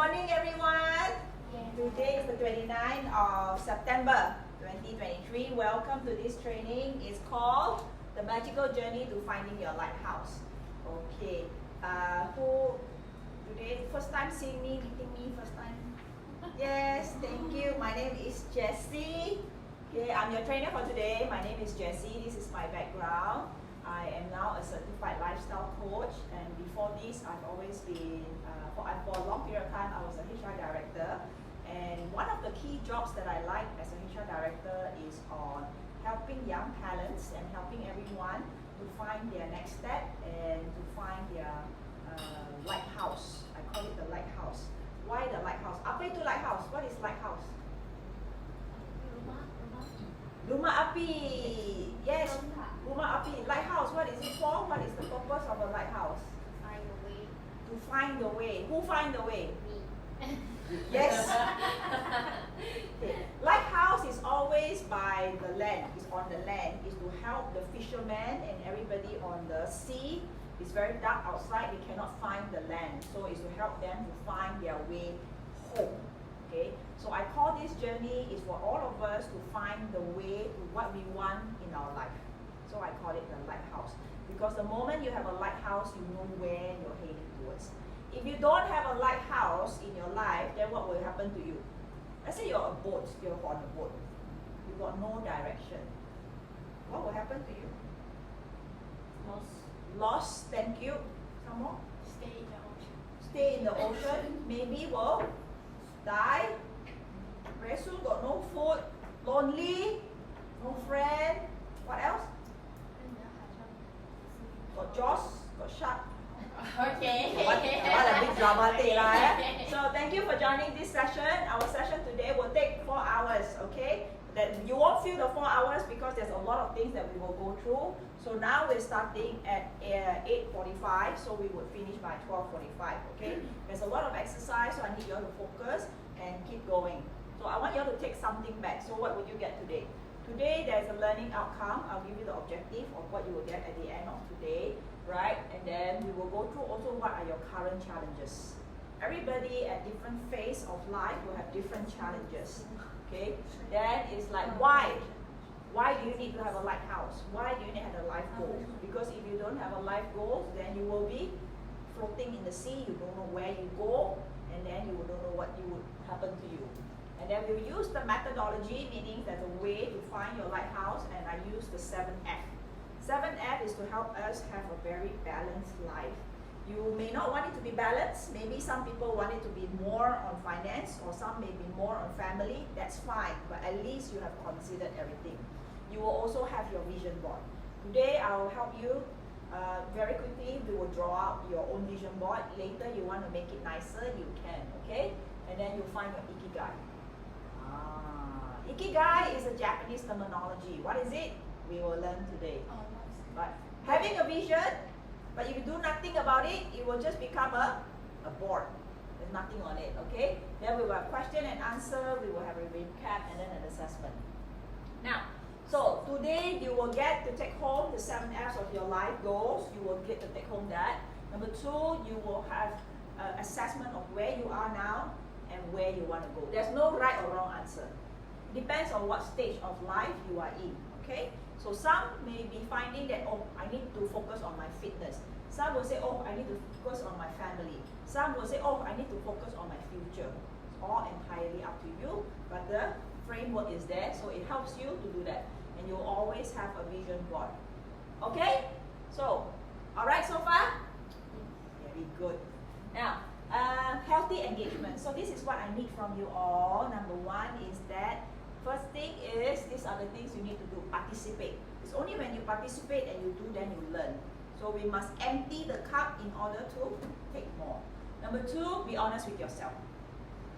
morning, everyone. Today is the 29th of September 2023. Welcome to this training. It's called the Magical Journey to Finding Your Lighthouse. Okay. Who today first time seeing me, meeting me, first time? Yes, thank you. My name is Jessie. Okay, I'm your trainer for today. My name is Jessie. This is my background. I am now a certified lifestyle coach, and before this, I've always been, for a long period of time, I was a HR director. And one of the key jobs that I like as a HR director is on helping young talents and helping everyone to find their next step and to find their lighthouse. I call it the lighthouse. Why the lighthouse? Apa itu lighthouse? What is lighthouse? Rumah api. Yes, rumah api. Lighthouse, what is it for? What is the purpose of a lighthouse? Find a way. To find the way. Who find the way? Me. Yes. Okay. Lighthouse is always by the land, is on the land, is to help the fishermen and everybody on the sea. It's very dark outside, they cannot find the land. So it's to help them to find their way home. Okay, so I call this journey is for all of us to find the way to what we want in our life. So I call it the lighthouse. Because the moment you have a lighthouse, you know where you're heading towards. If you don't have a lighthouse in your life, then what will happen to you? Let's say you're a boat, you're on a boat. You've got no direction. What will happen to you? Lost, thank you. Some more? Stay in the ocean. Stay in the ocean, maybe will die. Very soon got no food, lonely, no friend. What else? Got jaws, got shark. Okay. What a big dramatic lah, eh? So thank you for joining this session. Our session today will take 4 hours, okay? That you won't feel the 4 hours because there's a lot of things that we will go through. So now we're starting at 8:45, so we would finish by 12:45, okay? There's a lot of exercise, so I need you all to focus and keep going. So I want you all to take something back. So what will you get today? Today there's a learning outcome. I'll give you the objective of what you will get at the end of today, right? And then we will go through also what are your current challenges. Everybody at different phase of life will have different challenges, okay? Then it's like why? Why do you need to have a lighthouse? Why do you need to have a life goal? Because if you don't have a life goal, then you will be floating in the sea. You don't know where you go, and then you don't know what would happen to you. And then we'll use the methodology, meaning there's a way to find your lighthouse, and I use the 7F. 7F is to help us have a very balanced life. You may not want it to be balanced. Maybe some people want it to be more on finance, or some may be more on family. That's fine, but at least you have considered everything. You will also have your vision board. Today I will help you very quickly. We will draw out your own vision board. Later you want to make it nicer, you can, okay? And then you'll find your ikigai. Ikigai is a Japanese terminology. What is it? We will learn today. But having a vision, but if you do nothing about it, it will just become a board. There's nothing on it, okay? Then we will have question and answer, we will have a recap, and then an assessment. Now, so today you will get to take home the 7 F's of your life goals. You will get to take home that. Number 2, you will have an assessment of where you are now and where you want to go. There's no right or wrong answer. Depends on what stage of life you are in, okay? So some may be finding that, oh, I need to focus on my fitness. Some will say, oh, I need to focus on my family. Some will say, oh, I need to focus on my future. It's all entirely up to you, but the framework is there, so it helps you to do that. And you'll always have a vision board. Okay? So, all right so far? Very good. Now, healthy engagement. So this is what I need from you all. Number 1 is that first thing is, these are the things you need to do. Participate. It's only when you participate and you do, then you learn. So we must empty the cup in order to take more. Number 2, be honest with yourself.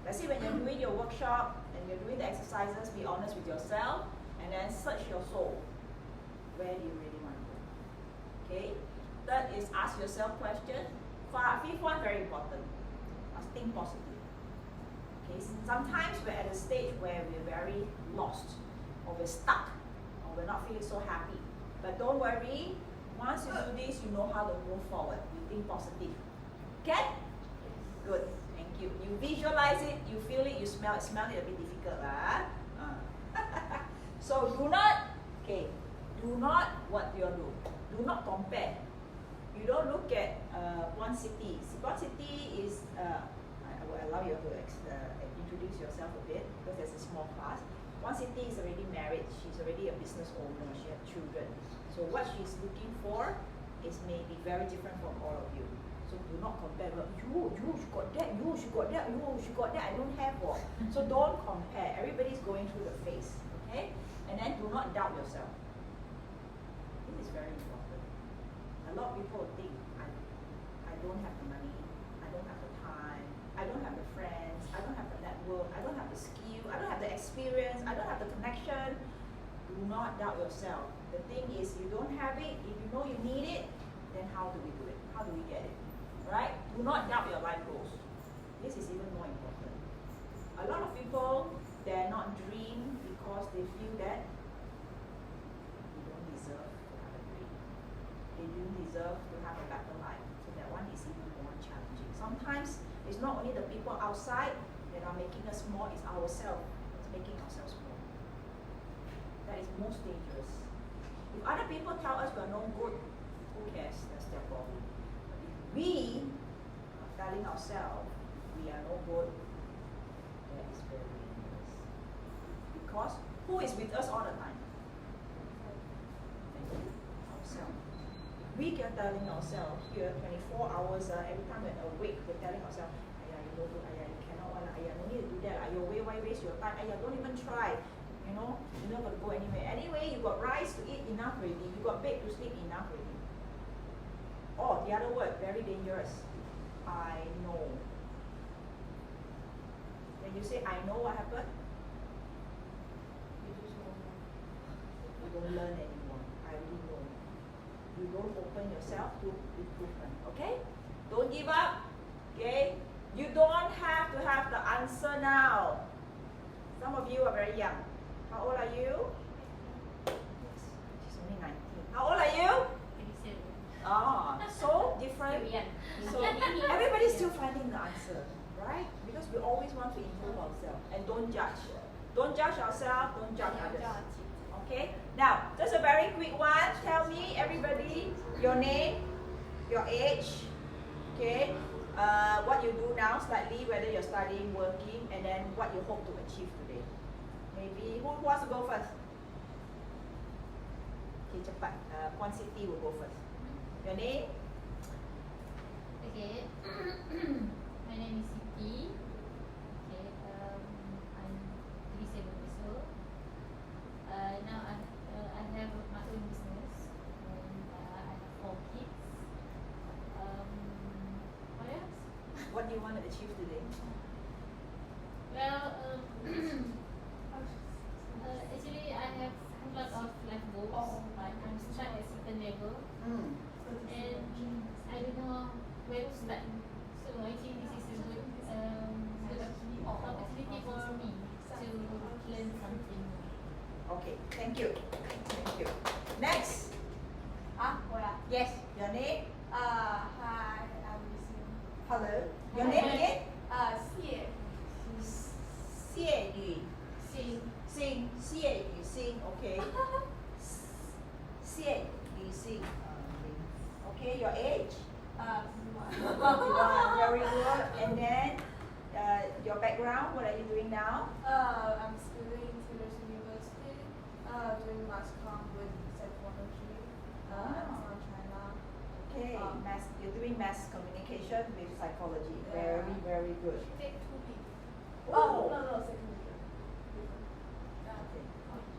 Let's say when you're doing your workshop and you're doing the exercises, be honest with yourself and then search your soul. Where do you really want to go? Okay? Third is ask yourself questions. Fifth one, very important. Must think positive. Okay? Sometimes we're at a stage where we're very lost, or we're stuck, or we're not feeling so happy. But don't worry, once you do this, you know how to move forward. You think positive. Okay? Good. Thank You visualize it, you feel it, you smell it. Smell it a bit difficult, lah. So do not what you do. Do not compare. You don't look at one city. One city is. I will allow you to introduce yourself a bit because there's a small class. One city is already married. She's already a business owner. She has children. So what she's looking for is maybe very different from all of you. So do not compare. You got that. You got that. You got that. I don't have one. So don't compare. Everybody's going through the phase. Okay. And then do not doubt yourself. This is very important. A lot of people think I don't have the money. I don't have the time. I don't have the friends. I don't have the network. I don't have the skill. I don't have the experience. I don't have the connection. Do not doubt yourself. The thing is, you don't have it. If you know you need it, then how do we do it? How do we get it? Right? Do not doubt your life goals. This is even more important. A lot of people, dare not dream because they feel that they don't deserve to have a dream. They don't deserve to have a better life. So that one is even more challenging. Sometimes it's not only the people outside that are making us small, it's ourselves that's making ourselves small. That is most dangerous. If other people tell us we're no good, who cares? That's their problem. But if we are telling ourselves we are no good, that is very dangerous. Because who is with us all the time? Ourselves. We are telling ourselves here 24 hours, every time we're awake, we're telling ourselves, Ayah, you don't do, Ayah, you cannot, Ayah, no need to do that, Ayah, why waste your time, Ayah, don't even try. You know, you're not going to go anywhere. Anyway, you got rice to eat enough already. You got bed to sleep enough already. Or the other word, very dangerous. I know. When you say I know, what happened? You don't learn anymore. I already know. You don't open yourself to improvement. Okay? Don't give up. Okay? You don't have to have the answer now. Some of you are very young. How old are you? Yes, she's only 19. How old are you? 27. Ah, so different. So everybody's still finding the answer, right? Because we always want to improve ourselves and don't judge. Don't judge ourselves, don't judge others. Okay? Now, just a very quick one. Tell me, everybody, your name, your age, okay? What you do now slightly, whether you're studying, working, and then what you hope to achieve today. Maybe, who wants to go first? Okay, cepat. Quantity will go first. Your name? Okay. My name is Siti. Okay. I'm 37 years old. Now I have my own business and I have 4 kids. What else? What do you want to achieve today? Well, actually I have a lot of life goals. I'm stuck at certain level and I don't know where to start. So I think this is a good opportunity for me to learn something. Okay, thank you. Thank you. Next. Yes, your name? Hi, I'm Yuen. Hello. Your name again? Xie. Xie Yu Xing, okay. Xie Yu Xing. Okay, your age? 51. Very good. And then your background, what are you doing now? I'm studying Taylor's University, doing mass comm with psychology, from China. Okay, you're doing mass communication with psychology. Very, very good. Take 2 weeks. Oh. No, second week. Okay.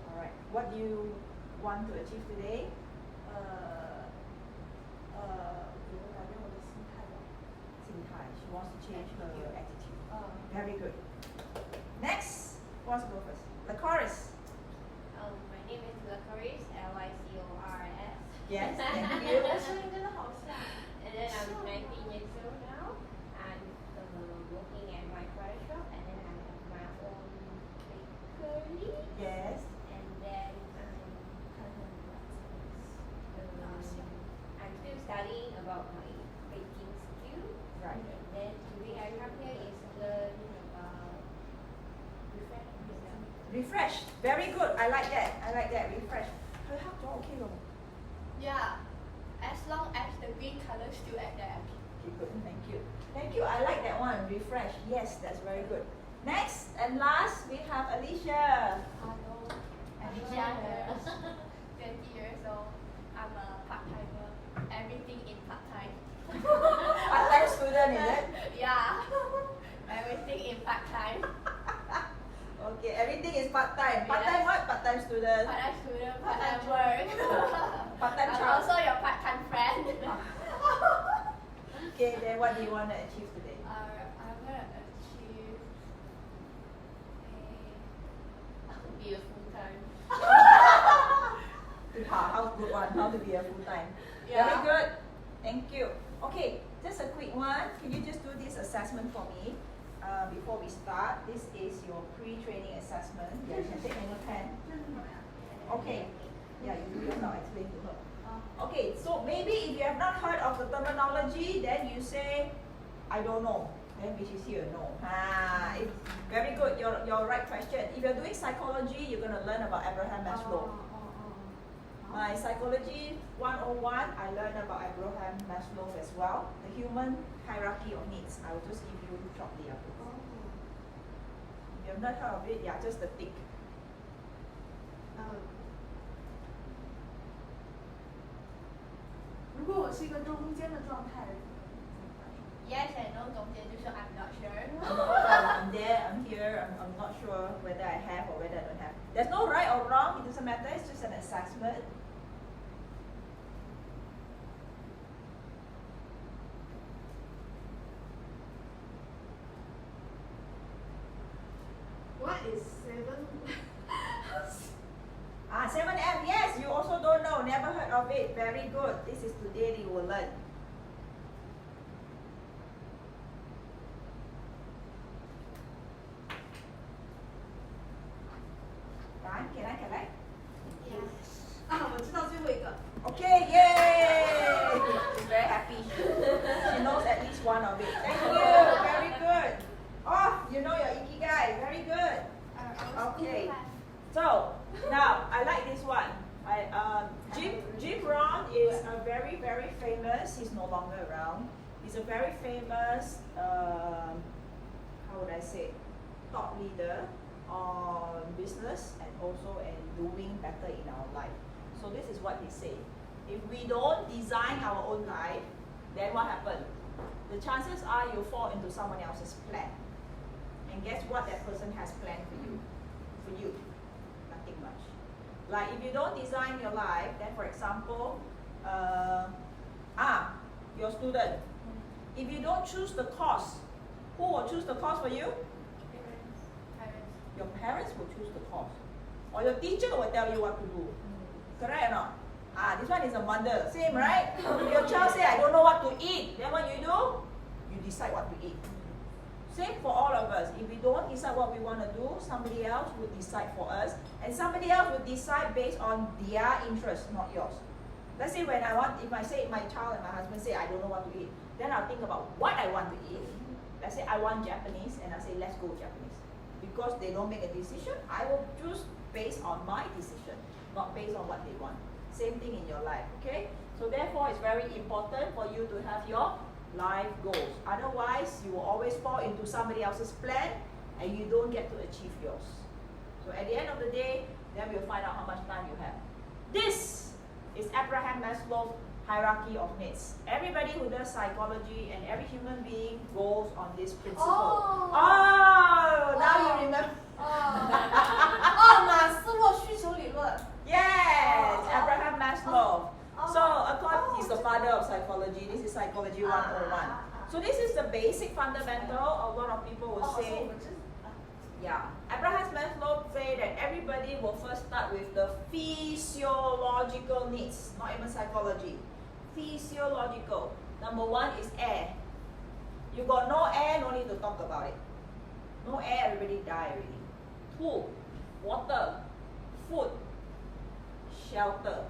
All right. What do you want to achieve today? 改变我的心态吧。心态. She wants to change her attitude. Very good. Next, who wants to go first? The chorus. My name is Lycoris, Lycors. Yes, thank you. 声音真的好像。 And then I'm 19 years old now. I'm working at my product shop, and then I have my own bakery. Yes. And then I'm still studying about my baking skill. Right. And then today I come here is to refresh. Very good. I like that. I like that. Refresh. 佢黑咗 OK 咯。 Yeah, as long as the green color still at there. Okay, good. Thank you. Thank you. I like that one. Refresh. Yes, that's very good. Next and last, we have Alicia. Hello. Alicia. 20 years old. I'm a part-timer. Everything in part-time. Part-time student, is it? Yeah. Everything in part-time. Okay, everything is part-time. Part-time Yes. what? Part-time student. Part-time student, part-time work. Part-time I'm child. also your part-time friend. Okay, then what do you want to achieve today? I'm gonna achieve Be a full-time. How good one? How to be a full-time? Yeah. Very good. Thank you. Okay, just a quick one. Can you just do this assessment for me before we start? This is your pre-training assessment. Yeah, you can take another pen. Okay. Yeah, you do yours now. Explain to her. Okay, so maybe if you have not heard of the terminology, then you say, I don't know. Then which is here, no. It's very good. Your right question. If you're doing psychology, you're going to learn about Abraham Maslow. My psychology 101, I learned about Abraham Maslow as well. The human hierarchy of needs. I will just give you shortly after. If you have not heard of it, yeah, just a tick. yes and no 中间就是 I'm not sure. I'm there, I'm here, I'm not sure whether I have or whether I don't have. There's no right or wrong, it doesn't matter, it's just an assessment. What is 7? 7M, yes, you also don't know, never heard of it. Very good. This is today you will learn. Right? Can I collect? Okay, yay! She's very happy. She knows at least one of it. Thank you. Very good. Oh, you know your ikigai. Very good. Okay. So now I like this one. Jim Rohn is a very, very famous. He's no longer around. He's a very famous. How would I say? Thought leader on business and also in doing better in our life. So this is what he said. If we don't design our own life, then what happens? The chances are you fall into someone else's plan. And guess what that person has planned for you? For you, nothing much. Like if you don't design your life, then for example, your student. If you don't choose the course, who will choose the course for you? Your parents will choose the course. Or your teacher will tell you what to do. Correct or not? This one is a mother. Same, right? If your child say, I don't know what to eat, then what you do? You decide what to eat. Same for all of us. If we don't decide what we want to do, somebody else would decide for us. And somebody else would decide based on their interest, not yours. Let's say if I say my child and my husband say, I don't know what to eat, then I'll think about what I want to eat. Let's say I want Japanese, and I say, let's go Japanese. Because they don't make a decision, I will choose based on my decision, not based on what they want. Same thing in your life, okay? So therefore, it's very important for you to have your life goals. Otherwise, you will always fall into somebody else's plan and you don't get to achieve yours. So at the end of the day, then we'll find out how much time you have. This is Abraham Maslow's hierarchy of needs. Everybody who does psychology and every human being goes on this principle. Now you remember. Yes, Abraham Maslow. So he's the father of psychology. This is psychology 101. So this is the basic fundamental. A lot of people will say, Abraham Maslow say that everybody will first start with the physiological needs, not even psychology. Physiological. Number one is air. You got no air, no need to talk about it. No air, everybody die already. 2, water, food, shelter.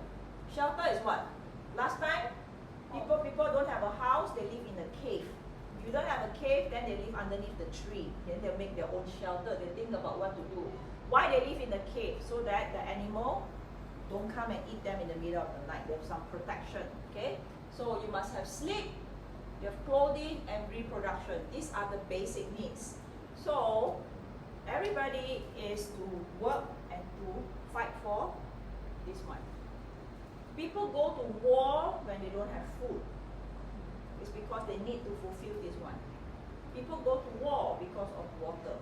Shelter is what? Last time, people don't have a house, they live in a cave. If you don't have a cave, then they live underneath the tree. Then they'll make their own shelter. They think about what to do. Why they live in the cave? So that the animal don't come and eat them in the middle of the night. There's some protection, okay? So you must have sleep, you have clothing, and reproduction. These are the basic needs. So everybody is to work and to fight for this one. People go to war when they don't have food. It's because they need to fulfill this one. People go to war because of water.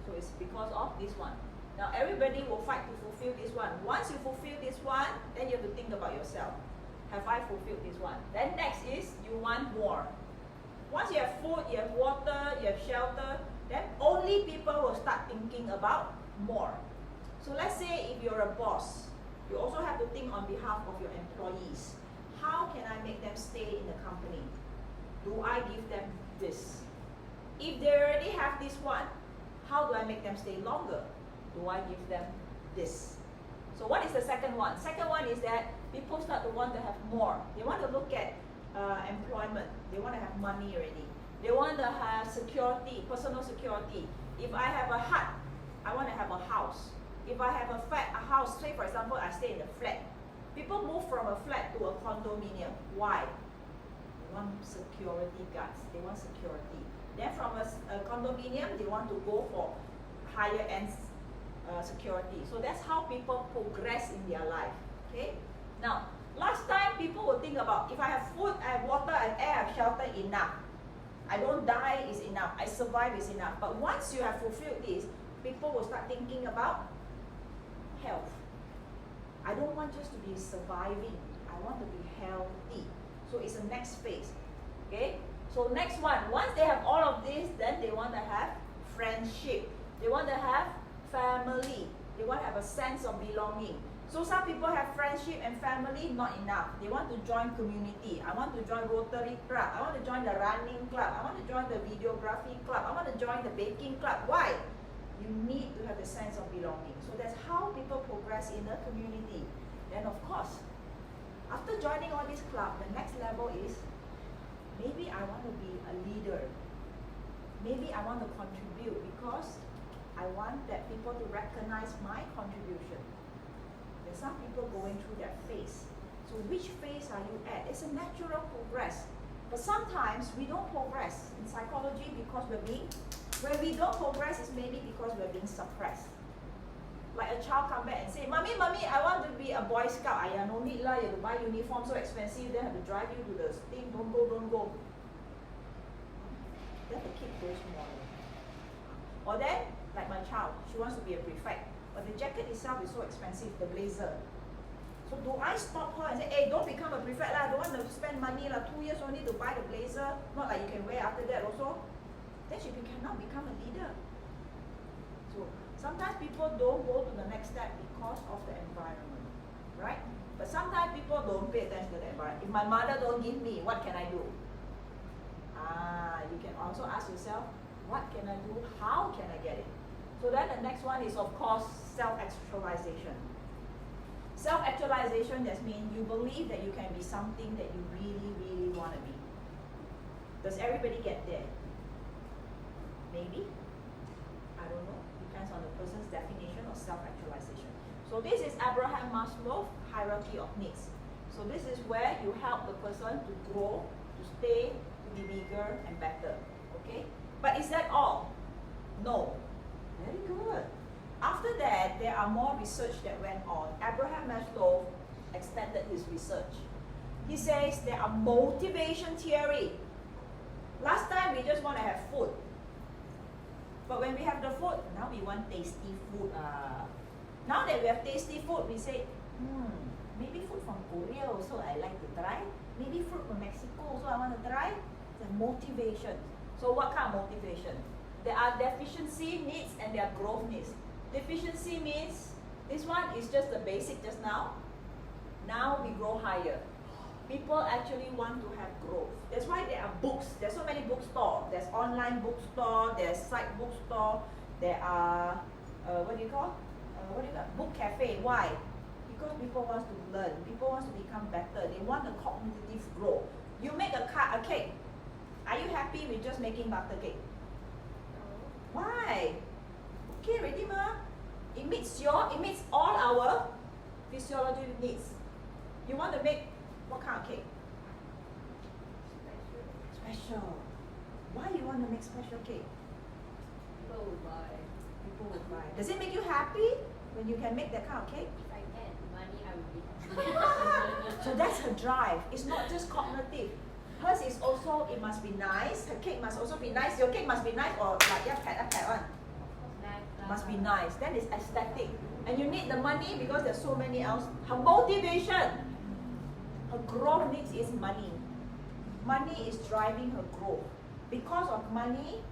So it's because of this one. Now everybody will fight to fulfill this one. Once you fulfill this one, then you have to think about yourself. Have I fulfilled this one? Then next is you want more. Once you have food, you have water, you have shelter, then only people will start thinking about more. So let's say if you're a boss, you also have to think on behalf of your employees. How can I make them stay in the company? Do I give them this? If they already have this one, how do I make them stay longer? Do I give them this? So what is the second one? Second one is that people start to want to have more. They want to look at employment. They want to have money already. They want to have security, personal security. If I have a hut, I want to have a house. If I have a house, say for example, I stay in a flat. People move from a flat to a condominium. Why? They want security guards. They want security. Then from a condominium, they want to go for higher end security. So that's how people progress in their life. Okay. Now, last time people would think about, if I have food, I have water, I have air, I have shelter, enough. I don't die is enough. I survive is enough. But once you have fulfilled this, people will start thinking about health. I don't want just to be surviving. I want to be healthy. So it's the next phase. Okay? So next one, once they have all of this, then they want to have friendship. They want to have family. They want to have a sense of belonging. So some people have friendship and family, not enough. They want to join community. I want to join Rotary Club. I want to join the running club. I want to join the videography club. I want to join the baking club. Why? You need to have the sense of belonging. So that's how people progress in a community. Then of course, after joining all these clubs, the next level is, maybe I want to be a leader. Maybe I want to contribute because I want that people to recognize my contribution. There's some people going through that phase. So which phase are you at? It's a natural progress. But sometimes we don't progress in psychology because when we don't progress, it's maybe because we're being suppressed. Like a child come back and say, Mommy, I want to be a Boy Scout. No need lah, you have to buy uniform so expensive, then have to drive you to the thing, don't go. Then the kid goes more. Or then, like my child, she wants to be a prefect. But the jacket itself is so expensive, the blazer. So do I stop her and say, hey, don't become a prefect lah, don't want to spend money lah, 2 years only to buy the blazer, not like you can wear after that also. Then she cannot become a leader. So sometimes people don't go to the next step because of the environment, right? But sometimes people don't pay attention to the environment. If my mother don't give me, what can I do? You can also ask yourself, what can I do? How can I get it? So then the next one is, of course, self-actualization. Self-actualization, that means you believe that you can be something that you really, really want to be. Does everybody get there? Maybe? I don't know. Depends on the person's definition of self-actualization. So this is Abraham Maslow's hierarchy of needs. So this is where you help the person to grow, to stay, to be bigger and better. Okay? But is that all? No. Very good. After that, there are more research that went on. Abraham Maslow extended his research. He says there are motivation theory. Last time we just want to have food. But when we have the food, now we want tasty food. Now that we have tasty food, we say, maybe food from Korea also I like to try. Maybe food from Mexico also I want to try. The motivation. So what kind of motivation? There are deficiency needs and there are growth needs. Deficiency means this one is just the basic just now. Now we grow higher. People actually want to have growth. That's why there are books. There's so many bookstores. There's online bookstore. There's site bookstore. There are book cafe. Why? Because people want to learn. People want to become better. They want a cognitive growth. You make a cake. Are you happy with just making butter cake? Why? Okay, ready ma? It meets all our physiological needs. You want to make what kind of cake? Special. Why you want to make special cake? People will buy. People will buy. Does it make you happy when you can make that kind of cake? If I get money, I will be happy. So that's her drive. It's not just cognitive. Hers is also, it must be nice. Her cake must also be nice. Your cake must be nice, or like pat one. Must be nice. That is aesthetic. And you need the money because there's so many else. Her motivation, her growth needs is money. Money is driving her growth. Because of money,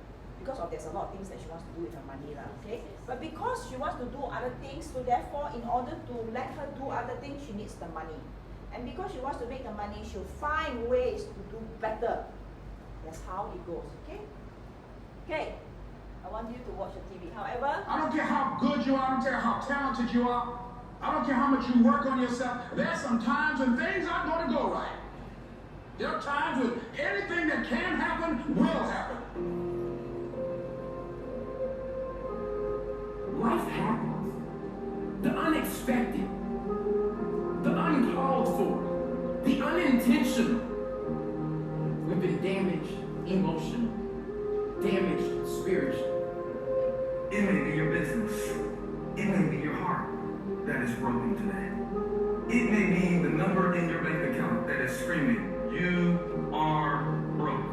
there's a lot of things that she wants to do with her money, okay? But because she wants to do other things, so therefore, in order to let her do other things, she needs the money. And because she wants to make the money, she'll find ways to do better. That's how it goes, okay? Okay, I want you to watch the TV. However, I don't care how good you are, I don't care how talented you are, I don't care how much you work on yourself, there's some times when things aren't going to go right. There are times when anything that can happen will happen. Life happens. The unexpected, the uncalled for, the unintentional. We've been damaged emotionally, damaged spiritually. It may be your business. It may be your heart that is broken today. It may be the number in your bank account that is screaming, you are broke.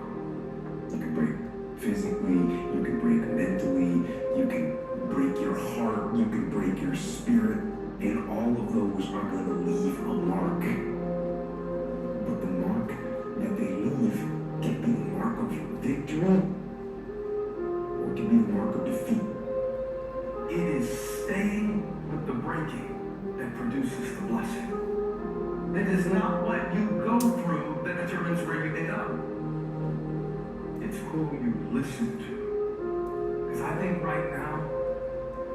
You can break physically, you can break mentally, you can break your heart, you can break your spirit, and all of those are going to leave a mark. But the mark that they leave can be the mark of victory, or it can be the mark of defeat. It is staying with the breaking that produces the blessing. It is not what you go through that determines where you end up. It's who you listen to. Because I think right now,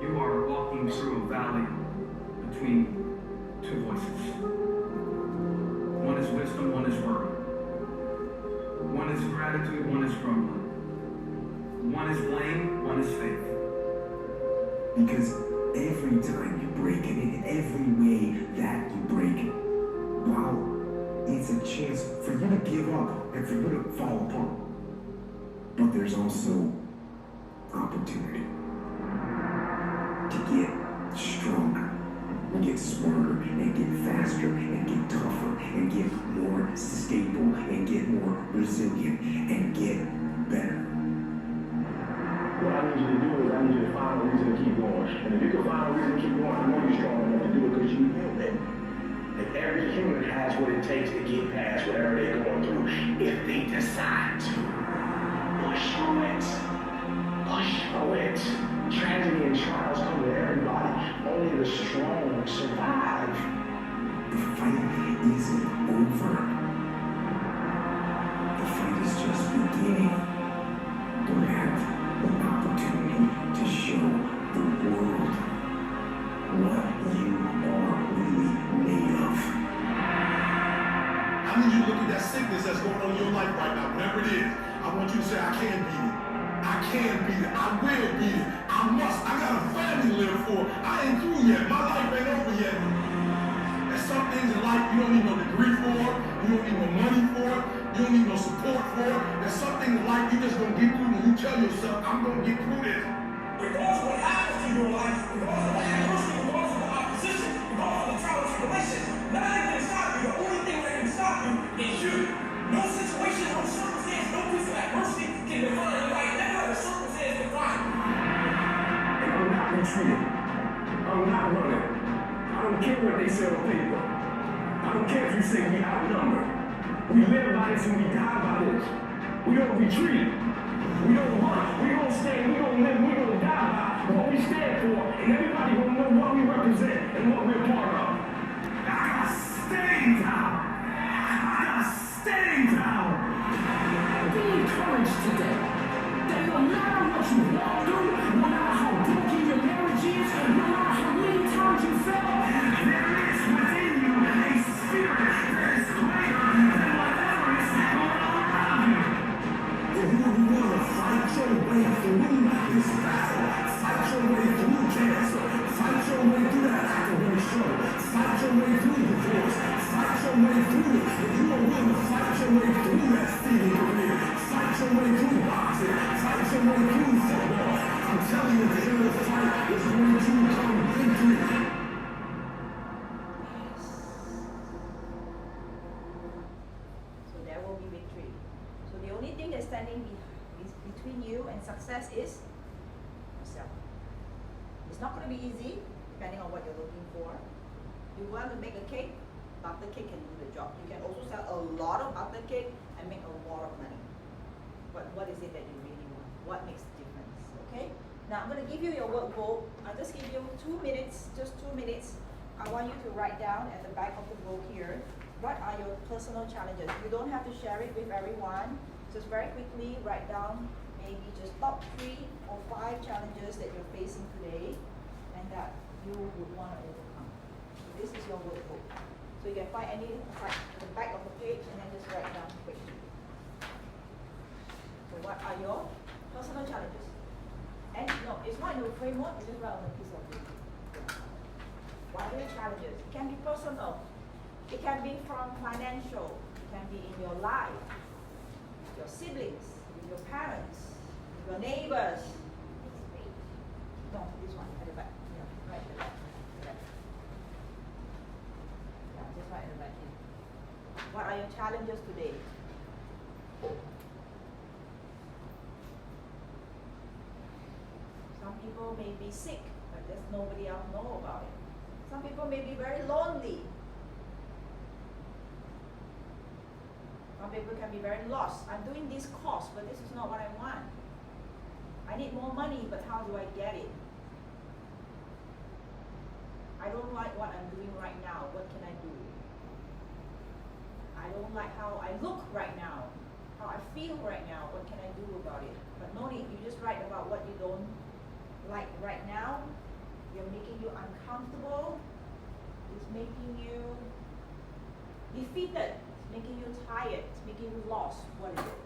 you are walking through a valley between two voices. One is wisdom, one is worry. One is gratitude, one is grumbling. One is blame, one is faith. Because every time you break it, in every way that you break it, wow, it's a chance for you to give up and for you to fall apart. But there's also opportunity to get stronger, and get smarter, and get faster, and get tougher, and get more stable, and get more resilient, and get better. What I need you to do is I need you to find a reason to keep going. And if you can find a reason to keep going, I know you're strong enough to do it because you know that. That every human has what it takes to get past whatever they're going through if they decide to push through it. Push through it. Tragedy and trials come to everybody. Only the strong survive. The fight isn't over. The fight is just beginning. You have the opportunity to show the world what you are really made of. I need you to look at that sickness that's going on in your life right now, whatever it is. I want you to say, I can beat it. I can beat it. I will beat it. I must. I got a family to live for. I ain't through yet. My life ain't over yet. There's some things in life you don't need no degree for. You don't need no money for. You don't need no support for. There's some things in life you just gonna get through when you tell yourself, I'm gonna get through this. Regardless of what happens to your life, regardless of the adversity, regardless of the opposition, regardless of the trial and tribulation, nothing can stop you. The only thing that can stop you is you. No situation, no circumstance, no piece of adversity can define your life. Never let a circumstance define you. And I'm not retreating. I'm not running. I don't care what they say on paper. I don't care if you say we outnumbered. We live by this and we die by this. We don't retreat. We don't run. We don't stand. We don't live. We don't die by what we stand for. And everybody will know what we represent and what we're part of. I got staying power. I got staying power. Be encouraged today. That no matter what you walk through, no matter how broken your marriage is, no matter how many times you fell, There is within you a spirit that is greater than whatever is going on around you. If you want to fight your way through this battle, fight your way through cancer, fight making you, and success is yourself. It's not going to be easy, depending on what you're looking for. You want to make a cake, butter cake can do the job. You can also sell a lot of butter cake and make a lot of money. But what is it that you really want? What makes the difference? Okay? Now I'm going to give you your workbook. I'll just give you 2 minutes, just 2 minutes. I want you to write down at the back of the book here, what are your personal challenges? You don't have to share it with everyone. Just very quickly write down maybe just top 3 or 5 challenges that you're facing today and that you would want to overcome. So this is your workbook. So you can find any at the back of the page and then just write down quickly. So what are your personal challenges? And no, it's not in the framework, it's just write on a piece of paper. What are your challenges? It can be personal. It can be from financial. It can be in your life, with your siblings, with your parents, with your neighbors. No, this one at the back. Yeah, right at the back. Yeah, just right at the back here. What are your challenges today? Some people may be sick, but there's nobody else know about it. Some people may be very lonely. Some people can be very lost. I'm doing this course, but this is not what I want. I need more money, but how do I get it? I don't like what I'm doing right now. What can I do? I don't like how I look right now, how I feel right now. What can I do about it? But no need, you just write about what you don't like right now. You're making you uncomfortable. It's making you defeated. It's making you tired. It's making you lost. What is it?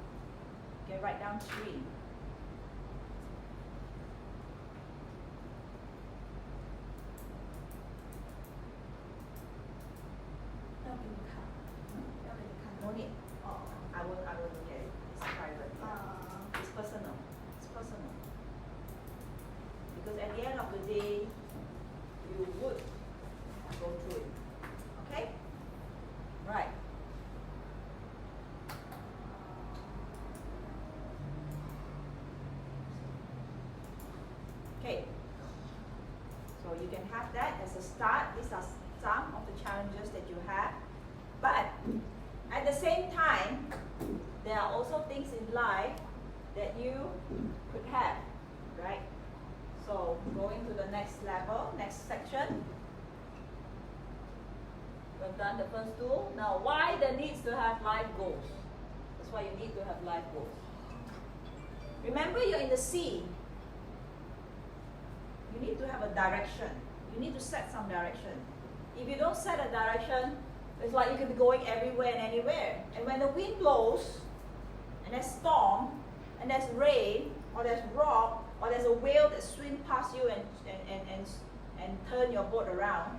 Okay, write down 3. No need. Oh, I won't look at it. It's private. It's personal. It's personal. Because at the end of the day, you would go through it. Okay? Right. Okay. So you can have that as a start. These are some of the challenges that you have. But at the same time, there are also things in life that you could have, right? So going to the next level, next section. We've done the first 2. Now, why there needs to have life goals? That's why you need to have life goals. Remember, you're in the sea. You need to have a direction. You need to set some direction. If you don't set a direction, it's like you could be going everywhere and anywhere. And when the wind blows, and there's storm, and there's rain, or there's rock, or there's a whale that swims past you and turn your boat around,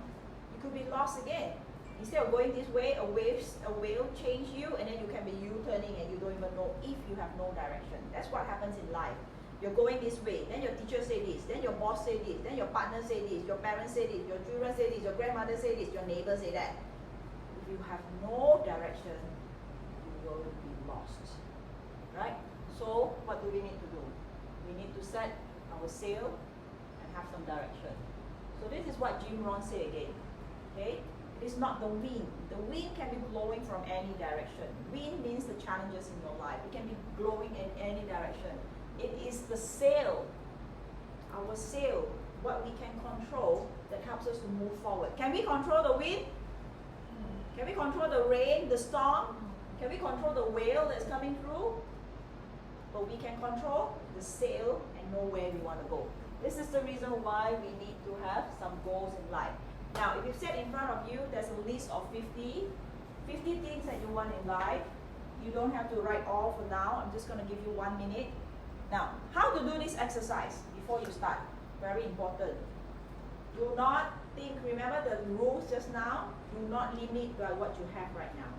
you could be lost again. Instead of going this way, a whale change you, and then you can be U-turning and you don't even know if you have no direction. That's what happens in life. You're going this way, then your teacher say this, then your boss say this, then your partner say this, your parents say this, your children say this, your grandmother say this, your neighbor say that. If you have no direction, you will be lost. Right? So what do we need to do? We need to set our sail and have some direction. So this is what Jim Rohn said again. Okay? It's not the wind. The wind can be blowing from any direction. Wind means the challenges in your life. It can be blowing in any direction. It is the sail, our sail, what we can control that helps us to move forward. Can we control the wind? Can we control the rain, the storm? Can we control the whale that's coming through? But we can control the sail and know where we want to go. This is the reason why we need to have some goals in life. Now, if you set in front of you, there's a list of 50 things that you want in life. You don't have to write all for now. I'm just going to give you 1 minute. Now, how to do this exercise before you start? Very important. Do not think, remember the rules just now? Do not limit by what you have right now.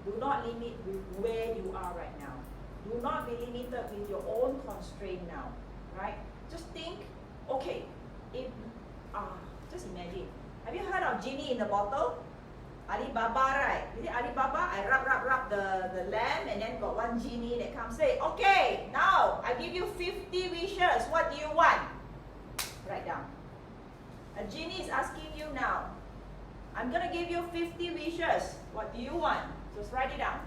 Do not limit with where you are right now. Do not be limited with your own constraint now, right? Just think, okay, if, just imagine. Have you heard of genie in the bottle? Alibaba, right? Is it Alibaba? I rub the lamp and then got one genie that comes. Say, okay, now I give you 50 wishes. What do you want? Write down. A genie is asking you now. I'm going to give you 50 wishes. What do you want? Just write it down.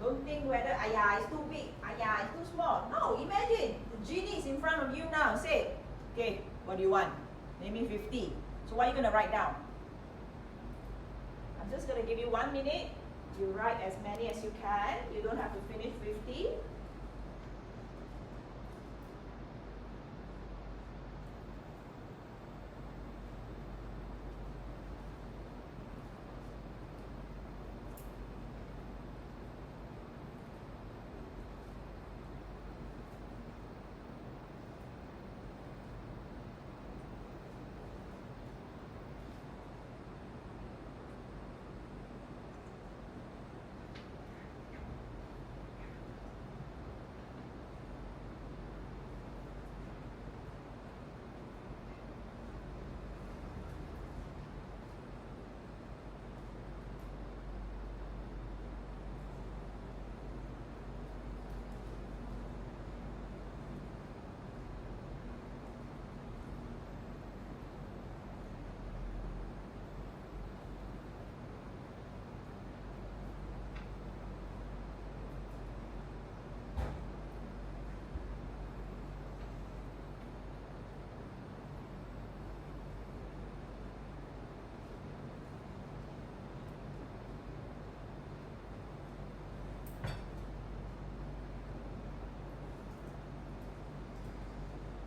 Don't think whether, it's too big, it's too small. No, imagine, the genie is in front of you now. Say, okay, what do you want? Name me 50. So what are you going to write down? I'm just going to give you 1 minute. You write as many as you can. You don't have to finish 50.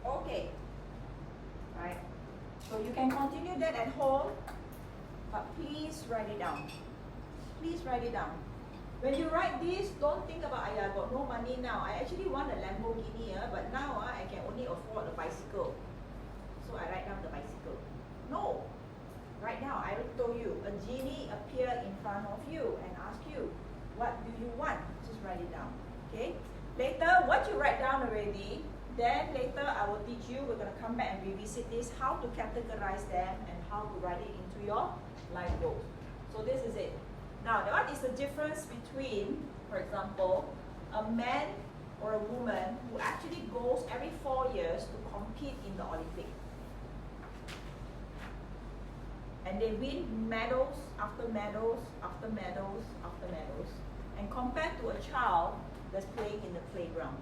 Okay. Right. So you can continue that at home, but please write it down. Please write it down. When you write this, don't think about, I got no money now. I actually want a Lamborghini, but now I can only afford a bicycle. So I write down the bicycle. No. Right now, I told you, a genie appear in front of you and ask you, what do you want? Just write it down. Okay? Later, what you write down already, then later I will teach you, we're going to come back and revisit this, how to categorize them and how to write it into your life goals. So this is it. Now, what is the difference between, for example, a man or a woman who actually goes every 4 years to compete in the Olympic? And they win medals after medals after medals after medals. And compared to a child that's playing in the playground,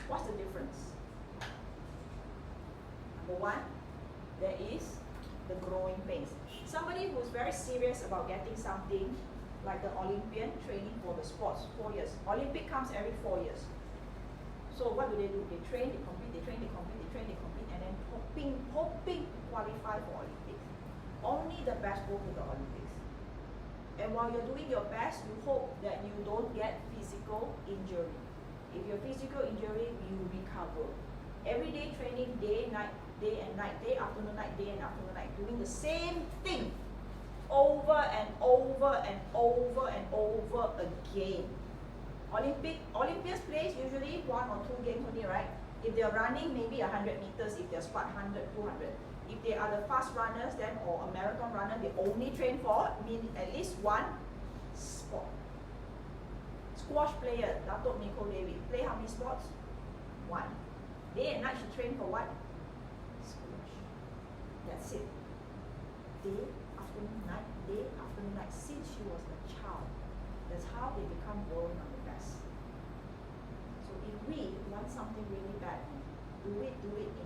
what's the difference? Number one, there is the growing pains. Somebody who's very serious about getting something, like the Olympian training for the sports, 4 years. Olympic comes every 4 years. So what do? They train, they compete, they train, they compete, they train, they compete, and then hoping to qualify for Olympics. Only the best go to the Olympics. And while you're doing your best, you hope that you don't get physical injury. If you're physical injury, you recover. Every day training, day and night, day afternoon, night, day and afternoon, night, doing the same thing over and over and over and over again. Olympians plays usually 1 or 2 games only, right? If they're running, maybe 100 meters, if they're sprint, 100, 200. If they are the fast runners, then or a marathon runner, they only train for at least one sport. Squash player, Dato' Nicole David, play how many sports? 1. Day and night she train for what? Squash. That's it. Day afternoon, night, since she was a child. That's how they become world number best. So if we want something really bad, do it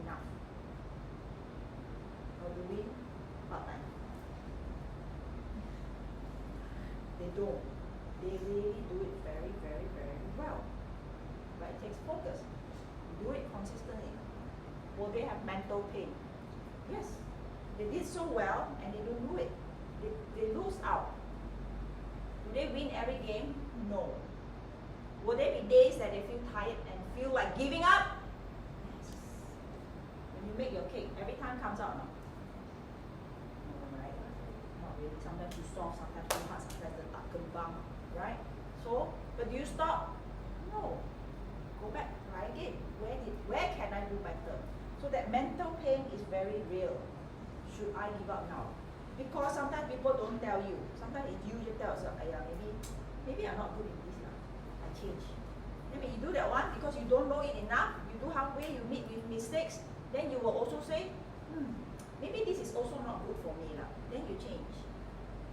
enough. Or do it part-time. They don't. They really do it very, very, very well. But it takes focus. Do it consistently. Will they have mental pain? Yes. They did so well and they don't do it. They lose out. Do they win every game? No. Will there be days that they feel tired and feel like giving up? Yes. When you make your cake, every time comes out, no? No, right? Not really. Sometimes you soft, sometimes too hard, sometimes the tak kembang, right? So, but do you stop? No. Go back, try again. Where can I do better? So that mental pain is very real. Should I give up now? Because sometimes people don't tell you. Sometimes it's you just tell yourself, maybe I'm not good in this now. I change. Then when you do that one, because you don't know it enough, you do halfway, you meet with mistakes, then you will also say, maybe this is also not good for me now. Then you change.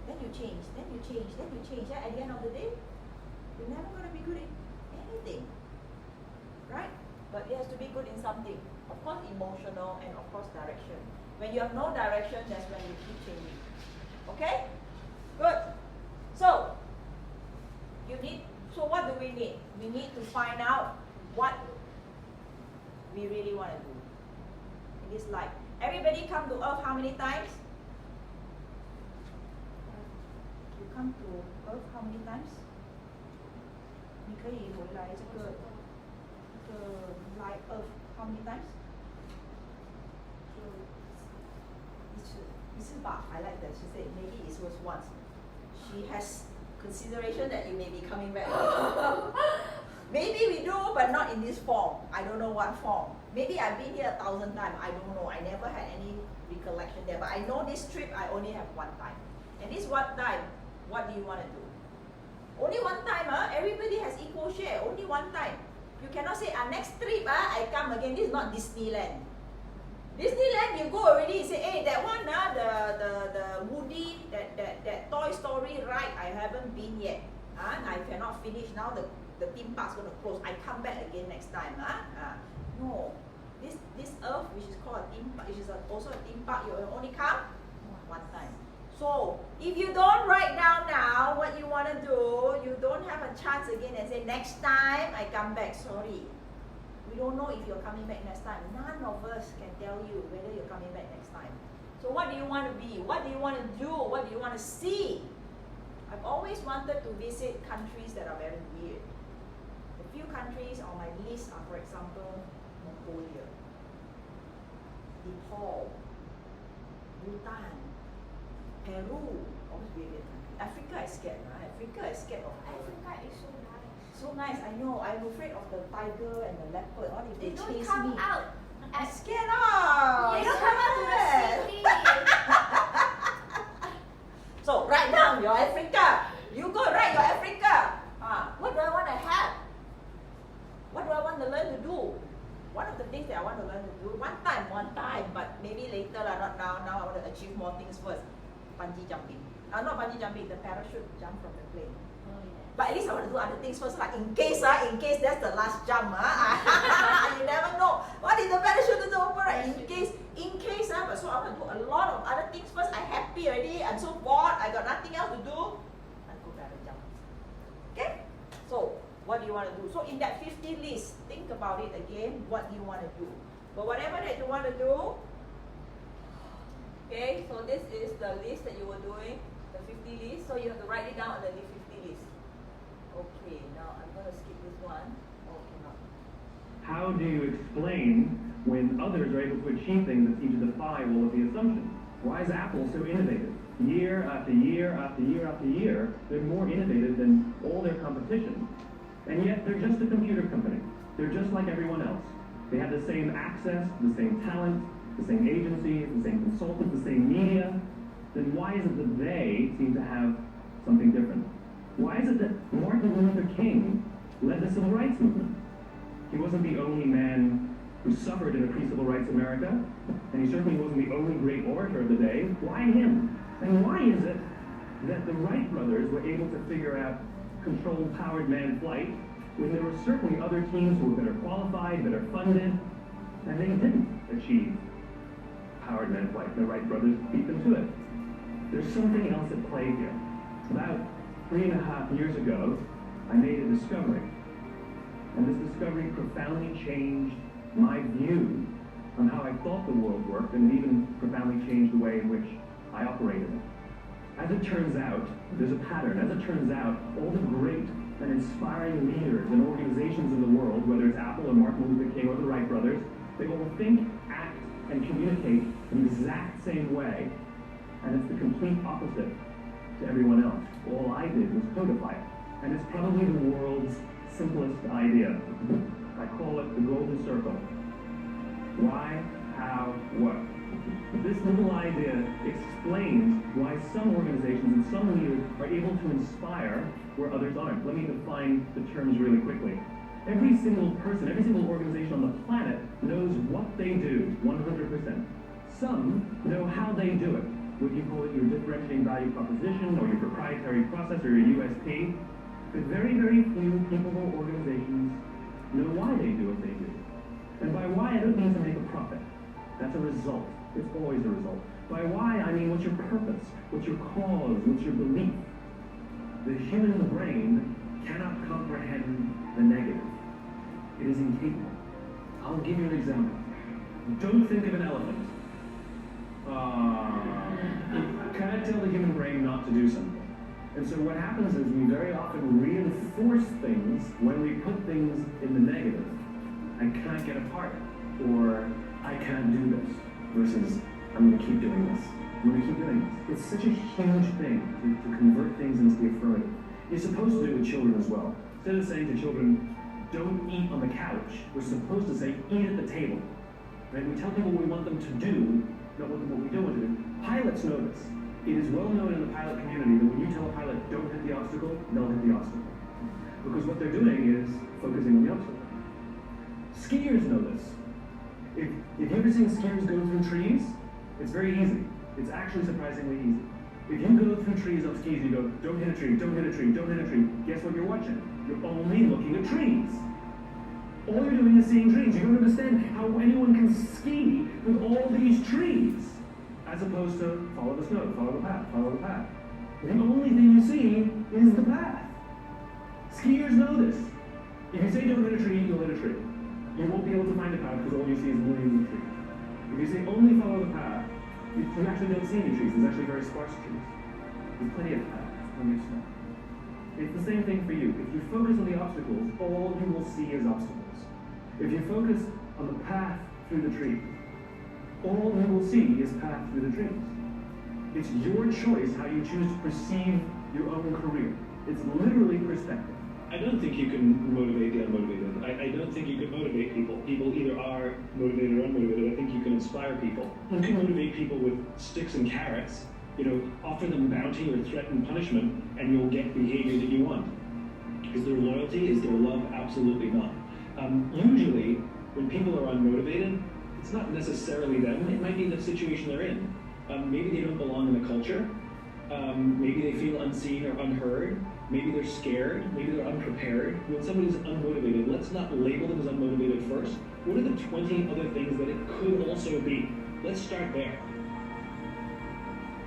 Then you change. Then you change. Then you change. And at the end of the day, you're never going to be good in anything. Right? But it has to be good in something. Of course, emotional and of course direction. When you have no direction, that's when you keep changing. Okay? Good. So what do we need? We need to find out what we really want to do in this life. Everybody come to earth how many times? You come to earth how many times? 你可以回来这个来 earth how many times? 一次吧. I like that. She said maybe it was once. She has consideration that you may be coming back. Maybe we do, but not in this form. I don't know what form. Maybe I've been here 1,000 times. I don't know. I never had any recollection there. But I know this trip I only have one time. And this one time, what do you want to do? Only one time, everybody has equal share. Only one time. You cannot say, next trip, I come again. This is not Disneyland. Disneyland, you go already, you say, hey, that one, the Woody, that Toy Story ride, I haven't been yet. I cannot finish now, the theme park's going to close. I come back again next time. No. This Earth, which is called a theme park, which is also a theme park, you only come one time. So, if you don't write down now what you want to do, you don't have a chance again and say, next time I come back, sorry. We don't know if you're coming back next time. None of us can tell you whether you're coming back next time. So what do you want to be? What do you want to do? What do you want to see? I've always wanted to visit countries that are very weird. The few countries on my list are, for example, Mongolia, Nepal, Bhutan, Peru. Always weird country. Africa is scared, right? Africa is scared of Africa is so nice. So nice, I know. I'm afraid of the tiger and the leopard. What if they don't chase come me? out. I'm scared of. They don't come out to the city. So write down your Africa. You go write your Africa. What do I want to have? What do I want to learn to do? One of the things that I want to learn to do, one time, but maybe later, not now. Now I want to achieve more things first. Bungee jumping. Not bungee jumping, the parachute jump from the plane. But at least I want to do other things first, like in case that's the last jump, you never know. What if the parachute is open, right? In case, but so I want to do a lot of other things first. I'm happy already, I'm so bored, I got nothing else to do. I go parachute jump. Okay? So, what do you want to do? So in that 50 list, think about it again, what do you want to do? But whatever that you want to do, okay, so this is the list that you were doing, the 50 list, so you have to write it down on the 50 list. Okay, now I'm going to skip this one. Oh, cannot. How do you explain when others are able to achieve things that seem to defy all of the assumptions? Why is Apple so innovative? Year after year after year after year, they're more innovative than all their competition. And yet they're just a computer company. They're just like everyone else. They have the same access, the same talent, the same agencies, the same consultants, the same media. Then why is it that they seem to have something different? Why is it that Martin Luther King led the civil rights movement? He wasn't the only man who suffered in a pre-civil rights America, and he certainly wasn't the only great orator of the day. Why him? And why is it that the Wright brothers were able to figure out controlled powered manned flight when there were certainly other teams who were better qualified, better funded, and they didn't achieve powered manned flight? The Wright brothers beat them to it. There's something else at play here. About 3.5 years ago, I made a discovery. And this discovery profoundly changed my view on how I thought the world worked, and even profoundly changed the way in which I operated it. As it turns out, there's a pattern. As it turns out, all the great and inspiring leaders and organizations in the world, whether it's Apple or Martin Luther King or the Wright brothers, they all think, act, and communicate in the exact same way. And it's the complete opposite to everyone else. All I did was codify it. And it's probably the world's simplest idea. I call it the golden circle. Why, how, what. This little idea explains why some organizations and some leaders are able to inspire where others aren't. Let me define the terms really quickly. Every single person, every single organization on the planet knows what they do, 100%. Some know how they do it. Would you call it your differentiating value proposition or your proprietary process or your USP? But very, very few people or organizations know why they do what they do. And by why, I don't mean to make a profit. That's a result. It's always a result. By why, I mean what's your purpose, what's your cause, what's your belief. The human brain cannot comprehend the negative. It is incapable. I'll give you an example. Don't think of an elephant. You can't tell the human brain not to do something. And so what happens is we very often reinforce things when we put things in the negative. I can't get a part, or I can't do this, versus I'm going to keep doing this. I'm going to keep doing this. It's such a huge thing to convert things into the affirmative. You're supposed to do it with children as well. Instead of saying to children, don't eat on the couch, we're supposed to say, eat at the table. Right? We tell people what we want them to do, not what we don't want to do. Pilots know this. It is well known in the pilot community that when you tell a pilot, don't hit the obstacle, they'll hit the obstacle. Because what they're doing is focusing on the obstacle. Skiers know this. If you've ever seen skiers go through trees, it's very easy. It's actually surprisingly easy. If you go through trees on skis, you go, don't hit a tree, don't hit a tree, don't hit a tree. Guess what you're watching? You're only looking at trees. All you're doing is seeing trees. You don't understand how anyone can ski with all these trees, as opposed to follow the snow, follow the path, follow the path. The only thing you see is the path. Skiers know this. If you say don't hit a tree, you'll hit a tree. You won't be able to find a path because all you see is millions of trees. If you say only follow the path, you actually don't see any trees. There's actually very sparse trees. There's plenty of paths, plenty of snow. It's the same thing for you. If you focus on the obstacles, all you will see is obstacles. If you focus on the path through the trees, all you will see is path through the trees. It's your choice how you choose to perceive your own career. It's literally perspective. I don't think you can motivate the unmotivated. I don't think you can motivate people. People either are motivated or unmotivated. I think you can inspire people. You can motivate people with sticks and carrots. You know, offer them bounty or threaten punishment, and you'll get behavior that you want. Is there loyalty? Is there love? Absolutely not. Usually, when people are unmotivated, it's not necessarily them. It might be the situation they're in. Maybe they don't belong in the culture. Maybe they feel unseen or unheard. Maybe they're scared. Maybe they're unprepared. When somebody's unmotivated, let's not label them as unmotivated first. What are the 20 other things that it could also be? Let's start there.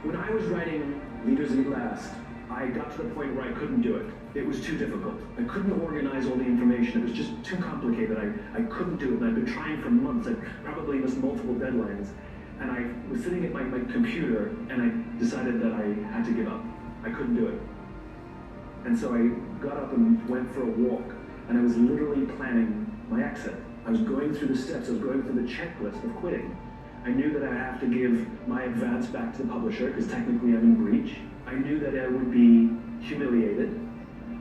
When I was writing Leaders Lead Last, I got to the point where I couldn't do it. It was too difficult. I couldn't organize all the information. It was just too complicated. I couldn't do it, and I'd been trying for months. I'd probably missed multiple deadlines. And I was sitting at my computer, and I decided that I had to give up. I couldn't do it. And so I got up and went for a walk, and I was literally planning my exit. I was going through the steps. I was going through the checklist of quitting. I knew that I have to give my advance back to the publisher, because technically I'm in breach. I knew that I would be humiliated,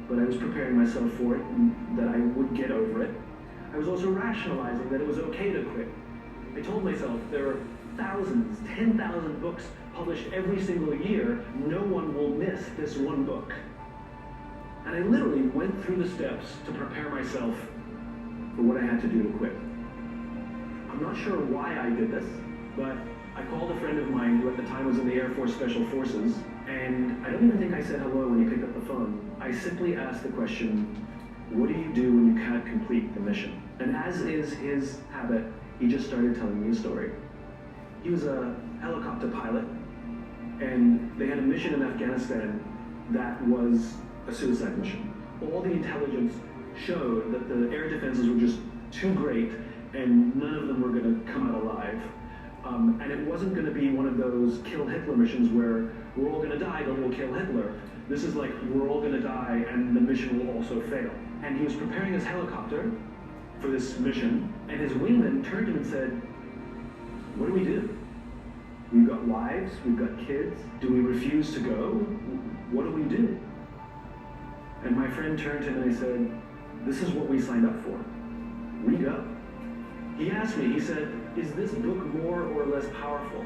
but I was preparing myself for it, and that I would get over it. I was also rationalizing that it was okay to quit. I told myself there are thousands, 10,000 books published every single year. No one will miss this one book. And I literally went through the steps to prepare myself for what I had to do to quit. I'm not sure why I did this, but I called a friend of mine who at the time was in the Air Force Special Forces, and I don't even think I said hello when he picked up the phone. I simply asked the question, what do you do when you can't complete the mission? And as is his habit, he just started telling me a story. He was a helicopter pilot, and they had a mission in Afghanistan that was a suicide mission. All the intelligence showed that the air defenses were just too great, and none of them were going to come out alive. And it wasn't going to be one of those kill Hitler missions where we're all going to die, but we'll kill Hitler. This is like, we're all going to die, and the mission will also fail. And he was preparing his helicopter for this mission, and his wingman turned to him and said, what do we do? We've got wives, we've got kids. Do we refuse to go? What do we do? And my friend turned to him and he said, this is what we signed up for. We go. He asked me, he said, is this book more or less powerful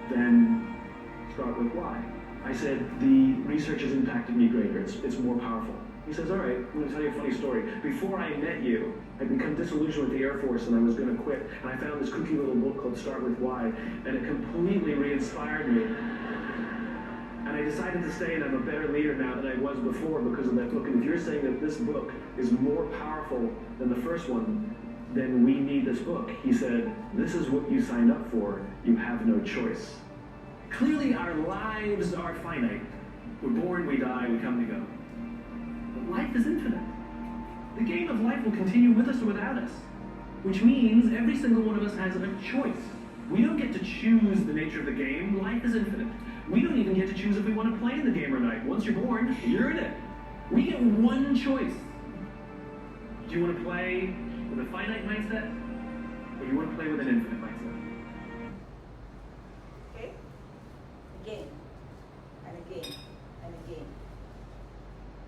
than Start With Why? I said, the research has impacted me greater. It's more powerful. He says, all right, I'm going to tell you a funny story. Before I met you, I'd become disillusioned with the Air Force and I was going to quit. And I found this kooky little book called Start With Why, and it completely re-inspired me. And I decided to stay, and I'm a better leader now than I was before because of that book. And if you're saying that this book is more powerful than the first one, then we need this book. He said, this is what you signed up for. You have no choice. Clearly, our lives are finite. We're born, we die, we come, we go. But life is infinite. The game of life will continue with us or without us, which means every single one of us has a choice. We don't get to choose the nature of the game. Life is infinite. We don't even get to choose if we want to play in the game or not. Once you're born, you're in it. We get one choice. Do you want to play with a finite mindset, or do you want to play with an infinite mindset? Okay? Again, and again, and again.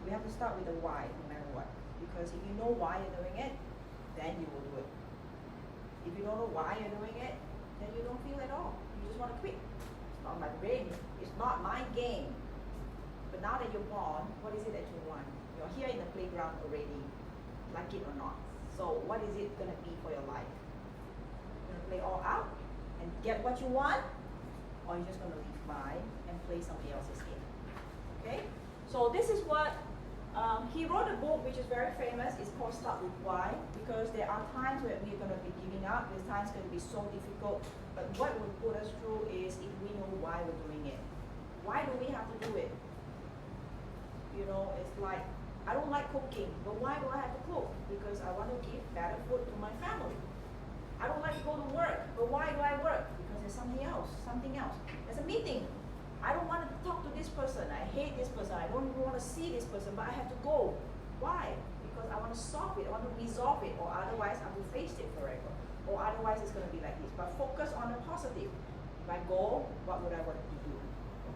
We have to start with the why, no matter what. Because if you know why you're doing it, then you will do it. If you don't know why you're doing it, then you don't feel at all. You just want to quit. It's not my brain. It's not my game. But now that you're born, what is it that you want? You're here in the playground already, like it or not. So what is it going to be for your life? You're going to play all out and get what you want, or you're just going to leave by and play somebody else's game. Okay? So this is what he wrote a book which is very famous. It's called Start With Why, because there are times where we're going to be giving up. There's times going to be so difficult. But what will put us through is if we know why we're doing it. Why do we have to do it? You know, it's like, I don't like cooking, but why do I have to cook? Because I want to give better food to my family. I don't like to go to work, but why do I work? Because there's something else. There's a meeting. I don't want to talk to this person. I hate this person. I don't even want to see this person, but I have to go. Why? Because I want to solve it. I want to resolve it, or otherwise I will face it forever. Or otherwise it's going to be like this. But focus on the positive. If I go, what would I want to do?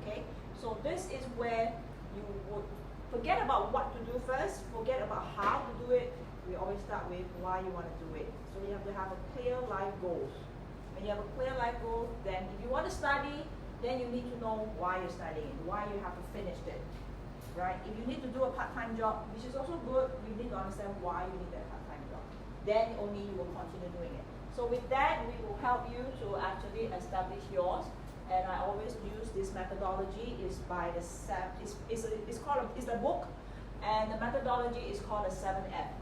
Okay? So this is where you would forget about what to do first, forget about how to do it. We always start with why you want to do it. So you have to have a clear life goals. When you have a clear life goal, then if you want to study, then you need to know why you're studying, why you have to finish it. Right? If you need to do a part-time job, which is also good, you need to understand why you need that part-time job. Then only you will continue doing it. So with that, we will help you to actually establish yours. And I always use this methodology. Is by the it's a book, and the methodology is called a 7F.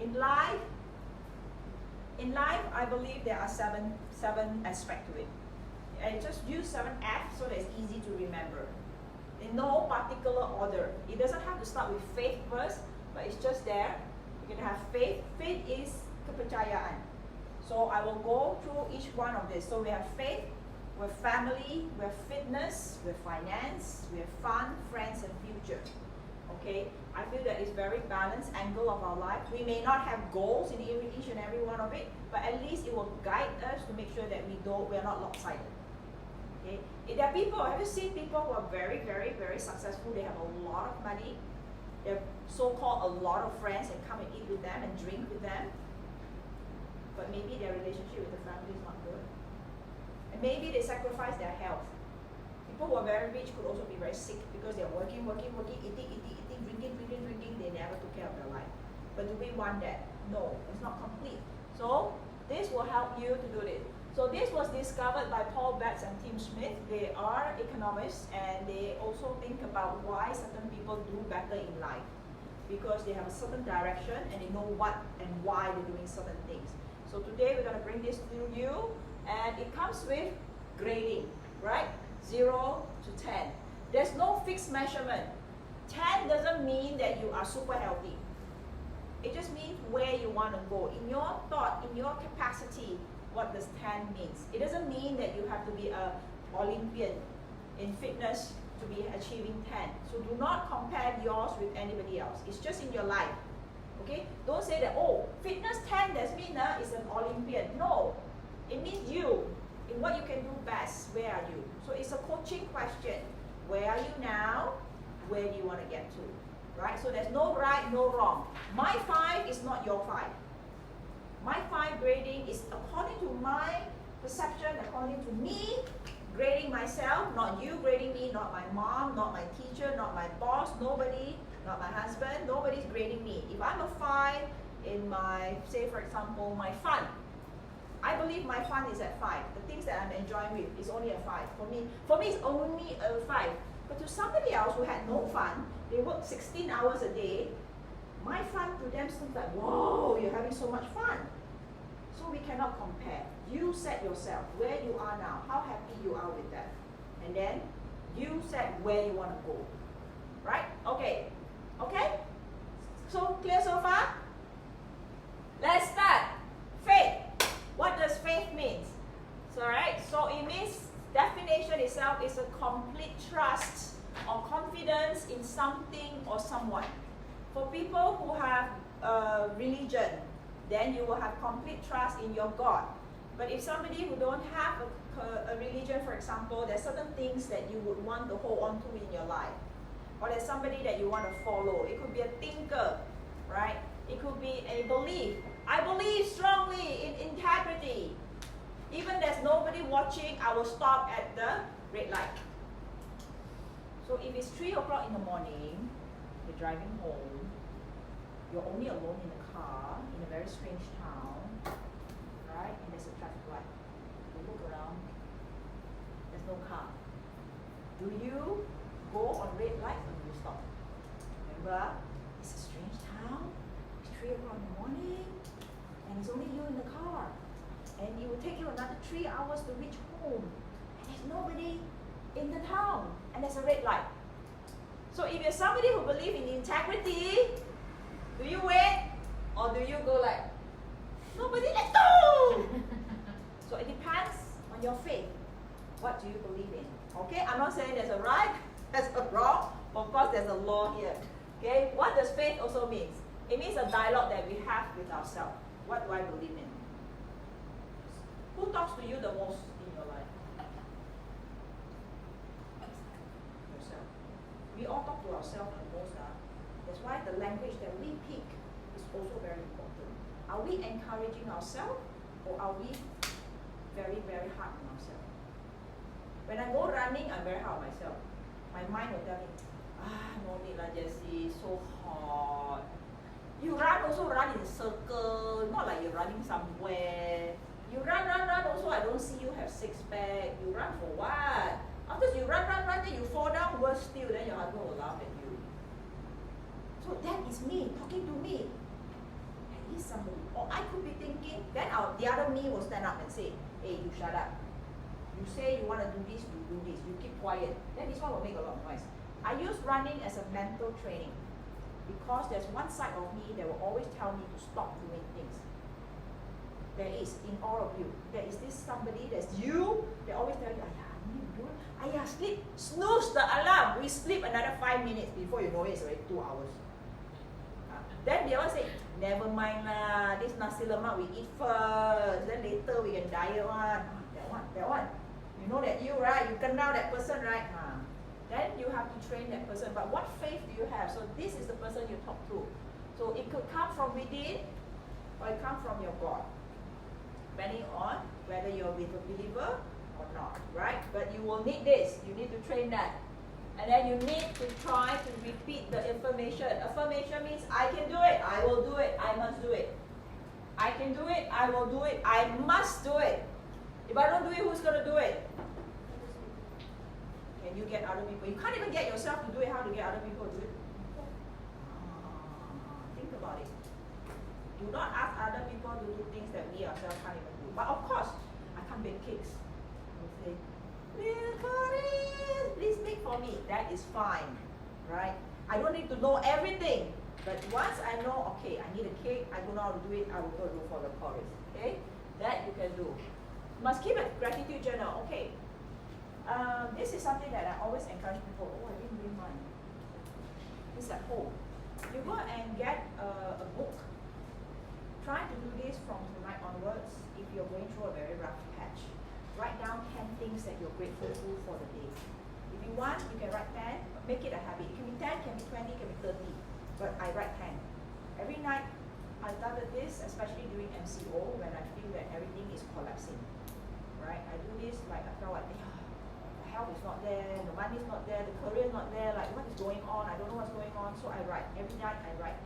In life, I believe there are seven aspects to it. And just use 7F so that it's easy to remember. In no particular order. It doesn't have to start with faith first, but it's just there. You can have faith. Faith is kepercayaan. So I will go through each one of this. So we have faith, we have family, we have fitness, we have finance, we have fun, friends, and future. Okay? I feel that it's very balanced angle of our life. We may not have goals in each and every one of it, but at least it will guide us to make sure that we're not lopsided. Okay? If there are people, have you seen people who are very, very, very successful? They have a lot of money. They have so-called a lot of friends and come and eat with them and drink with them. But maybe their relationship with the family is not good. And maybe they sacrifice their health. People who are very rich could also be very sick because they're working, eating, drinking. They never took care of their life. But do we want that? No, it's not complete. So this will help you to do this. So this was discovered by Paul Betts and Tim Smith. They are economists, and they also think about why certain people do better in life. Because they have a certain direction and they know what and why they're doing certain things. So today we're going to bring this to you, and it comes with grading, right? 0 to 10. There's no fixed measurement. 10 doesn't mean that you are super healthy. It just means where you want to go. In your thought, in your capacity, what does 10 means? It doesn't mean that you have to be an Olympian in fitness to be achieving 10. So do not compare yours with anybody else. It's just in your life. Okay? Don't say that, oh, fitness 10, that means is an Olympian. No. It means you. In what you can do best, where are you? So it's a coaching question. Where are you now? Where do you want to get to? Right? So there's no right, no wrong. My 5 is not your 5. My 5 grading is according to my perception, according to me grading myself, not you grading me, not my mom, not my teacher, not my boss, nobody, not my husband, nobody's grading me. If I'm a 5 in my, say for example, my fun, I believe my fun is at 5. The things that I'm enjoying with is only a 5. For me it's only a 5. But to somebody else who had no fun, they work 16 hours a day, my fun to them seems like, whoa, you're having so much fun. So we cannot compare. You set yourself where you are now, how happy you are with that. And then you set where you want to go. Right? Okay. Okay? So clear so far? Let's start. Faith. What does faith mean? So, right? So it means, definition itself is a complete trust or confidence in something or someone. For people who have religion, then you will have complete trust in your God. But if somebody who don't have a religion, for example, there's certain things that you would want to hold on to in your life. Or there's somebody that you want to follow. It could be a thinker, right? It could be a belief. I believe strongly in integrity. Even there's nobody watching, I will stop at the red light. So if it's 3 o'clock in the morning, you're driving home, you're only alone in the car, in a very strange town, right? And there's a traffic light. You look around, there's no car. Do you go on red light or do you stop? Remember, it's a strange town, it's 3 o'clock in the morning, and it's only you in the car. And it will take you another 3 hours to reach home. And there's nobody in the town, and there's a red light. So if you're somebody who believes in integrity, do you wait or do you go like, nobody, let's go? So it depends on your faith. What do you believe in? Okay, I'm not saying there's a right, there's a wrong. Of course, there's a law here. Okay, what does faith also mean? It means a dialogue that we have with ourselves. What do I believe in? Who talks to you the most in your life? Yourself. We all talk to ourselves the most. That's why the language that we pick is also very important. Are we encouraging ourselves or are we very, very hard on ourselves? When I go running, I'm very hard on myself. My mind will tell me, no need lah Jessie, so hot. You run also run in a circle, not like you're running somewhere. You run also, I don't see you have 6-pack. You run for what? After you run, then you fall down, worse still, then your husband will laugh at you. So that is me, talking to me. At least somebody. Or I could be thinking, then the other me will stand up and say, hey, you shut up. You say you want to do this, you do this. You keep quiet. Then this one will make a lot of noise. I use running as a mental training. Because there's one side of me that will always tell me to stop doing things. There is in all of you. There is this somebody, there's you, they always tell you, sleep, snooze the alarm. We sleep another 5 minutes before you know it, it's already 2 hours. Then the other say, never mind lah, this nasi lemak we eat first, then later we can diet one. That one. You know that you, right? You can know that person, right? Then you have to train that person. But what faith do you have? So this is the person you talk to. So it could come from within or it come from your God. Depending on whether you're with a believer or not, right? But you will need this. You need to train that. And then you need to try to repeat the affirmation. Affirmation means I can do it, I will do it, I must do it. I can do it, I will do it, I must do it. If I don't do it, who's going to do it? Can you get other people? You can't even get yourself to do it. How to get other people to do it? Think about it. Do not ask other people to do things that we ourselves can't even do. But of course, I can't bake cakes. You say, please make for me. That is fine, right? I don't need to know everything. But once I know, okay, I need a cake, I don't know how to do it, I will go look for the chorus. Okay? That you can do. Must keep a gratitude journal. Okay. This is something that I always encourage people. Oh, I didn't bring mine. It's at home. You go and get a book. Try to do this from tonight onwards if you're going through a very rough patch. Write down 10 things that you're grateful for the day. If you want, you can write 10. Make it a habit. It can be 10, can be 20, can be 30. But I write 10. Every night, I started this especially during MCO when I feel that everything is collapsing, right? I do this like I felt like, yeah, the health is not there, the money is not there, the career is not there, like what is going on? I don't know what's going on. So I write, every night I write.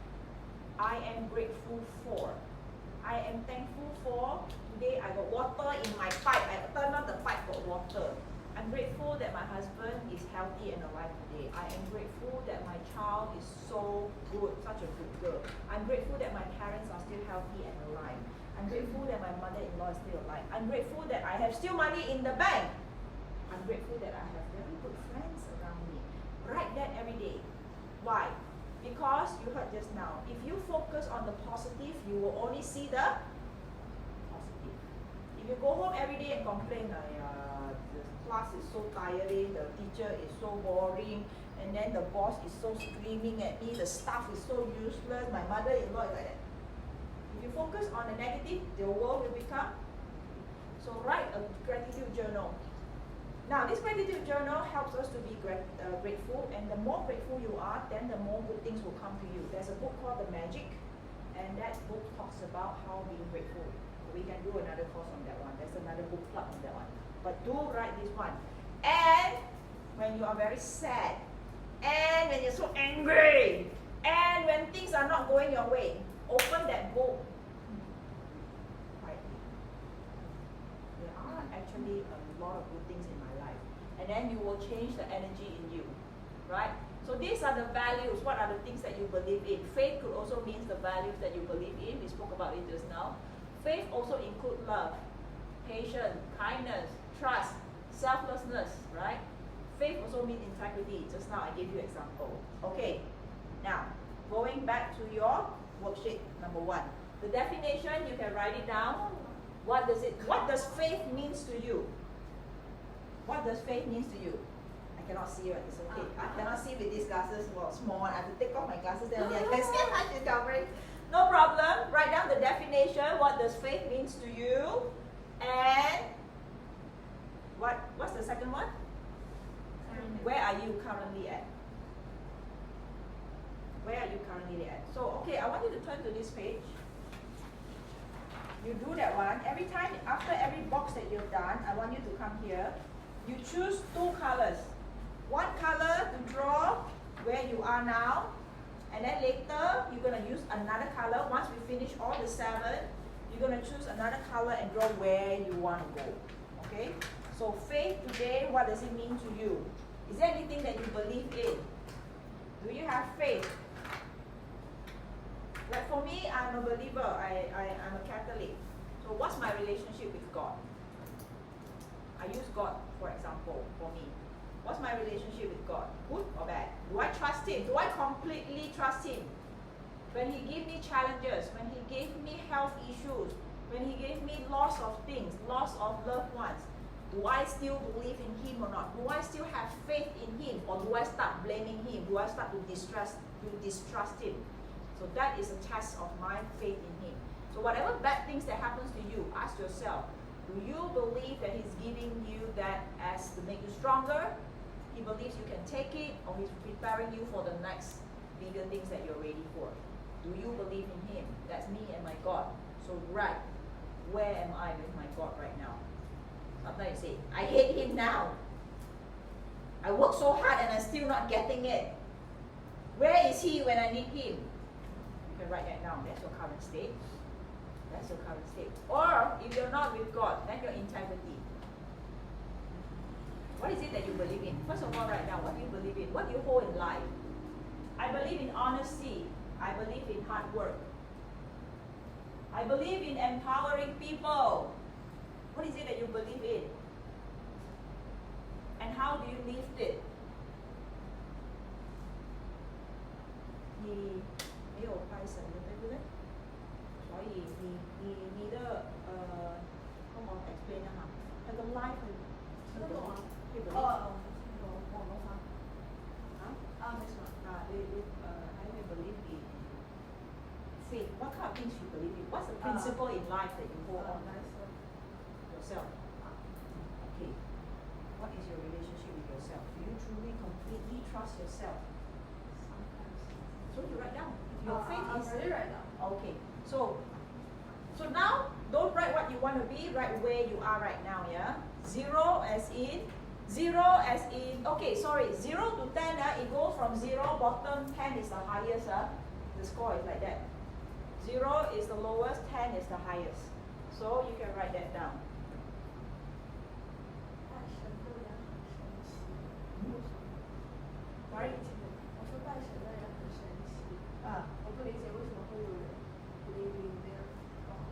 I am grateful for. I am thankful for. Today I got water in my pipe. I turned on the pipe, got water. I'm grateful that my husband is healthy and alive today. I am grateful that my child is so good, such a good girl. I'm grateful that my parents are still healthy and alive. I'm grateful that my mother-in-law is still alive. I'm grateful that I have still money in the bank. I'm grateful that I have very good friends around me. Write that every day. Why? Because you heard just now, if you focus on the positive, you will only see the positive. If you go home every day and complain, the class is so tiring, the teacher is so boring, and then the boss is so screaming at me, the staff is so useless, my mother-in-law is like that. If you focus on the negative, the world will become. So write a gratitude journal. Now, this gratitude journal helps us to be grateful, and the more grateful you are, then the more good things will come to you. There's a book called The Magic, and that book talks about how being grateful. We can do another course on that one. There's another book club on that one. But do write this one. And when you are very sad, and when you're so angry, and when things are not going your way, open that book. Right. There are actually a lot of good things in my life. And then you will change the energy in you. Right? So these are the values. What are the things that you believe in? Faith could also mean the values that you believe in. We spoke about it just now. Faith also includes love, patience, kindness, trust, selflessness, right? Faith also means integrity. Just now I gave you example. Okay, now going back to your worksheet number 1. The definition, you can write it down. What does faith means to you? What does faith means to you? I cannot see it, it's okay. I cannot see with these glasses, well, small one. I have to take off my glasses, then only I can see my she's covering. No problem. Write down the definition. What does faith means to you? And what's the second one? Where are you currently at? Where are you currently at? So, okay, I want you to turn to this page. You do that one. Every time, after every box that you've done, I want you to come here. You choose 2 colors. One color to draw where you are now. And then later, you're going to use another color. Once we finish all the 7, you're going to choose another color and draw where you want to go. Okay? So faith today, what does it mean to you? Is there anything that you believe in? Do you have faith? Like for me, I'm a believer. I'm a Catholic. So what's my relationship with God? I use God, for example, for me. What's my relationship with God? Good or bad? Do I trust Him? Do I completely trust Him? When He gave me challenges, when He gave me health issues, when He gave me loss of things, loss of loved ones, do I still believe in Him or not? Do I still have faith in Him, or do I start blaming Him? Do I start to distrust Him? So that is a test of my faith in Him. So whatever bad things that happens to you, ask yourself, do you believe that He's giving you that as to make you stronger? He believes you can take it, or He's preparing you for the next bigger things that you're ready for. Do you believe in Him? That's me and my God. So write, where am I with my God right now? Sometimes you say, I hate Him now. I work so hard and I'm still not getting it. Where is He when I need Him? You can write that down. That's your current state. That's your current state. Or if you're not with God, then your integrity. What is it that you believe in? First of all, write down, what do you believe in? What do you hold in life? I believe in honesty. I believe in hard work. I believe in empowering people. What is it that you believe in? And how do you live it? 你没有拜神的，对不对？所以你的跟我 explain 一下，那个 life 那个吗？对不对？网络吗？没什么。I believe in faith. What kind of things you believe in? What's the principle in life that you hold on? Yourself. Okay. What is your relationship with yourself? Do you truly, completely trust yourself? So you write down. Your faith is. Already write down. Okay. So now, don't write what you want to be, write where you are right now, yeah? 0 as in, okay, sorry, 0 to 10, it goes from 0, bottom, 10 is the highest, the score is like that. 0 is the lowest, 10 is the highest. So you can write that down. Sorry? 我说拜神的人很神奇。我不理解为什么会有人 believe in their God.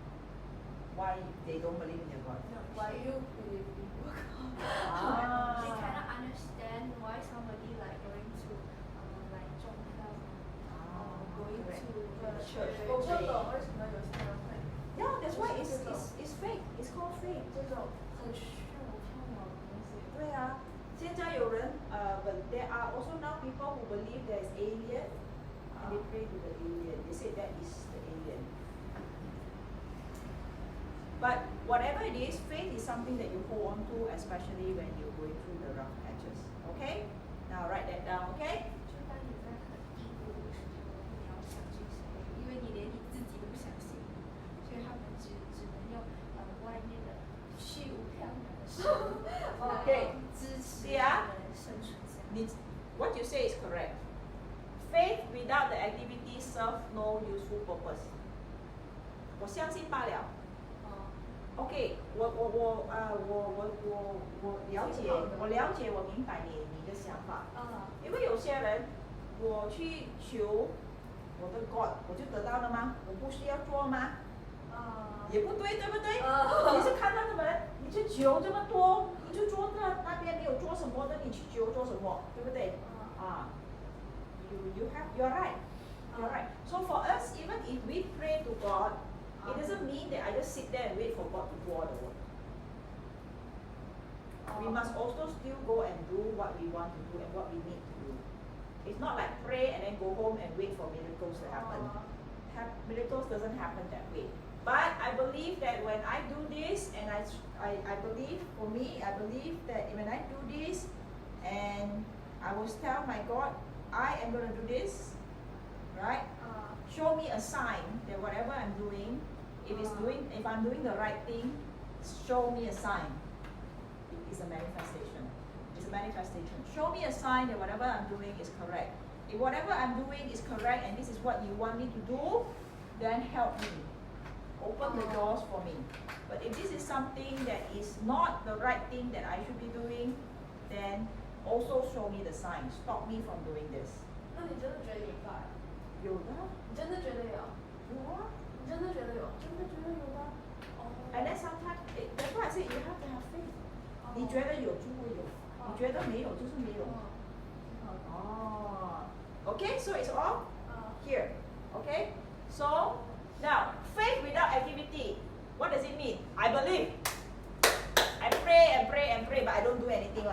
Why they don't believe in their God? No, why you believe in your God? They cannot understand why somebody like going to like 宗教 going correct. to the Church. 我不懂为什么有些人会 Yeah, that's why it's fake. It's called fake. 这种很虚无缥缈的东西。对啊，现在有人but there are also now people who believe there is alien and they pray to the alien. They say that is the alien. But whatever it is, faith is something that you hold on to, especially when you're going through the rough patches. Okay? Now write that down, okay? 就当你在很低谷的时候，你要相信谁？因为你连你自己都不相信，所以他们只能用外面的虚无缥缈的事物来支持他们生存下来。What you say is correct. Faith without the activity serves no useful purpose. 我相信罢了。OK， 我了解，我明白你的想法。因为有些人，我去求我的 God， 我就得到了吗？我不需要做吗？也不对，对不对？你是看到他们，你去求这么多，你就坐在那边没有做什么的，你去求做什么？对不对？you're right. You're right. So for us, even if we pray to God, it doesn't mean that I just sit there and wait for God to do all the work. We must also still go and do what we want to do and what we need to do. It's not like pray and then go home and wait for miracles to happen. Miracles doesn't happen that way. But I believe that when I do this, and I believe, for me, I believe that when I do this, and I will tell my God, I am going to do this, right? Show me a sign that whatever I'm doing, if I'm doing the right thing, show me a sign. It is a manifestation. It's a manifestation. Show me a sign that whatever I'm doing is correct. If whatever I'm doing is correct and this is what you want me to do, then help me. Open the doors for me. But if this is something that is not the right thing that I should be doing, then also show me the sign. Stop me from doing this. 那你真的觉得有吧？有的，你真的觉得有？有啊。你真的觉得有？真的觉得有吗？ And then sometimes, that's why I say you have to have faith. 你觉得有就会有，你觉得没有就是没有。Okay, so it's all here. Okay, so now faith without activity. What does it mean? I believe. I pray and pray and pray, but I don't do anything.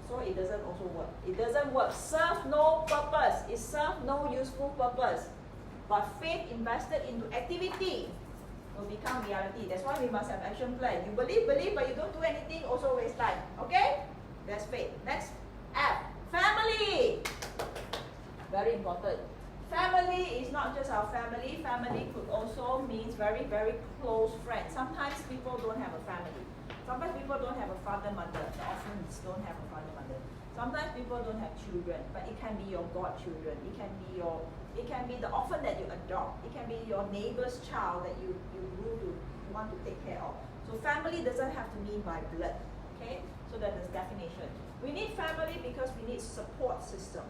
So it doesn't also work. It doesn't work. Serve no purpose. It serves no useful purpose. But faith invested into activity will become reality. That's why we must have action plan. You believe, but you don't do anything, also waste time. Okay? That's faith. Next, F. Family. Very important. Family is not just our family. Family could also mean very, very close friends. Sometimes people don't have a family. Sometimes people don't have a father, mother. The orphans don't have a father, mother. Sometimes people don't have children, but it can be your godchildren. It can be the orphan that you adopt. It can be your neighbor's child that you want to take care of. So family doesn't have to mean by blood. Okay? So that is definition. We need family because we need support system.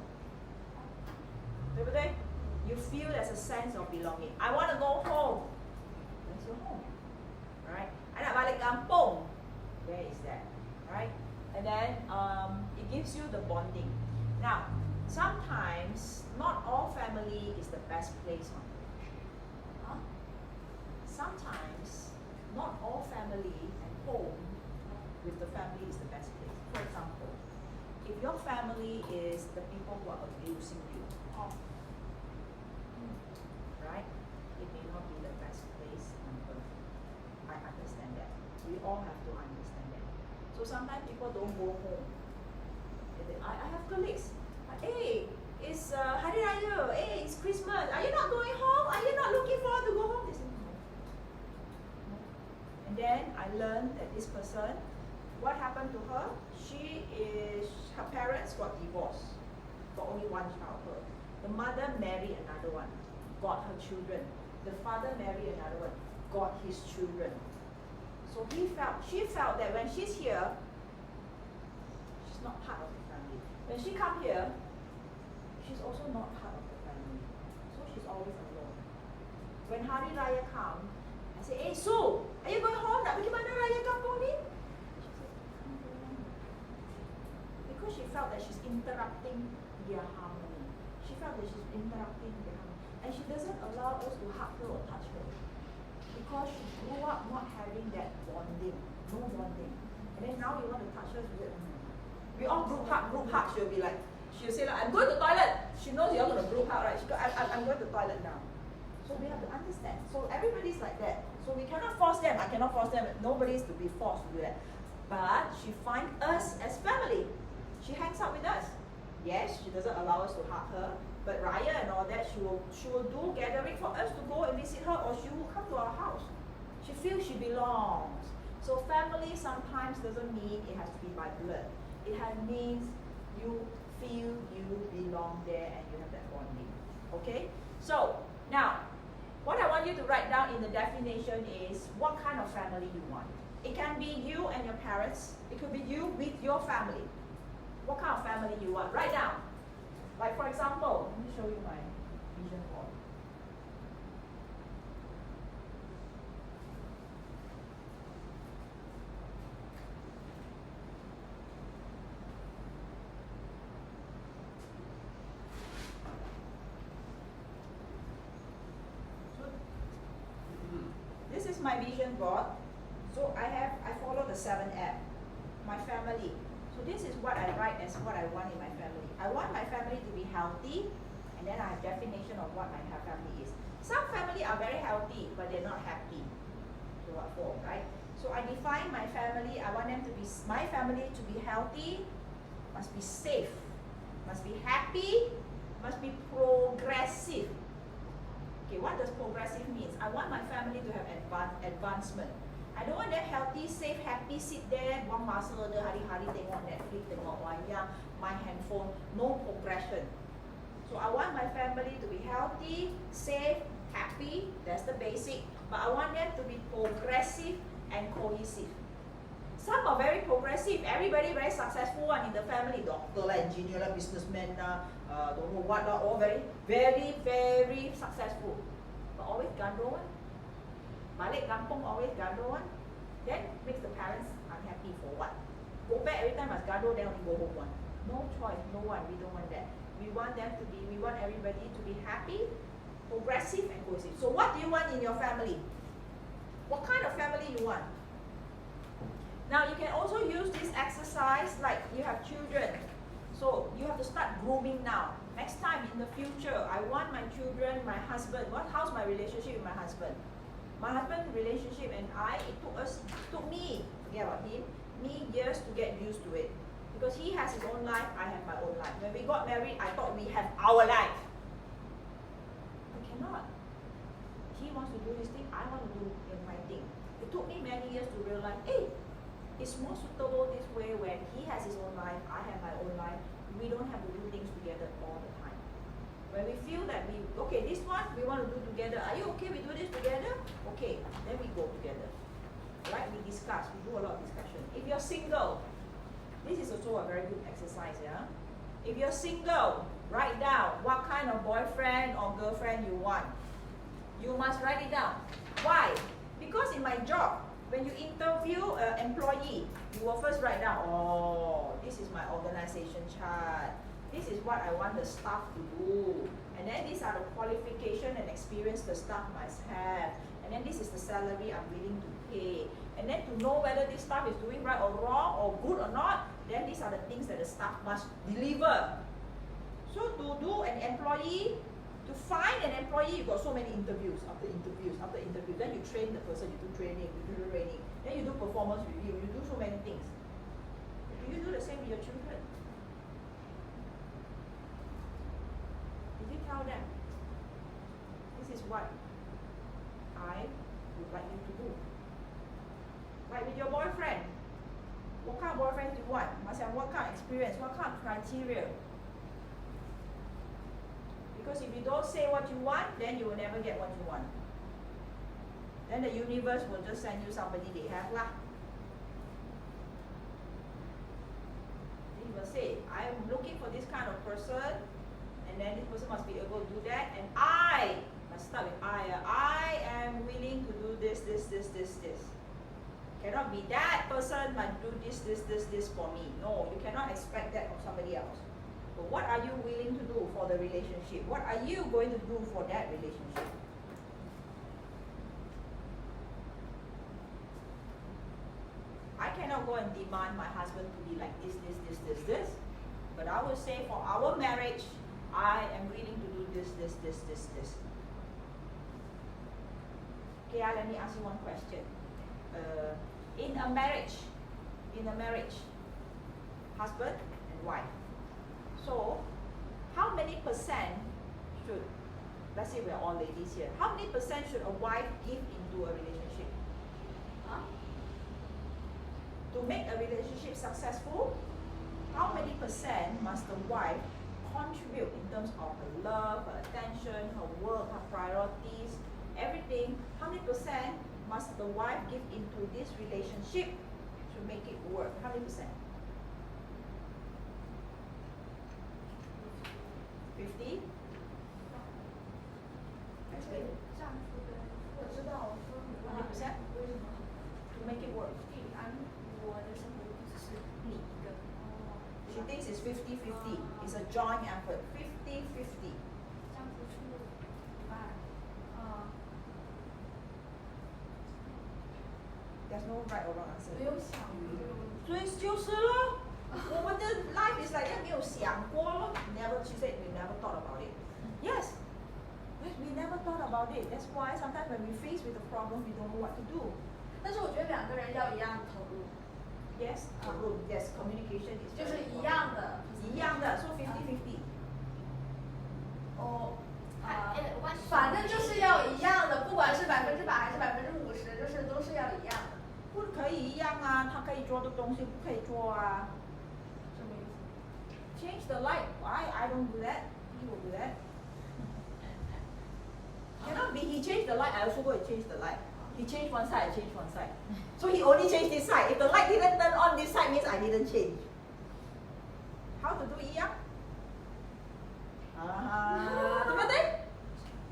You feel there's a sense of belonging. I want to go home. Where's your home? Right? I nak balik kampung. Where is that? Right? And then it gives you the bonding. Now, sometimes not all family is the best place on earth. Sometimes not all family and home with the family is the best place. For example, if your family is the people who are abusing you, right? It may not be the best place on earth. I understand that. We all have to understand that. So sometimes people don't go home. I have colleagues. Hey, it's Hari Raya. Hey, it's Christmas. Are you not going home? Are you not looking learned that this person, what happened to her? Her parents got divorced, got only one child. The mother married another one, got her children. The father married another one, got his children. So she felt that when she's here, she's not part of the family. When she come here, she's also not part of the family. So she's always alone. When Hari Raya come, I say, hey Sue, are you going home? Nak pergi mana Raya kampung ni? She said, I'm going. Because she felt that she's interrupting their harmony. She felt that she's interrupting their harmony. And she doesn't allow us to hug her or touch her. Because she grew up not having that bonding, no bonding. And then now you want to touch her, she said, we all group hug, she'll be like, she'll say like, I'm going to toilet. She knows you're going to group hug, right? She go, I'm going to toilet now. So we have to understand. So everybody's like that. So we cannot force them. I cannot force them. Nobody's to be forced to do that. But she finds us as family. She hangs out with us. Yes, she doesn't allow us to hug her. But Raya and all that, she will do gathering for us to go and visit her, or she will come to our house. She feels she belongs. So family sometimes doesn't mean it has to be by blood. It means you feel you belong there and you have that bonding. Okay? So now, what I want you to write down in the definition is what kind of family you want. It can be you and your parents. It could be you with your family. What kind of family you want? Write down. Like for example, let me show you my vision board. This is my vision board. So I follow the 7F. My family. So this is what I write as what I want in my family. I want my family to be healthy, and then I have definition of what my family is. Some family are very healthy, but they're not happy. So what for, right? So I define my family. I want them to be, my family to be healthy, must be safe, must be happy, must be progressive. Okay, what does progressive means? I want my family to have advancement. I don't want them healthy, safe, happy, sit there, buang masa dia hari-hari tengok Netflix, tengok wayang, main handphone, no progression. So I want my family to be healthy, safe, happy, that's the basic. But I want them to be progressive and cohesive. Some are very progressive, everybody very successful one in the family, doctor lah, engineer lah, businessman lah, don't know what lah, all very, very, very successful. But always gaduh one. Balik kampung always gaduh one. Then makes the parents unhappy for what? Go back every time must gaduh, then only go home one. No choice, no one, we don't want that. We want them to be, we want everybody to be happy, progressive and cohesive. So what do you want in your family? What kind of family you want? Now you can also use this exercise like you have children. So you have to start grooming now. Next time in the future, I want my children, my husband, how's my relationship with my husband? My husband's relationship and it took me, forget about him, me years to get used to it. Because he has his own life, I have my own life. When we got married, I thought we have our life. We cannot. He wants to do his thing, I want to do my thing. It took me many years to realize, hey, it's more suitable this way when he has his own life, I have my own life. We don't have to do things together all the time. When we feel that okay, this one we want to do together. Are you okay we do this together? Okay, then we go together. Right? We discuss, we do a lot of discussion. If you're single, this is also a very good exercise, yeah? If you're single, write down what kind of boyfriend or girlfriend you want. You must write it down. Why? Because in my job, when you interview an employee, you will first write down, oh, this is my organization chart. This is what I want the staff to do. And then these are the qualification and experience the staff must have. And then this is the salary I'm willing to pay. And then to know whether this staff is doing right or wrong or good or not, then these are the things that the staff must deliver. So to do an employee, to find an employee, you got so many interviews after interviews after interviews. Then you train the person, you do training, then you do performance review, you do so many things. Do you do the same with your children? Did you tell them, this is what I would like you to do? Write it experience? What kind of criteria? Because if you don't say what you want, then you will never get what you want. Then the universe will just send you somebody they have lah. He will say, I'm looking for this kind of person, and then this person must be able to do that, and I must start with I am willing to do this. Cannot be that person must do this for me. No, you cannot expect that of somebody else. But what are you willing to do for the relationship? What are you going to do for that relationship? I cannot go and demand my husband to be like this. But I will say for our marriage, I am willing to do this. Okay, let me ask you one question. In a marriage, husband and wife. So, how many percent should, let's say we're all ladies here, how many percent should a wife give into a relationship? Huh? To make a relationship successful, how many percent must the wife contribute in terms of her love, her attention, her work, her priorities, everything? How many percent must the wife give into this relationship to make it work? How many percent? 50? 丈夫跟我知道，我说你 100%? 为什么 To make it work. 我的生活不只是你一个。 She thinks it's 50-50. It's a joint effort. 50-50. 丈夫出一半。There's no right or wrong answer. 没有想过这个问题。所以就是咯，我们的 life is like that， 没有想过咯。Never, she said we never thought about it. Yes, we never thought about it. That's why sometimes when we face with a problem, we don't know what to do. 但是我觉得两个人要一样的投入。Yes, yes, communication is 就是一样的。一样的 ，so 50-50. 哦。反正就是要一样的，不管是100%还是50%，就是都是要一样的。不可以一样啊，他可以做的东西不可以做啊。什么意思 ？Change the light. I don't do that. He will do that. Cannot be he changed the light. I also go and change the light. He changed one side. I changed one side. So he only changed this side. If the light didn't turn on this side, means I didn't change. How to do 一样？对不对？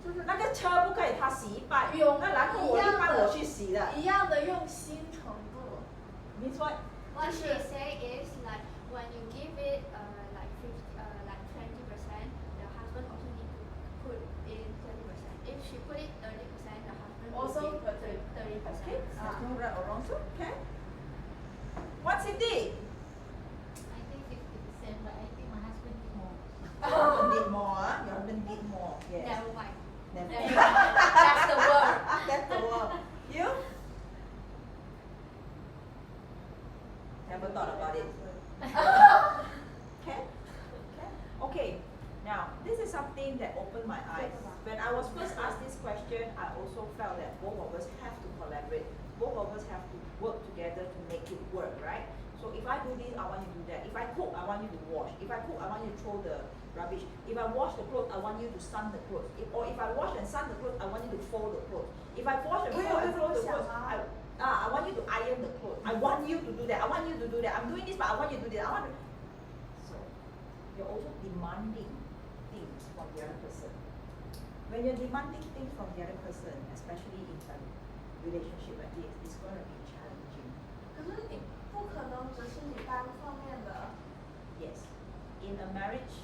就是那个车不可以他洗一半，那然后我一半我去洗的。一样的用心程度。Means what? What she say is like when you give it like 20%, the husband also need to put in 30%. If she put it 30%, the husband also put 30%. Okay, there's no right or wrong, so okay. What's it did? I think 50%, but I think my husband did more. Your husband did more, your husband did more, yes. Never mind. Never. That's the word. That's the word. You? Never thought about it. Okay? Okay. Now, this is something that opened my eyes. When I was first asked this question, I also felt that both of us have to collaborate. Both of us have to work together to make it work, right? So if I do this, I want you to do that. If I cook, I want you to wash. If I cook, I want you to throw the rubbish. If I wash the clothes, I want you to sun the clothes. Or if I wash and sun the clothes, I want you to fold the clothes. If I wash and fold the clothes, I want you to iron the clothes. I want you to do that. I want you to do that. I'm doing this, but I want you to do that. So you're also demanding things from the other person. When you're demanding things from the other person, especially in a relationship like this, it's going to be challenging. 可是你不可能只是你单方面的。Yes. In a marriage,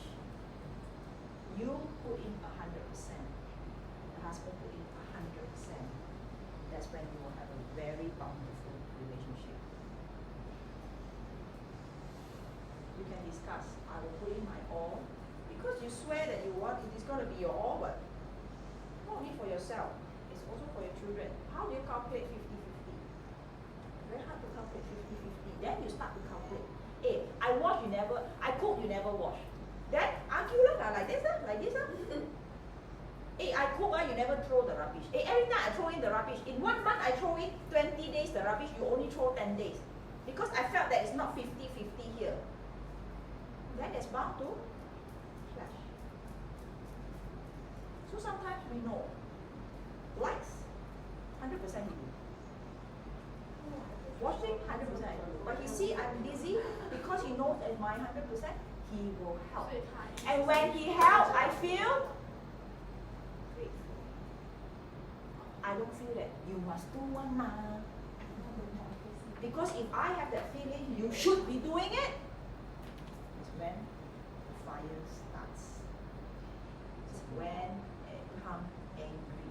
you put in 100%. The husband put in 100%. That's when you will have a very bountiful relationship. You can discuss. I will put in my all. Because you swear that you want it is going to be your all, but not only for yourself, it's also for your children. How do you calculate 50-50? Very hard to calculate 50-50. Then you start to calculate. Hey, I wash, you never, I cook, you never wash. Then argue like this, like this. Hey, I cook, you never throw the rubbish. Hey, every time I throw in the rubbish. In 1 month I throw in 20 days the rubbish, you only throw 10 days. Because I felt that it's not 50-50 here. then it's bound to clash. So sometimes we know, likes, 100% he do. Washing, 100% I do. But he see I'm busy, because he knows that my 100%, he will help. And when he helps, I feel grateful. I don't feel that you must do one ma. Because if I have that feeling you should be doing it, it's when the fire starts. It's when it becomes angry.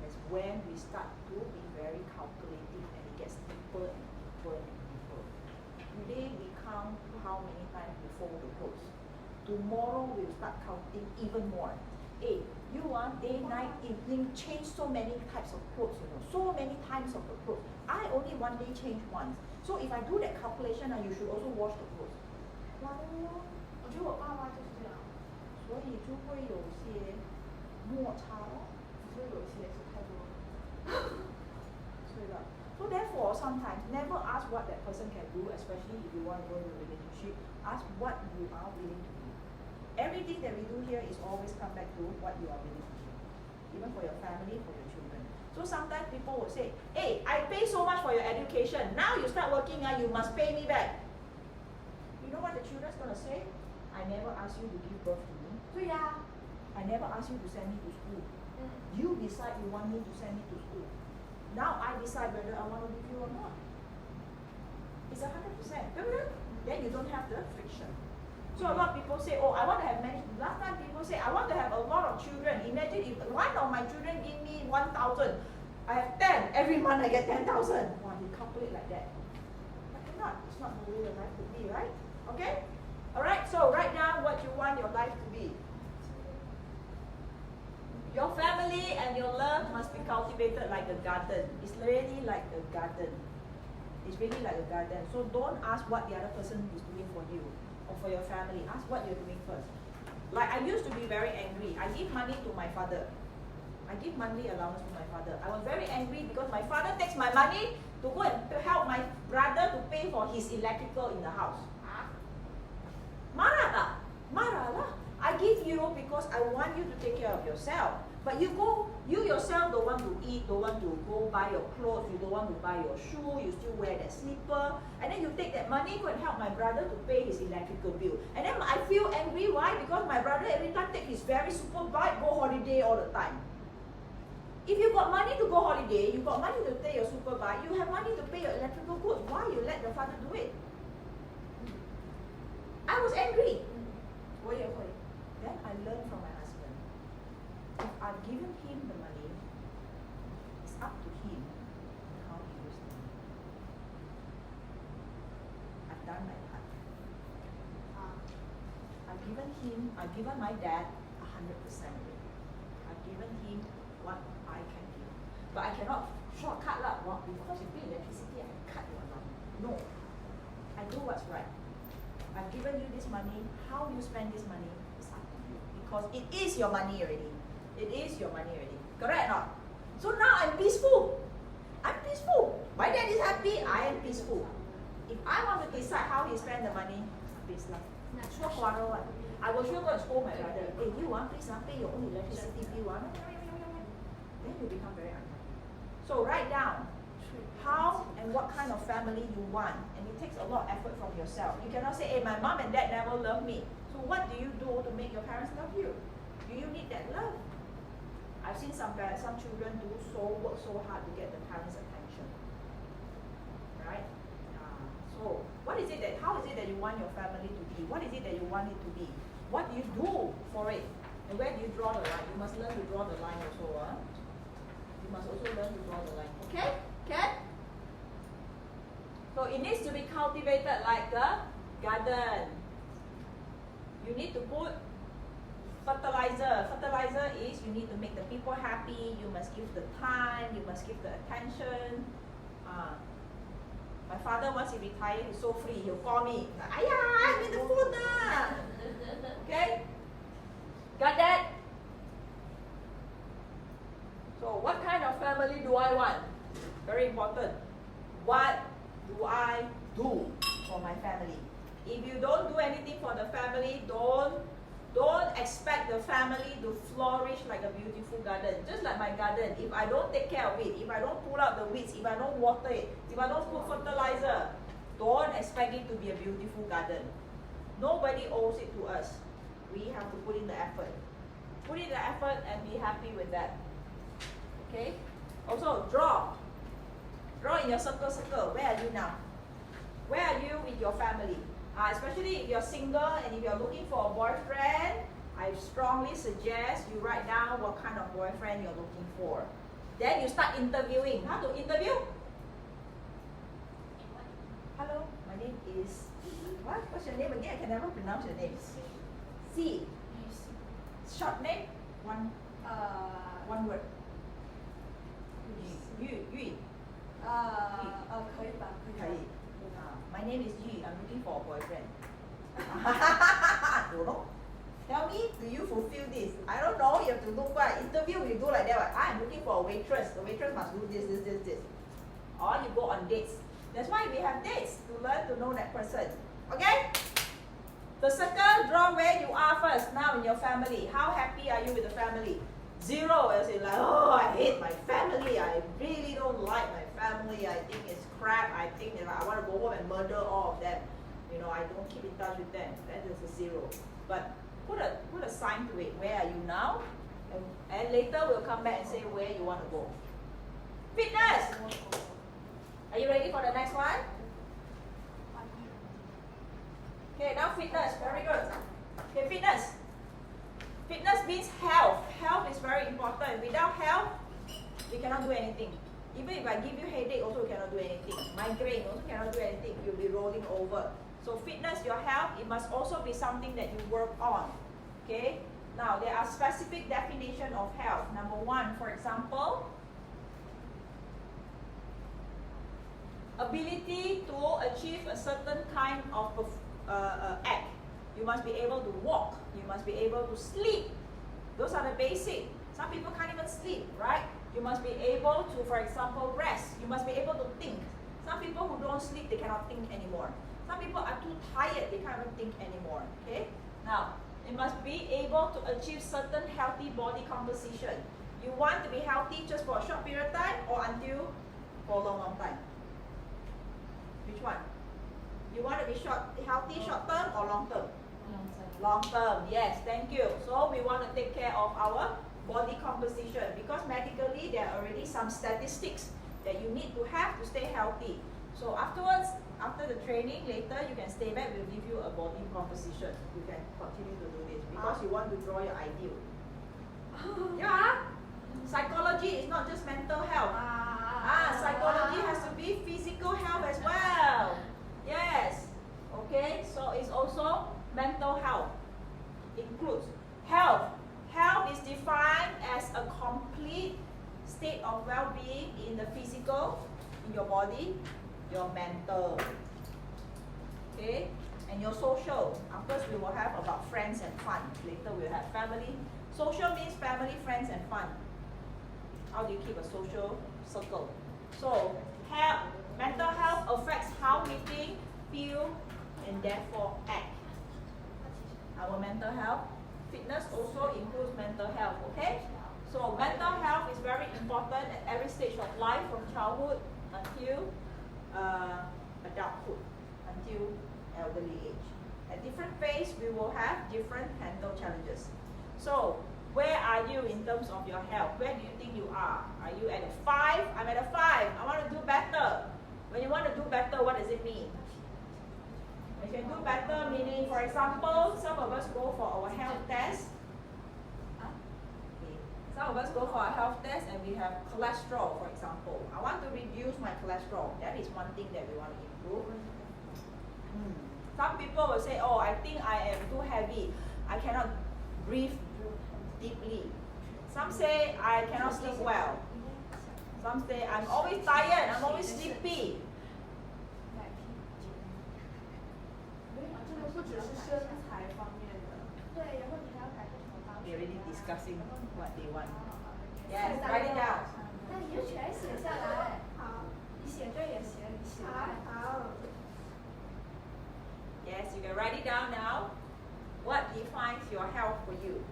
It's when we start to be very calculative and it gets deeper and deeper and deeper. Today we count how many times we fold the clothes. Tomorrow we'll start counting even more. Hey, you want day, night, evening, change so many types of clothes, so many times of the clothes. I only one day change once. So if I do that calculation, you should also wash the clothes. 我觉得我爸妈就是这样，所以就会有些摩擦咯。只是有些是太多了。是的。So therefore, sometimes never ask what that person can do, especially if you want to go into a relationship. Ask what you are willing to do. Everything that we do here is always come back to what you are willing to do. Even for your family, for your children. So sometimes people will say, hey, I pay so much for your education. Now you start working, you must pay me back. You know what the children's going to say? I never asked you to give birth to me. 对呀。I never asked you to send me to school. You decide you want me to send me to school. Now I decide whether I want to give you or not. It's 100%. Then you don't have the friction. So a lot of people say, oh, I want to have many. Last time people say, I want to have a lot of children. Imagine if one of my children give me 1,000. I have 10. Every month I get 10,000. Wow, you calculate like that. But cannot. It's not the way your life could be, right? Okay? Alright, so write down what you want your life to be. Your family and your love must be cultivated like a garden. It's really like a garden. It's really like a garden. So don't ask what the other person is doing for you or for your family. Ask what you're doing first. Like I used to be very angry. I give money to my father. I give monthly allowance to my father. I was very angry because my father takes my money to go and to help my brother to pay for his electrical in the house. Marah tak? Marah lah. I give you because I want you to take care of yourself. But you yourself don't want to eat, don't want to go buy your clothes, you don't want to buy your shoe, you still wear that slipper, and then you take that money, go and help my brother to pay his electrical bill. And then I feel angry, why? Because my brother every time take his very super bike, go holiday all the time. If you got money to go holiday, you got money to pay your super bike, you have money to pay your electrical goods, why you let the father do it? I was angry. Then I learned from my husband. If I've given him the money, it's up to him how he uses the money. I've done my part. I've given my dad 100% of it. I've given him what I can give. But I cannot shortcut lah. Because you pay electricity, I can cut your money. No. I do what's right. I've given you this money, how you spend this money is up to you. Because it is your money already. It is your money already. Correct or not? So now I'm peaceful. I'm peaceful. My dad is happy, I am peaceful. If I want to decide how he spend the money, please lah. Sure quarrel what? I will sure go and scold my brother. Hey, you please pay your own electricity bill. Then you become very unhappy. So write down how and what kind of family you want, and it takes a lot of effort from yourself. You cannot say, hey, my mom and dad never loved me. So what do you do to make your parents love you? Do you need that love? I've seen some children work so hard to get the parents' attention. Right? So how is it that you want your family to be? What is it that you want it to be? What do you do for it? And where do you draw the line? You must learn to draw the line also. You must also learn to draw the line. Okay? Okay? So it needs to be cultivated like a garden. You need to put fertilizer. Fertilizer is you need to make the people happy. You must give the time. You must give the attention. My father, once he retired, he's so free. He'll call me. Ayah, I need the food now. Okay? Got that? So what kind of family do I want? Very important. What do I do for my family? if you don't do anything for the family, don't expect the family to flourish like a beautiful garden. Just like my garden, if I don't take care of it, if I don't pull out the weeds, if I don't water it, if I don't put fertilizer, don't expect it to be a beautiful garden. Nobody owes it to us. We have to put in the effort. Put in the effort and be happy with that. Okay? Also, draw. Draw in your circle. Where are you now? Where are you with your family? Especially if you're single and if you're looking for a boyfriend, I strongly suggest you write down what kind of boyfriend you're looking for. Then you start interviewing. How to interview? Hello, my name is... What? What's your name again? I can never pronounce your name. C. Short name? One word. Yuen. 可以吧？可以。My name is Yu. I'm looking for a boyfriend. Don't know. Tell me, do you fulfill this? I don't know. You have to look what interview you do like that. I'm looking for a waitress. The waitress must do this. Or you go on dates. That's why we have dates to learn to know that person. Okay? The circle, draw where you are first. Now in your family, how happy are you with the family? 0 as in like, oh, I hate my family. I really don't like my family. I think it's crap. I think that I want to go home and murder all of them. You know, I don't keep in touch with them. That is a 0. But put a sign to it. Where are you now? And later we'll come back and say where you want to go. Fitness. Are you ready for the next one? Okay, now fitness. Very good. Okay, fitness. Fitness means health. Health is very important. Without health, we cannot do anything. Even if I give you headache, also you cannot do anything. Migraine, also cannot do anything. You'll be rolling over. So fitness, your health, it must also be something that you work on. Okay? Now, there are specific definitions of health. Number 1, for example, ability to achieve a certain kind of act. You must be able to walk. You must be able to sleep. Those are the basic. Some people can't even sleep, right? You must be able to, for example, rest. You must be able to think. Some people who don't sleep, they cannot think anymore. Some people are too tired, they can't even think anymore. Okay? Now, you must be able to achieve certain healthy body composition. You want to be healthy just for a short period of time or until for a long time? Which one? You want to be healthy short term or long term? Long term, yes, thank you. So we want to take care of our body composition because medically there are already some statistics that you need to have to stay healthy. So afterwards, after the training, later you can stay back, we'll give you a body composition. You can continue to do this because you want to draw your ideal. Yeah, psychology is not just mental health. Psychology has to be physical health as well. Yes, okay, so it's also mental health. Includes health. Health is defined as a complete state of well-being in the physical, in your body, your mental, okay, and your social. First we will have about friends and fun. Later we'll have family. Social means family, friends, and fun. How do you keep a social circle? So, mental health affects how we think, feel, and therefore act. Our mental health. Fitness also includes mental health, okay? So mental health is very important at every stage of life, from childhood until adulthood, until elderly age. At different phase, we will have different handle challenges. So where are you in terms of your health? Where do you think you are? Are you at a 5? I'm at a 5. I want to do better. When you want to do better, what does it mean? We can do better, meaning, for example, some of us go for our health test. Some of us go for a health test and we have cholesterol, for example. I want to reduce my cholesterol. That is one thing that we want to improve. Some people will say, oh, I think I am too heavy. I cannot breathe deeply. Some say, I cannot sleep well. Some say, I'm always tired, I'm always sleepy. 不只是身材方面的。对，然后你还要改变什么方式？ They're already discussing what they want. Yes, write it down. 那你就全写下来。好，你写这也写，你写。好。Yes, you can write it down now. What defines your health for you?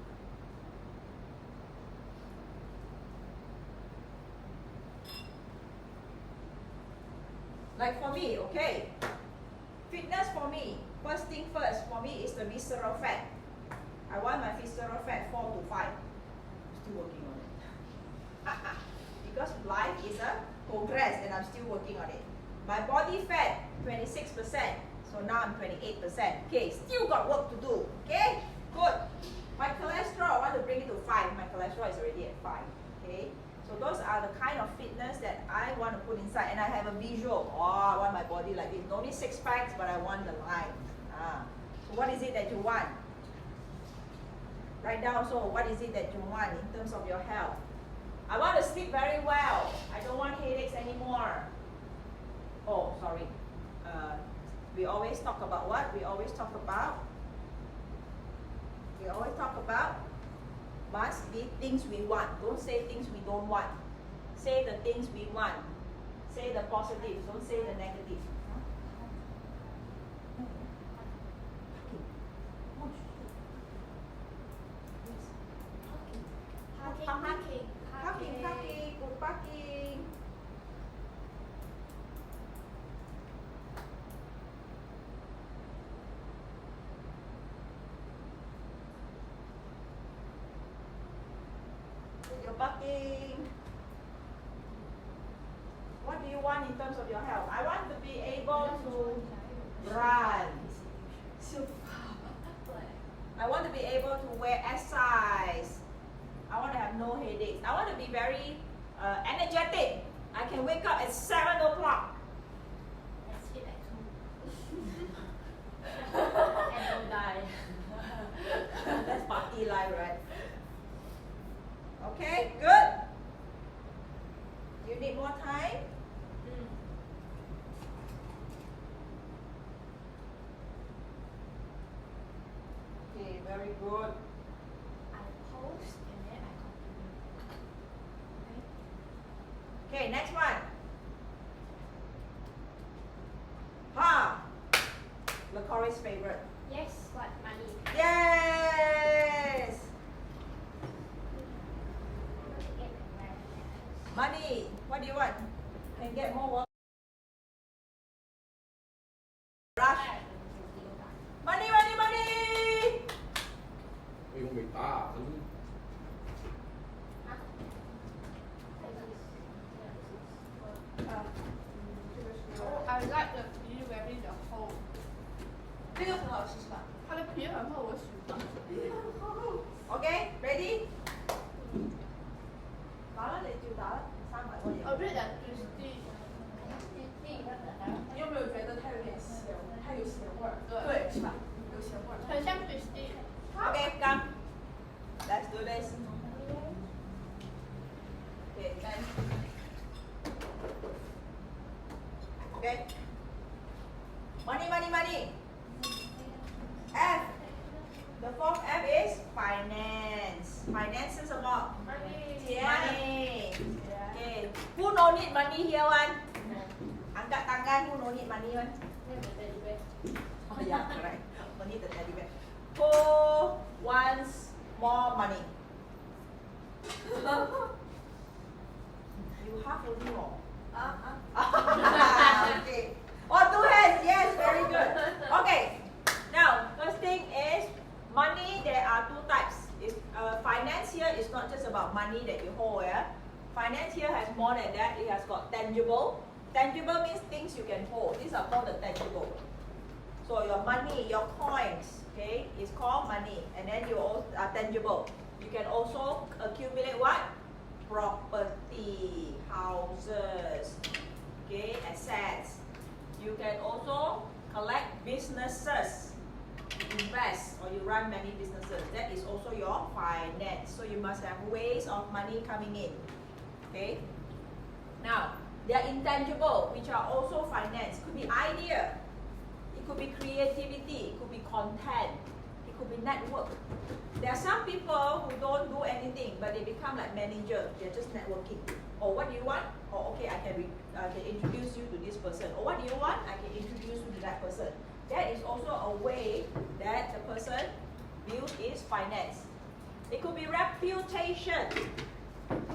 Like for me, okay. Fitness for me, first thing first, for me is the visceral fat. I want my visceral fat 4 to 5. I'm still working on it. Because life is a progress and I'm still working on it. My body fat, 26%. So now I'm 28%. Okay, still got work to do. Okay, good. My cholesterol, I want to bring it to 5. My cholesterol is already at 5. Okay, so those are the kind of fitness that I want to put inside. And I have a visual. Oh, I want my body like this. No need 6 packs, but I want the line. So what is it that you want? Write down also what is it that you want in terms of your health. I want to sleep very well. I don't want headaches anymore. Oh, sorry. We always talk about what? We always talk about must be things we want. Don't say things we don't want. Say the things we want. Say the positive. Don't say the negative. Parking. Good parking. Your parking. What do you want in terms of your health? I want to be able to run. I want to be able to wear exercise. I want to have no headaches. I want to be very energetic. I can wake up at 7 o'clock. I sleep at 2. And don't die. That's party life, right? Okay, good. You need more time? Okay, very good. I post and then I continue. Okay, next one. Ha! Licorice's favorite. Yes, what money? Yes! Money. What do you want? Can get more work. Rush. Money. Ibu minta. I like the delivery the whole. 这个很好吃是吧？它的皮很厚，我喜欢。Okay, ready? 打了你就打了，300块钱。哦，对的，就是第。你有没有觉得它有点咸？它有咸味儿。对，是吧？有咸味儿。很像 crispy。Okay, come. Let's do this. Okay, then. Okay. Money. F. The fourth F is finance. Finance is about money. Okay. Who no need money here one? Angkat tangan. Who no need money one? Oh yeah, correct. Only the teddy bear. Who wants more money? You have only more. Okay. Oh, 2 hands. Yes, very good. Okay. Now, first thing is money. There are 2 types. Finance here is not just about money that you hold. Yeah? Finance here has more than that. It has got tangible. Tangible means things you can hold. These are called the tangible. So your money, your coins, okay, is called money. And then you also are tangible. You can also accumulate what? Property, houses, okay, assets. You can also collect businesses, invest, or you run many businesses. That is also your finance. So you must have ways of money coming in. Okay. Now, they are intangible, which are also finance. Could be idea, it could be creativity, it could be content, it could be network. There are some people who don't do anything, but they become like manager. They're just networking. Oh, what do you want? Oh, okay, I can introduce you to this person. Oh, what do you want? I can introduce you to that person. That is also a way that the person builds his finance. It could be reputation.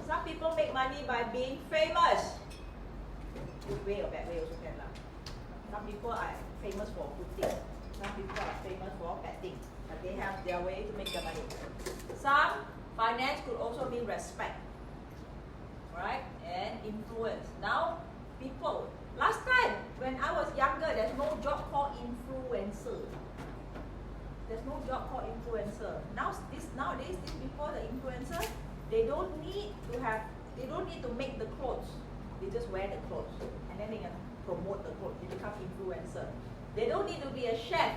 Some people make money by being famous. Good way or bad way also can lah. Some people are famous for good things. Some people are famous for bad things. But they have their way to make their money. Some finance could also mean respect. Right? And influence. Now, people. Last time, when I was younger, there's no job called influencer. There's no job called influencer. Nowadays, these people, the influencer, they don't need to make the clothes. They just wear the clothes. And then they can promote the clothes. They become influencer. They don't need to be a chef,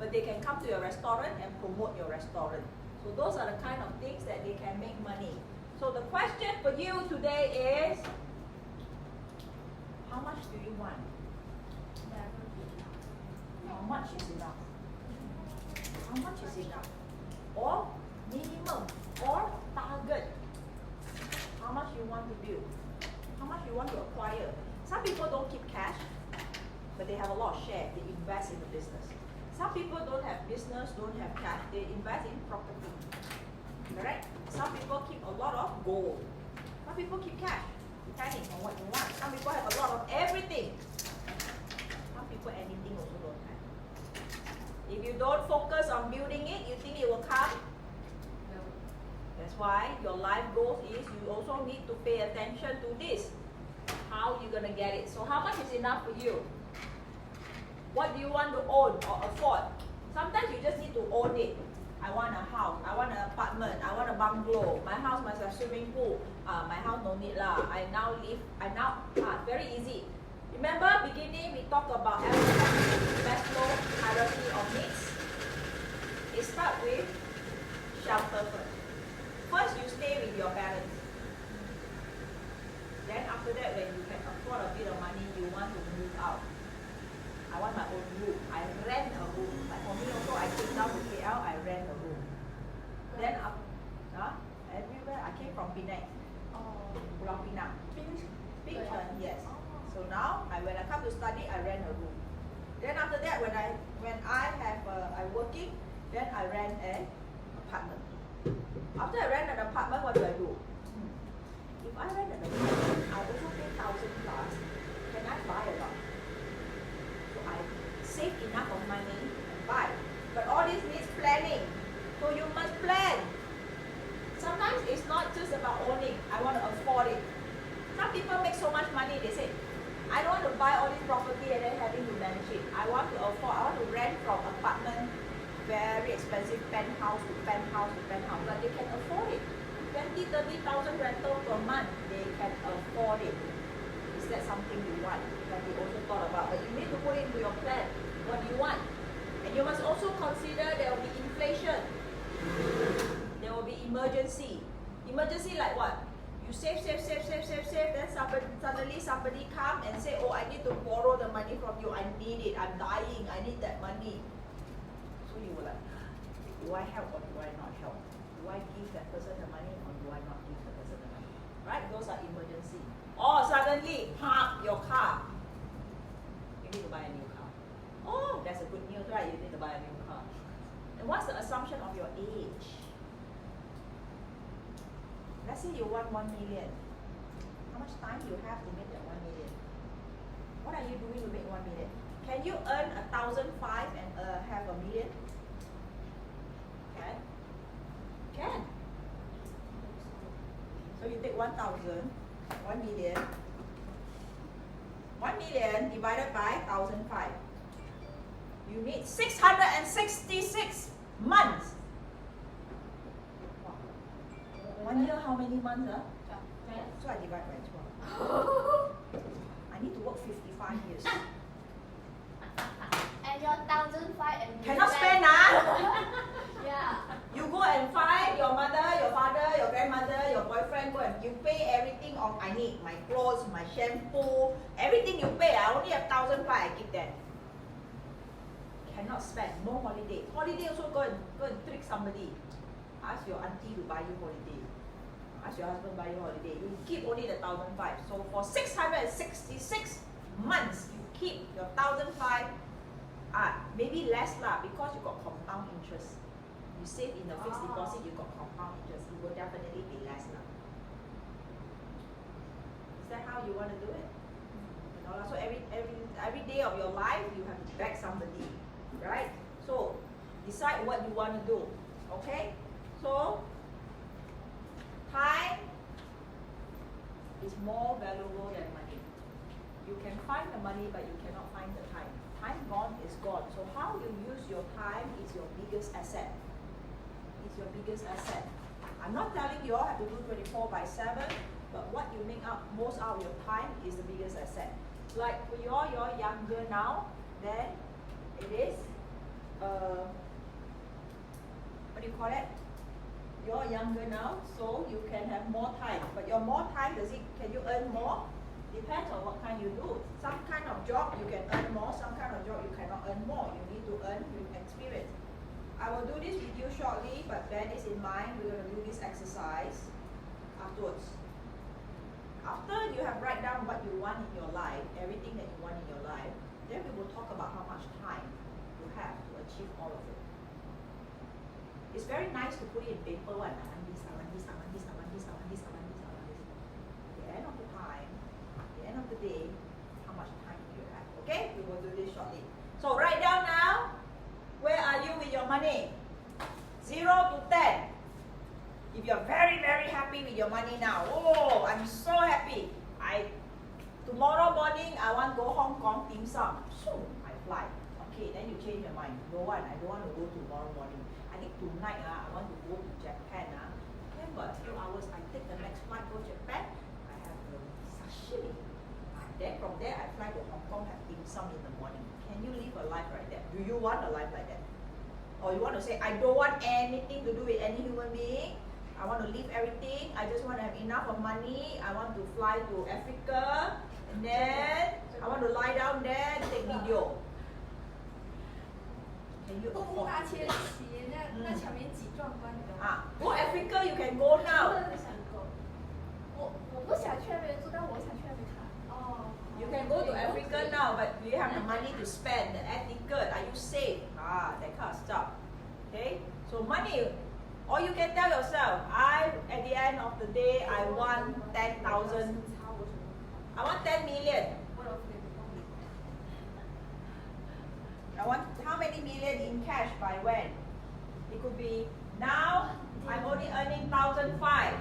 but they can come to your restaurant and promote your restaurant. So those are the kind of things that they can make money. So the question for you today is, how much do you want? How much is enough? How much is enough? Or minimum? Or target? How much you want to build? How much you want to acquire? Some people don't keep cash, but they have a lot of shares. They invest in the business. Some people don't have business, don't have cash. They invest in property. Correct? Some people keep a lot of gold. Some people keep cash, depending on what you want. Some people have a lot of everything. Some people anything also don't have. If you don't focus on building it, you think it will come? No. That's why your life goal is you also need to pay attention to this. How you're gonna get it. So how much is enough for you? What do you want to own or afford? Sometimes you just need to own it. I want a house, I want an apartment, I want a bungalow. My house must have swimming pool. My house no need lah. Very easy. Remember beginning we talked about Maslow hierarchy of needs. It starts with shelter first. First you stay with your parents. Then after that when you can afford a bit of money, you want to move out. I want my own room. I rent a room. Like for me also, I came down to KL, I rent a room. Then everywhere, I came from Penang. Pulau Pinang. Pinang, yes. So now, when I come to study, I rent a room. Then after that, when I'm working, then I rent an apartment. After I rent an apartment, what do I do? If I rent an apartment, I also pay 1,000 plus. Can I buy a lot? I save enough of money and buy. But all this needs planning. So you must plan. Sometimes it's not just about owning. I want to afford it. Some people make so much money, they say, I don't want to buy all this property and then having to manage it. I want to afford, I want to rent from apartment, very expensive penthouse to penthouse to penthouse. But they can afford it. 20,000, 30,000 rental per month, they can afford it. Is that something you want? That we also thought about. But you need to put it into your plan. What do you want? And you must also consider there will be inflation. There will be emergency. Emergency like what? You save, then suddenly somebody come and say, oh, I need to borrow the money from you. I need it. I'm dying. I need that money. So you will like, do I help or do I not help? Do I give that person the money or do I not give the person the money? Right? Those are emergency. Or suddenly, park your car. You need to buy a new car. Oh, that's a good news, right? You need to buy a new car. And what's the assumption of your age? Let's say you want 1 million. How much time do you have to make that 1 million? What are you doing to make 1 million? Can you earn 1,500 and have a million? Can? Can. So you take 1,000. 1 million. 1 million divided by 1,500. You need 666 months. Wow. 1 year, how many months? So I divide by 12. I need to work 55 years. And your 1,500 Cannot spend, ah? Yeah. You go and find your mother, your father, your grandmother, your boyfriend, go and you pay everything on I need, my clothes, my shampoo, everything you pay. I only have 1,500, I give them. Cannot spend, no holiday. Holiday also go and trick somebody. Ask your auntie to buy you holiday. Ask your husband buy you holiday. You keep only the 1,500. So for 666 months, you keep your 1,500 Maybe less lah, because you got compound interest. You save in the fixed deposit, you got compound interest. It will definitely be less lah. Is that how you want to do it? You know, so every day of your life, you have to beg somebody, right? So decide what you want to do. Okay? So time is more valuable than money. You can find the money, but you cannot find the time. Time gone is gone. So how you use your time is your biggest asset. It's your biggest asset. I'm not telling you all have to do 24/7, but what you make up most out of your time is the biggest asset. Like for you're younger now, then it is what do you call it? You're younger now, so you can have more time. But your more time, can you earn more? Depends on what kind you do. Some kind of job you can earn more, some kind of job you cannot earn more. You need to earn with experience. I will do this with you shortly, but bear this in mind, we're going to do this exercise afterwards. After you have write down what you want in your life, everything that you want in your life, then we will talk about how much time you have to achieve all of it. It's very nice to put it in paper, I want this. At the end of the time, end of the day, how much time do you have? Okay, we will do this shortly. So write down now, where are you with your money? 0 to 10. If you're very, very happy with your money now, oh, I'm so happy. Tomorrow morning, I want to go Hong Kong, dim sum. So, I fly. Okay, then you change your mind. I don't want to go tomorrow morning. I think tonight, I want to go to Japan. Then but a few hours, I take the next flight, go Japan. I have the sashimi. Then from there, I fly to Hong Kong, have dim sum in the morning. Can you live a life like that? Do you want a life like that? Or you want to say, I don't want anything to do with any human being. I want to leave everything. I just want to have enough of money. I want to fly to Africa. And then I want to lie down there and take video. Can you afford? Go Africa, you can go now. You can go to Africa now, but do you have the money to spend? The air ticket, are you safe? That kind of stuff. Okay? So money, or you can tell yourself, at the end of the day, I want 10,000. I want 10 million. I want how many million in cash by when? It could be, now I'm only earning 1,500.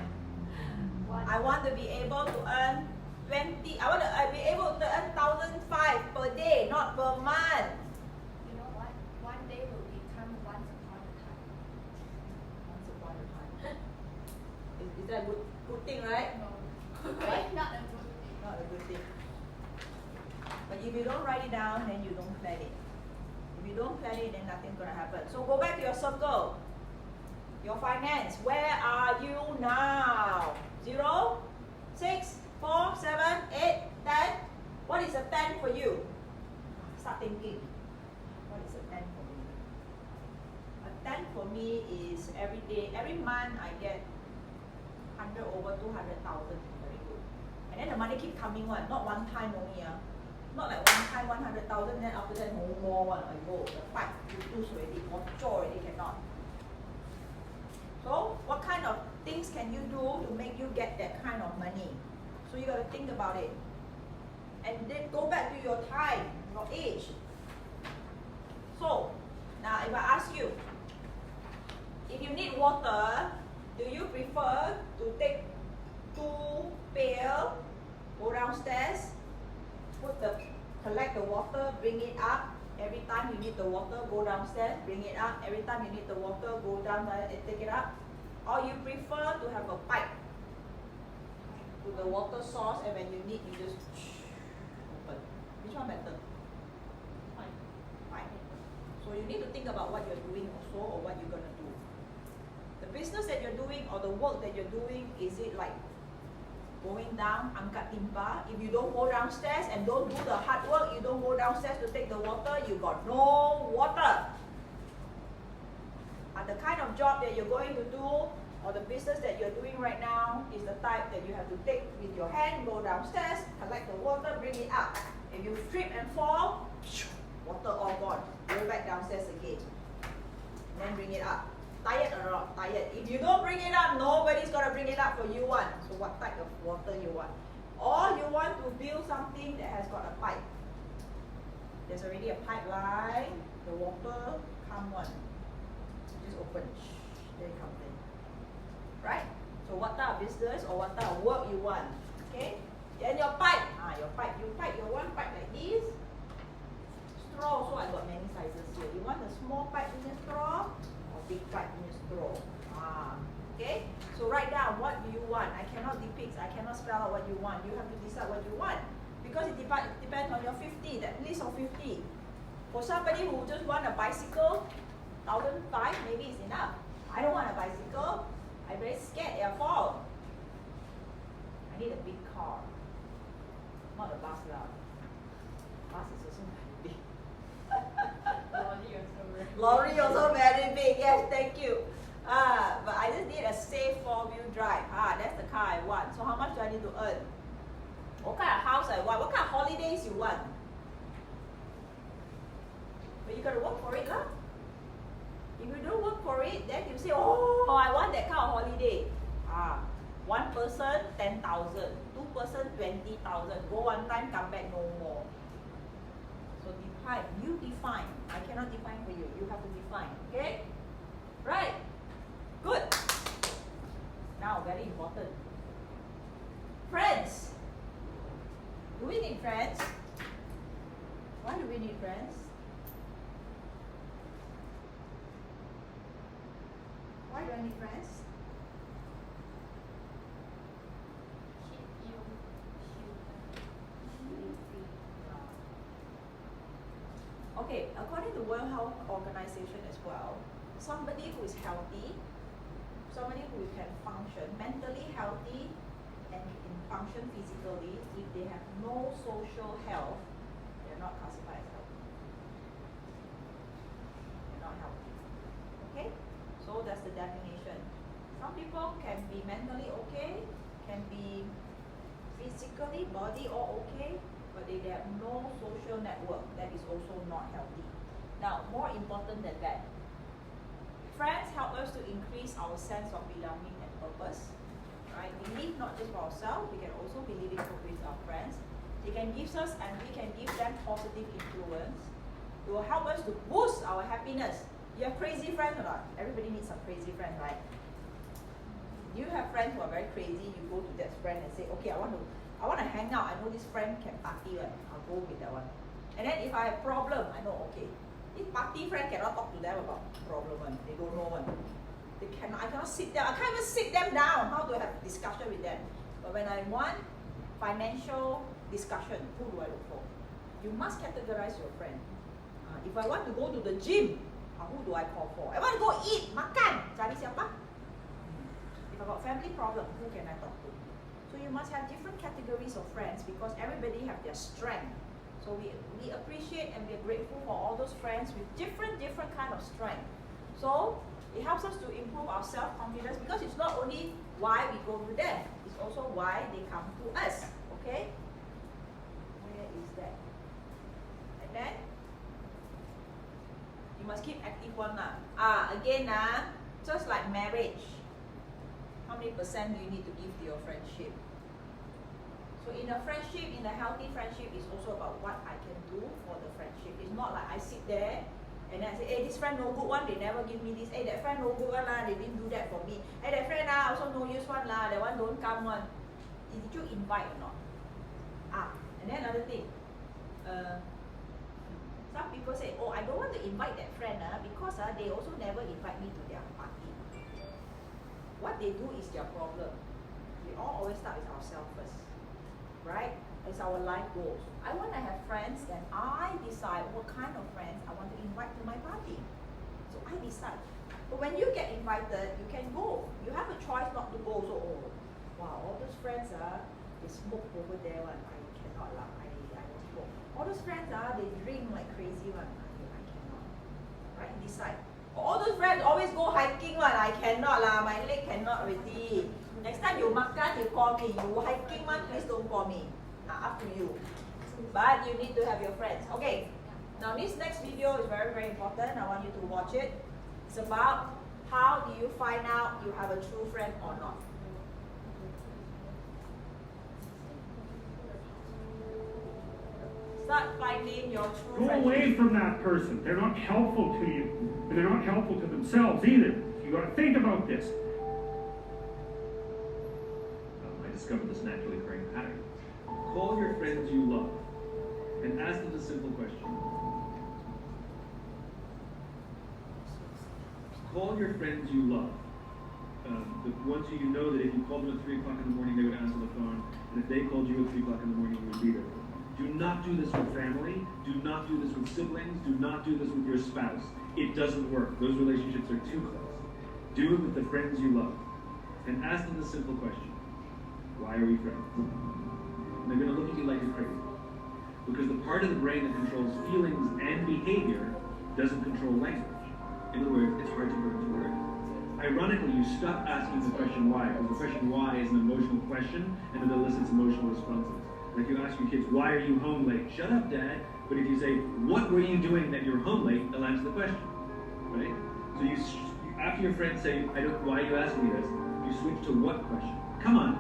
I want to be able to earn 20. I want to be able to earn 1,500 per day, not per month. You know what? One day will become once upon a time. Once upon a time. Is that a good thing, right? No. Right? Not a good thing. Not a good thing. But if you don't write it down, then you don't plan it. If you don't plan it, then nothing's going to happen. So go back to your circle. Your finance. Where are you now? 0, 6, 4, 7, 8, 10. What is a 10 for you? Start thinking. What is a 10 for me? A 10 for me is every day, every month I get 100 over 200,000. Very good. And then the money keep coming one, not one time only. Not like one time 100,000, then after that no more one. I go, the fight, you lose already, more joy already cannot. So what kind of things can you do to make you get that kind of money? So you got to think about it. And then go back to your time, your age. So now if I ask you, if you need water, do you prefer to take 2 pails, go downstairs, collect the water, bring it up? Every time you need the water, go downstairs, bring it up. Every time you need the water, go down there and take it up. Or you prefer to have a pipe to the water source, and when you need, you just open. Which one better? Pipe. So you need to think about what you're doing also, or what you're gonna do. The business that you're doing or the work that you're doing, is it like going down, angkat timba? If you don't go downstairs and don't do the hard work, you don't go downstairs to take the water, you got no water. And the kind of job that you're going to do, or the business that you're doing right now, is the type that you have to take with your hand, go downstairs, collect the water, bring it up. If you trip and fall, Water all gone. Go back downstairs again. Then bring it up. Tired or not? Tired. If you don't bring it up, nobody's gonna bring it up for you one. So what type of water you want? Or you want to build something that has got a pipe. There's already a pipeline. The water come one. Just open. Then it comes in. Right? So what type of business or what type of work you want? Okay? Then your pipe. Your pipe. You want pipe like this. Straw. So I got many sizes here. You want a small pipe in a straw or big pipe in a straw? Okay? So write down what do you want. I cannot depict. I cannot spell out what you want. You have to decide what you want. Because it depends on your 50. That list of 50. For somebody who just want a bicycle, 1,500 maybe is enough. I don't want a bicycle. I'm very scared it'll fall. I need a big car. Not a bus lah. Bus is also very big. Lorry also very big. Yes, thank you. But I just need a safe 4-wheel drive. That's the car I want. So how much do I need to earn? What kind of house I want? What kind of holidays you want? But you gotta work for it lah. If you don't work for it, then you say, oh, I want that kind of holiday. One person, 10,000. Two person, 20,000. Go one time, come back no more. So define. You define. I cannot define for you. You have to define. Okay? Right. Good. Now, very important. Friends. Do we need friends? Why do we need friends? Why do I need friends? Okay, according to World Health Organization as well, somebody who is healthy, somebody who can function mentally healthy and can function physically, if they have no social health, they're not classified as healthy. They're not healthy. Okay? So that's the definition. Some people can be mentally okay, can be physically, body all okay, but they have no social network. That is also not healthy. Now, more important than that, friends help us to increase our sense of belonging and purpose. Right? We live not just for ourselves, we can also be living with our friends. They can give us and we can give them positive influence. It will help us to boost our happiness. You have crazy friends or not? Everybody needs some crazy friends, right? You have friends who are very crazy, you go to that friend and say, okay, I want to hang out. I know this friend can party, right? I'll go with that one. And then if I have problem, I know, okay, this party friend cannot talk to them about problem one. They don't know one. I cannot sit them. I can't even sit them down. How to have discussion with them? But when I want financial discussion, who do I look for? You must categorize your friend. If I want to go to the gym, who do I call for? I want to go eat, makan. Cari siapa? If I got family problem, who can I talk to? So you must have different categories of friends because everybody have their strength. So we appreciate and we're grateful for all those friends with different kind of strength. So it helps us to improve our self-confidence because it's not only why we go to them, it's also why they come to us. Okay? Where is that? And then you must keep active one lah. Again just like marriage. How many percent do you need to give to your friendship? So in a friendship, in a healthy friendship, it's also about what I can do for the friendship. It's not like I sit there and then I say, hey, this friend no good one, they never give me this. Hey, that friend no good one lah, they didn't do that for me. Hey, that friend also no use one lah, that one don't come one. Did you invite or not? And then another thing. Some people say, oh, I don't want to invite that friend because they also never invite me to their party. What they do is their problem. We all always start with ourselves first. Right? It's our life goals. I want to have friends, then I decide what kind of friends I want to invite to my party. So I decide. But when you get invited, you can go. You have a choice not to go. So, oh, wow, all those friends they smoke over there one. I cannot lah. I don't smoke. All those friends they drink like crazy one. I cannot. Right? Decide. All those friends always go hiking one. I cannot lah. My leg cannot already. Next time you makan, you call me. You hiking one, please don't call me. Up to you. But you need to have your friends. Okay. Now this next video is very, very important. I want you to watch it. It's about how do you find out you have a true friend or not. Start finding your true friend. Go away from that person. They're not helpful to you. And they're not helpful to themselves either. You got to think about this. I discovered this naturally occurring pattern. Call your friends you love and ask them the simple question. Call your friends you love. The ones who you know that if you called them at 3 o'clock in the morning, they would answer the phone. And if they called you at 3 o'clock in the morning, you would be there. Do not do this with family. Do not do this with siblings. Do not do this with your spouse. It doesn't work. Those relationships are too close. Do it with the friends you love. And ask them the simple question. Why are we friends? And they're going to look at you like you're crazy. Because the part of the brain that controls feelings and behavior doesn't control language. In other words, it's hard to put into words. Ironically, you stop asking the question why, because the question why is an emotional question and it elicits emotional responses. Like you ask your kids, why are you home late? Shut up, Dad. But if you say, what were you doing that you're home late, they'll answer the question, right? So you after your friends say, why are you asking me this? You switch to what question? Come on,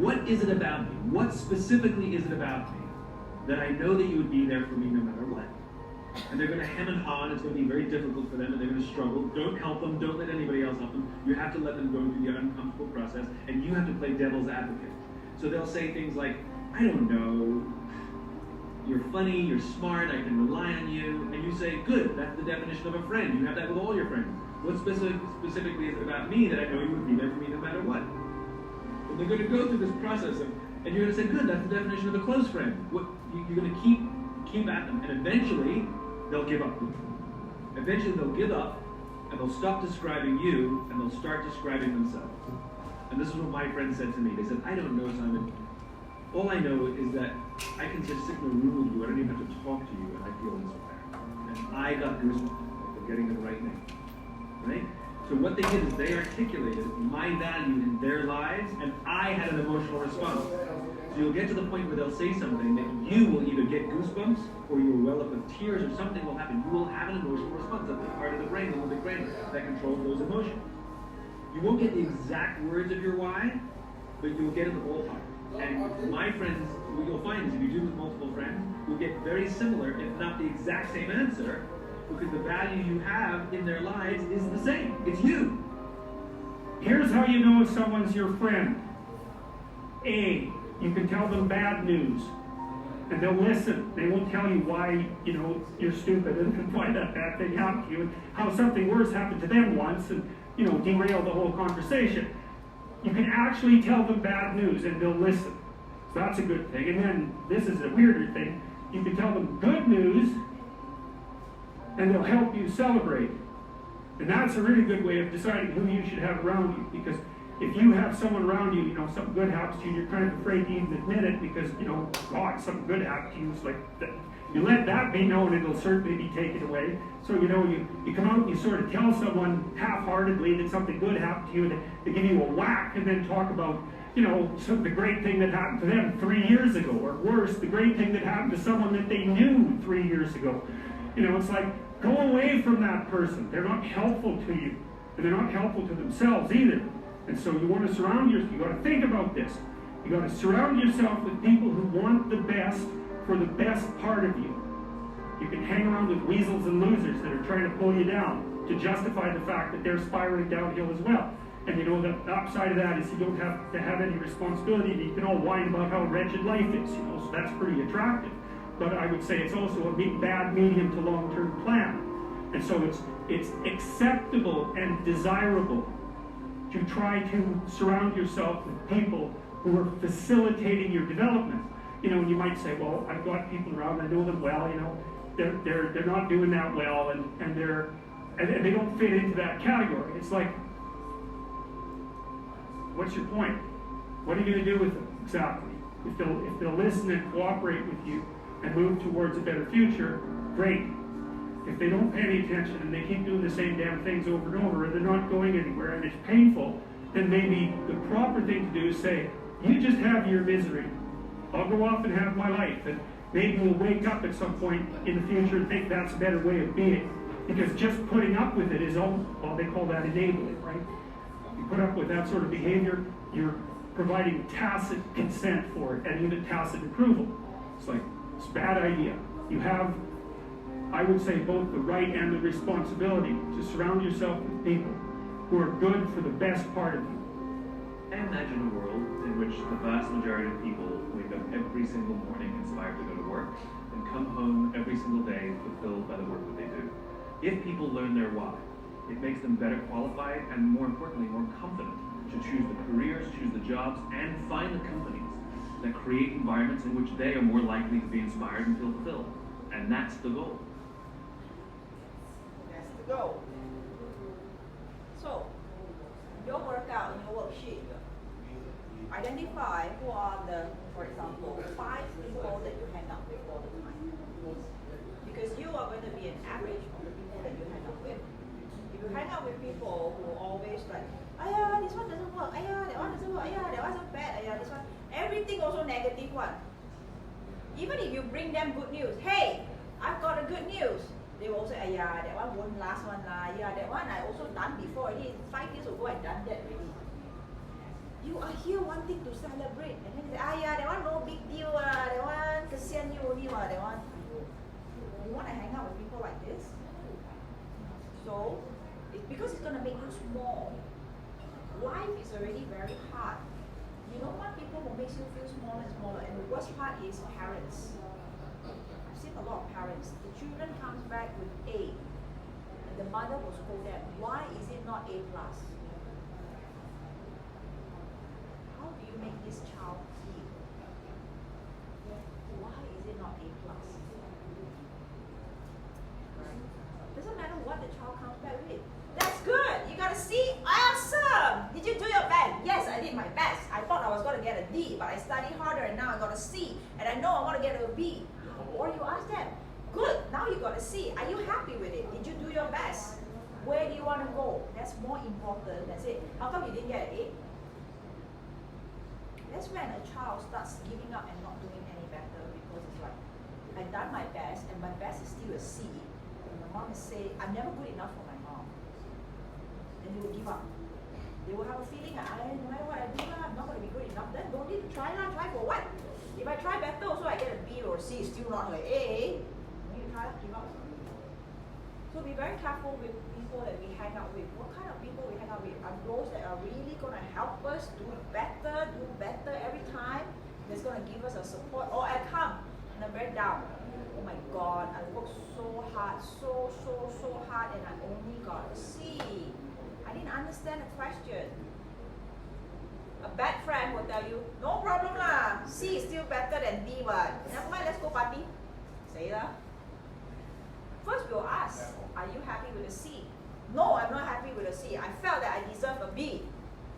what is it about me? What specifically is it about me that I know that you would be there for me no matter what? And they're going to hem and haw, and it's going to be very difficult for them, and they're going to struggle. Don't help them. Don't let anybody else help them. You have to let them go through the uncomfortable process, and you have to play devil's advocate. So they'll say things like, I don't know, you're funny, you're smart, I can rely on you. And you say, good, that's the definition of a friend. You have that with all your friends. What specifically is it about me that I know you would be there for me no matter what? And they're going to go through this process, and you're going to say, good, that's the definition of a close friend. You're going to keep at them, and eventually they'll give up. Eventually they'll give up, and they'll stop describing you, and they'll start describing themselves. And this is what my friend said to me. They said, I don't know, Simon. All I know is that I can just sit in a room with you, I don't even have to talk to you, and I feel inspired. And I got goosebumps, like they're getting the right name. Right? So what they did is they articulated my value in their lives, and I had an emotional response. So you'll get to the point where they'll say something that you will either get goosebumps, or you will well up with tears, or something will happen. You will have an emotional response. That's the part of the brain, the limbic brain, that controls those emotions. You won't get the exact words of your why, but you'll get in the ballpark. And my friends, what you'll find is if you do with multiple friends, you'll get very similar, if not the exact same answer, because the value you have in their lives is the same. It's you. Here's how you know if someone's your friend. A, you can tell them bad news, and they'll listen. They won't tell you why, you're stupid and why that bad thing happened to you, and how something worse happened to them once, and, derail the whole conversation. You can actually tell them bad news, and they'll listen. So that's a good thing. And then, this is a weirder thing, you can tell them good news, and they'll help you celebrate. And that's a really good way of deciding who you should have around you, because if you have someone around you, something good happens to you, you're kind of afraid to even admit it, because, God, something good happened to you. It's like, that. You let that be known, it'll certainly be taken away. So, you come out and you sort of tell someone half-heartedly that something good happened to you, and they give you a whack, and then talk about, the great thing that happened to them 3 years ago, or worse, the great thing that happened to someone that they knew 3 years ago. It's like, go away from that person. They're not helpful to you, and they're not helpful to themselves either. And so you want to surround yourself, you got to think about this. You got to surround yourself with people who want the best for the best part of you. You can hang around with weasels and losers that are trying to pull you down to justify the fact that they're spiraling downhill as well. And the upside of that is you don't have to have any responsibility. You can all whine about how wretched life is, so that's pretty attractive. But I would say it's also a bad medium to long-term plan. And so it's acceptable and desirable to try to surround yourself with people who are facilitating your development. And you might say, well, I've got people around, I know them well, they're not doing that well, and they don't fit into that category. It's like, what's your point? What are you going to do with them exactly? If they'll listen and cooperate with you and move towards a better future, great. If they don't pay any attention and they keep doing the same damn things over and over, and they're not going anywhere, and it's painful, then maybe the proper thing to do is say, you just have your misery. I'll go off and have my life. maybe we'll wake up at some point in the future and think that's a better way of being. Because just putting up with it is all, well, they call that enabling, right? You put up with that sort of behavior, you're providing tacit consent for it and even tacit approval. It's like, it's a bad idea. You have, I would say, both the right and the responsibility to surround yourself with people who are good for the best part of you. I imagine a world in which the vast majority of people wake up every single morning inspired to go to work and come home every single day fulfilled by the work that they do. If people learn their why, it makes them better qualified and, more importantly, more confident to choose the careers, choose the jobs, and find the companies that create environments in which they are more likely to be inspired and feel fulfilled. And that's the goal. That's the goal. So, your workout, in your worksheet, identify who are the, for example, 5 people that you hang out with all the time. Because you are going to be an average of the people that you hang out with. If you hang out with people who are always like, "Ayah, this one doesn't work. Ayah, that one doesn't work. Ayah, that one's bad. Ayah, this one." Everything also negative one. Even if you bring them good news, "Hey, I've got a good news," they will say, "Ayah, that one won't last one lah. Yeah, that one I also done before already. 5 years ago I done that already." You are here wanting to celebrate, and then they say, "Ayah, that one no big deal lah. That one kesian you only lah. That one." You want to hang out with people like this? So, it's because it's going to make you small. Life is already very hard. You don't want people who makes you feel smaller and smaller. And the worst part is parents. I've seen a lot of parents. The children comes back with A, and the mother will scold them. Why is it not A+? How do you make this child feel? Why is it not A+? Doesn't matter what the child comes back with. That's good. You got a C. Awesome. Did you do your best? Yes, I did my best. I thought I was going to get a D, but I studied harder and now I got a C. And I know I want to get a B. Or you ask them, good, now you got a C. Are you happy with it? Did you do your best? Where do you want to go? That's more important. That's it. How come you didn't get an A? That's when a child starts giving up and not doing any better, because it's like, I've done my best and my best is still a C. Mom will say, "I'm never good enough for my mom." Then they will give up. They will have a feeling, no matter what I do, I'm not going to be good enough. Then don't need to try lah. Try for what? If I try better, also I get a B or a C, still not like A. Don't need to try, give up. So be very careful with people that we hang out with. What kind of people we hang out with? Are those that are really going to help us do better every time? That's going to give us a support. Or I come and I'm very down. Oh my God, I worked so hard, so hard, and I only got a C. I didn't understand the question. A bad friend will tell you, "No problem lah, C is still better than D one. Never mind, let's go party." Say lah. First we'll ask, "Are you happy with a C?" "No, I'm not happy with a C. I felt that I deserve a B."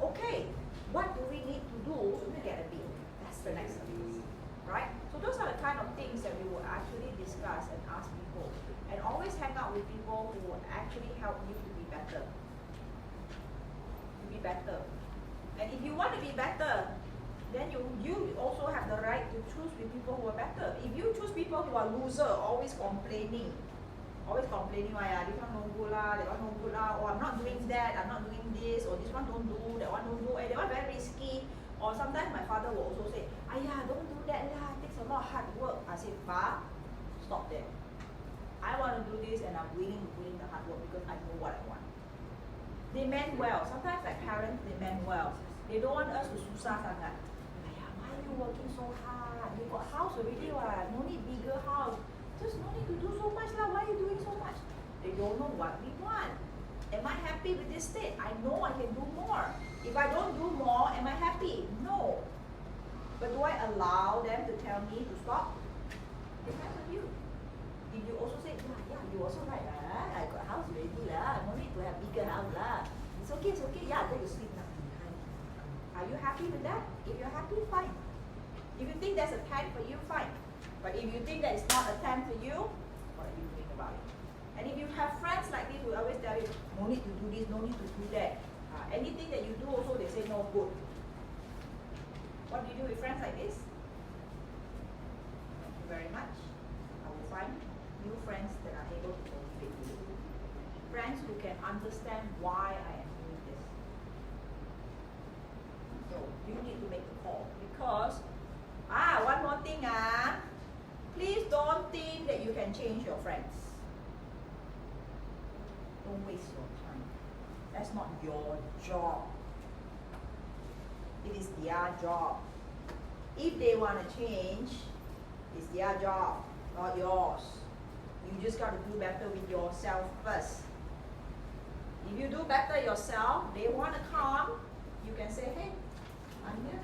Okay, what do we need to do to get a B? That's the next step. Right? So those are the kind of things that we will actually discuss and ask people. And always hang out with people who will actually help you to be better. To be better. And if you want to be better, then you also have the right to choose with people who are better. If you choose people who are loser, always complaining, this one no good lah, that one no good lah, or I'm not doing that, I'm not doing this, or this one don't do, that one don't do, that one very risky. Or sometimes my father will also say, "Ayah, don't do that lah, it takes a lot of hard work." I say, "Pa, stop there. I want to do this and I'm willing to put in the hard work because I know what I want." They meant well. Sometimes like parents, they meant well. They don't want us to susah sangat. "Ayah, why are you working so hard? You got house already what? No need bigger house. Just no need to do so much lah. Why are you doing so much?" They don't know what we want. Am I happy with this state? I know I can do more. If I don't do more, am I happy? No. But do I allow them to tell me to stop? Depends on you. If you also say, "Yeah, you also right lah. I got a house already lah. No need to have bigger house lah. It's okay. Yeah, go to sleep now." Are you happy with that? If you're happy, fine. If you think that's a 10 for you, fine. But if you think that it's not a 10 for you, what are you doing about it? And if you have friends like this who always tell you, "No need to do this, no need to do that." Anything that you do also they say no good. What do you do with friends like this? very much. I will find new friends that are able to motivate you. Friends who can understand why I am doing this. So you need to make the call because one more thing please don't think that you can change your friends. Don't waste your time. That's not your job. It is their job. If they want to change, it's their job, not yours. You just got to do better with yourself first. If you do better yourself, they want to come, you can say, hey, I'm here.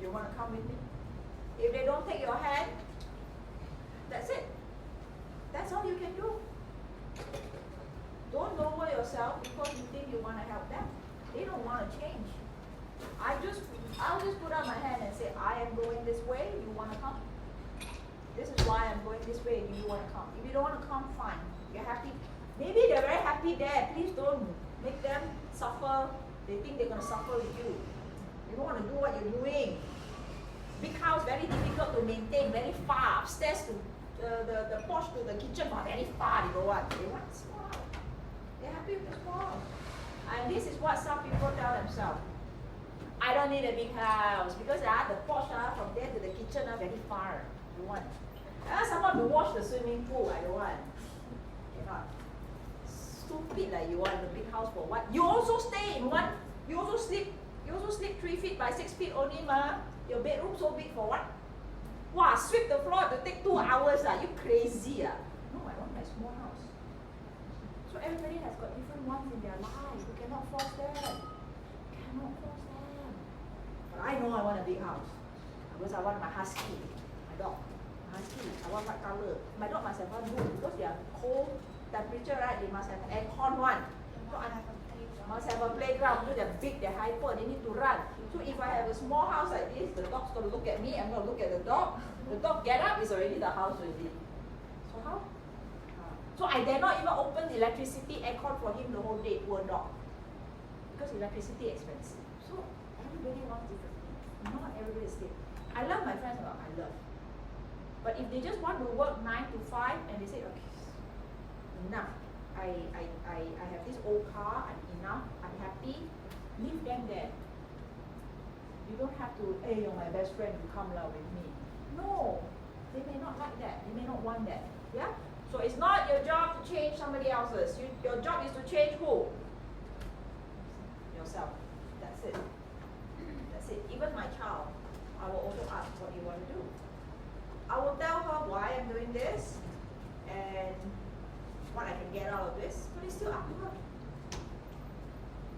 You want to come with me? If they don't take your hand, that's it. That's all you can do. Don't lower yourself because you think you want to help them. They don't want to change. I'll just put out my hand and say, I am going this way, you want to come? This is why I'm going this way, do you want to come? If you don't want to come, fine. You're happy. Maybe they're very happy there. Please don't make them suffer. They think they're going to suffer with you. You don't want to do what you're doing. Big house, very difficult to maintain, very far. Upstairs to the porch to the kitchen, very far. They don't want. They want small house. They're happy with the small house. And this is what some people tell themselves. I don't need a big house because the porch from there to the kitchen are very far. I don't want. Someone to wash the swimming pool. I don't want. Cannot. Stupid like you want the big house for what? You also stay in one. You also sleep 3 feet by 6 feet only, ma. Your bedroom so big for what? Wow, sweep the floor to take 2 hours. You crazy. No, I want my small house. So everybody has got different wants in their life. You cannot force them. Cannot force them. But I know I want a big house. Because I want my husky, my dog. My husky, I want what color? My dog must have one room because they are cold temperature, right? They must have aircon one. So I must have a playground because they're big, they're hyper, they need to run. So if I have a small house like this, the dog's going to look at me, I'm going to look at the dog. The dog get up, it's already the house already. So how? So I dare not even open electricity aircon for him the whole day, poor dog. Because electricity is expensive. So everybody wants different things. Not everybody is same. I love my friends a lot, I love. But if they just want to work 9 to 5 and they say, okay, enough. I have this old car, I'm enough, I'm happy, leave them there. You don't have to, hey, you're my best friend, you come with me. No, they may not like that, they may not want that. Yeah? So it's not your job to change somebody else's. Your job is to change who? Yourself. That's it. That's it. Even my child, I will also ask what you want to do. I will tell her why I'm doing this and what I can get out of this, but it's still up to her.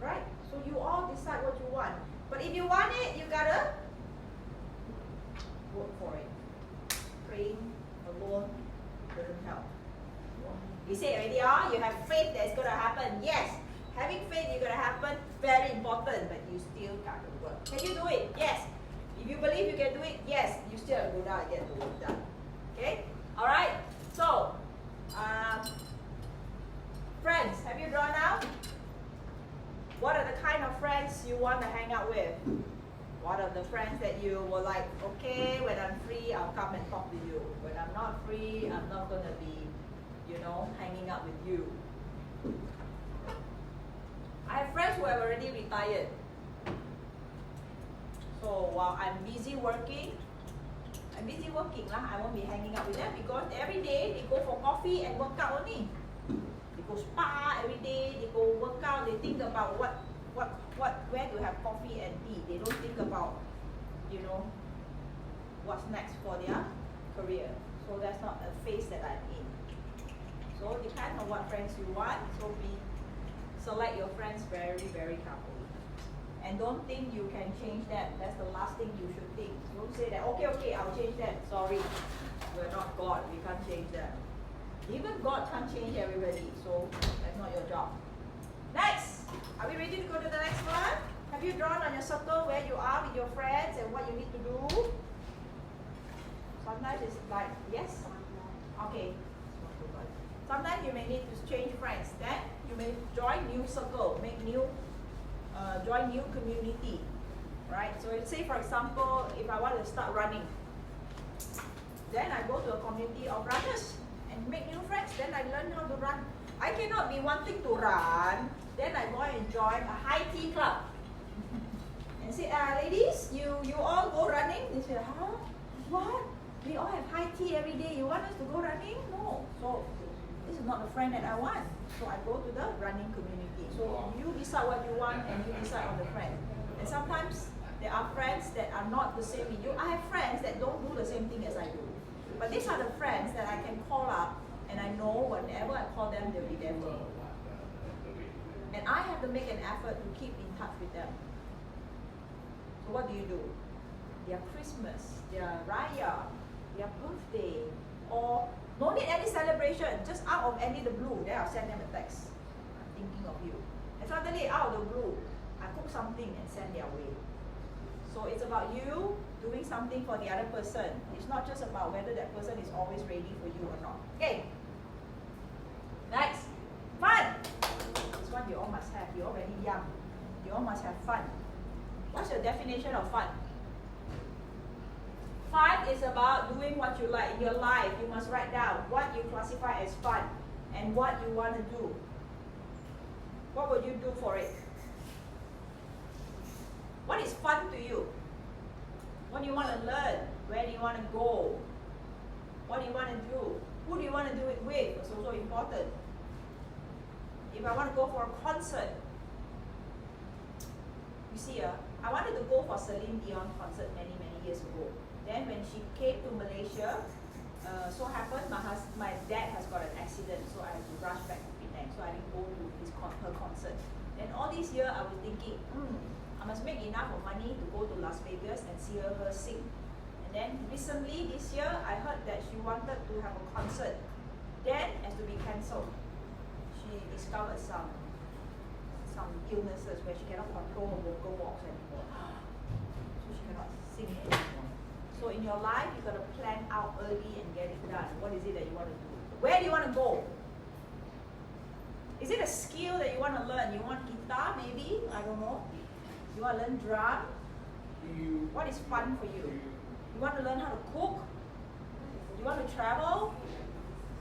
Right? So you all decide what you want. But if you want it, you gotta work for it. Praying alone doesn't help. You say already, you have faith that it's gonna happen. Yes, having faith is gonna happen, very important, but you still gotta work. Can you do it? Yes. If you believe you can do it, yes, you still have to go down and get the work done. Okay? Alright? So, friends, have you drawn out? What are the kind of friends you want to hang out with? What are the friends that you were like, okay, when I'm free, I'll come and talk to you. When I'm not free, I'm not going to be, hanging out with you. I have friends who have already retired. So while I'm busy working, I won't be hanging out with them because every day they go for coffee and work out only. They go spa every day, they go work out, they think about where to have coffee and tea. They don't think about, what's next for their career. So that's not a phase that I'm in. So it depends on what friends you want. So select your friends very, very carefully. And don't think you can change them. That's the last thing you should think. Don't say that, okay, I'll change them. Sorry, we're not God, we can't change them. Even God can't change everybody, so that's not your job. Next, are we ready to go to the next one? Have you drawn on your circle where you are with your friends and what you need to do? Sometimes it's like, yes? Okay. Sometimes you may need to change friends. Then you may join new circle, join new community. Right? So let's say, for example, if I want to start running, Then I go to a community of runners and make new friends. Then I learn how to run. I cannot be wanting to run. Then I go and join a high tea club. And say, ladies, you all go running? They say, huh? What? We all have high tea every day. You want us to go running? No. So this is not the friend that I want. So I go to the running community. So you decide what you want and you decide on the friend. And sometimes there are friends that are not the same with you. I have friends that don't do the same thing as I do. But these are the friends that I can call up and I know whenever I call them, they'll be there for me. And I have to make an effort to keep in touch with them. So what do? Their Christmas, their Raya, their birthday, or no need any celebration, just out of any the blue, then I'll send them a text. I'm thinking of you. And suddenly out of the blue, I cook something and send their way. So it's about you doing something for the other person. It's not just about whether that person is always ready for you or not. Okay. Next. Fun. This one you all must have. You're all very young. You all must have fun. What's your definition of fun? Fun is about doing what you like in your life. You must write down what you classify as fun and what you want to do. What would you do for it? What is fun to you? What do you want to learn? Where do you want to go? What do you want to do? Who do you want to do it with? It's also important. If I want to go for a concert, you see, I wanted to go for Celine Dion concert many years ago. Then when she came to Malaysia, so happened my dad has got an accident, so I had to rush back to Penang, so I didn't go to her concert. And all these years I was thinking, I must make enough of money to go to Las Vegas and see her sing. And then recently this year, I heard that she wanted to have a concert. Then has to be cancelled. She discovered some illnesses where she cannot control her vocal box anymore. So she cannot sing anymore. So in your life, you got to plan out early and get it done. What is it that you want to do? Where do you want to go? Is it a skill that you want to learn? You want guitar maybe? I don't know. You want to learn drum? What is fun for you? You want to learn how to cook? You want to travel?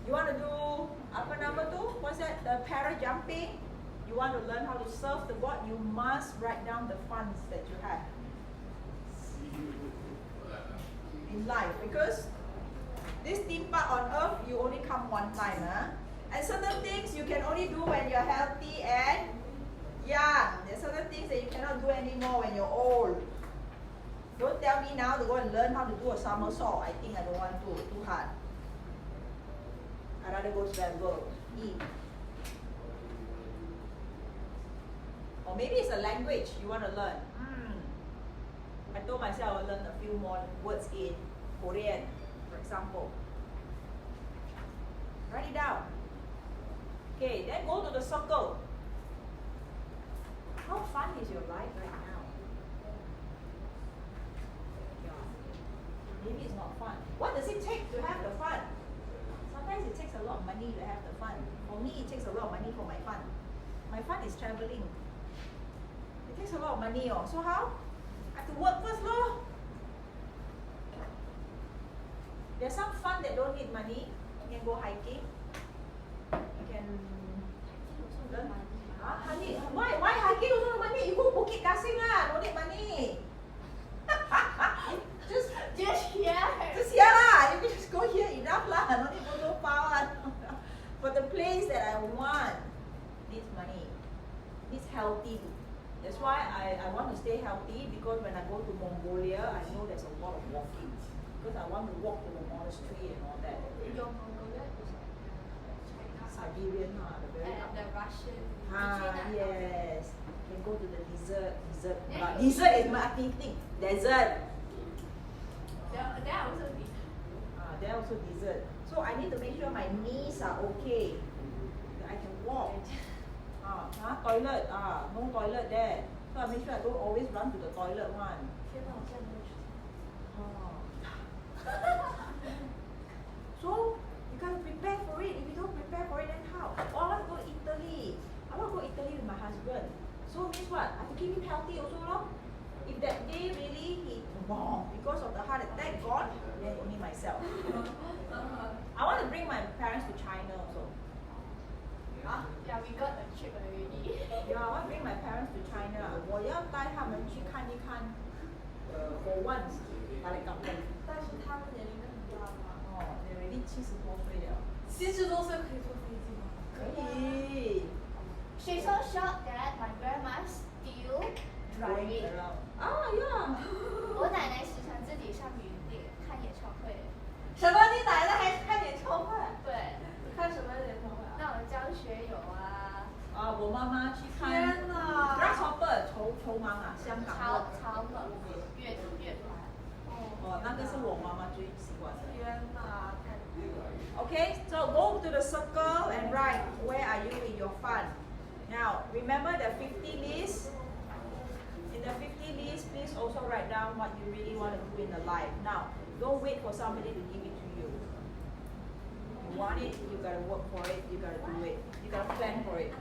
You want to do what's that? The para jumping? You want to learn how to surf the board? You must write down the funds that you have in life, because this theme park on earth you only come one time, and certain things you can only do when you're healthy and young. There's certain things that you cannot do anymore when you're old. Don't tell me now to go and learn how to do a somersault. I think I don't want to. Too hard. I'd rather go travel, eat. Or maybe it's a language you want to learn. I told myself I will learn a few more words in Korean, for example. Write it down. Okay, then go to the circle. How fun is your life right now? Yeah. Maybe it's not fun. What does it take to have the fun? Sometimes it takes a lot of money to have the fun. For me, it takes a lot of money for my fun. My fun is traveling. It takes a lot of money. So how? I have to work first, lor. There's some fun that don't need money. You can go hiking. You can learn. Honey, why hiking also no money? You go Bukit Kasing lah, no need money. just here. Just here lah. You can just go here enough lah. No need go so far lah. But the place that I want needs money. Needs healthy. That's why I want to stay healthy, because when I go to Mongolia, I know there's a lot of walking. Because I want to walk to the monastery and all that. Your Mongolia is Siberian, the very up. the Russian. Yes. Can go to the desert. But desert is my thing. Desert. There also There also desert. So I need to make sure my knees are okay. That I can walk. Toilet. No toilet there. So I make sure I don't always run to the toilet one. So you gotta prepare for it. If you don't prepare for it, then how? Oh, I want to go Italy. I want to go Italy with my husband. So means what? I have to keep him healthy also, lor. If that day really he because of the heart attack, gone, then only myself. I want to bring my parents to China also. Yeah, we got a trip already. Yeah, I want to bring my parents to China. 我要带他们去看一看for once 把你港灯。但是他们年龄都很大吗？哦，你 already 70多岁了。70多岁可以坐飞机吗？可以。She's so shocked that my grandma still driving. yeah. 我奶奶时常自己上云顶看演唱会。什么？你奶奶还看演唱会？对。看什么演唱会啊？那种张学友啊。我妈妈去看。天哪 ！Grasshopper 筹芒啊，香港的。超猛乐团。那个是我妈妈最喜欢的。天哪！ Okay, so go to the circle and write where are you in your fund. Now, remember the 50 list. In the 50 list, please also write down what you really want to do in the life. Now, don't wait for somebody to give it to you. You want it, you gotta work for it, you gotta do it, you gotta plan for it.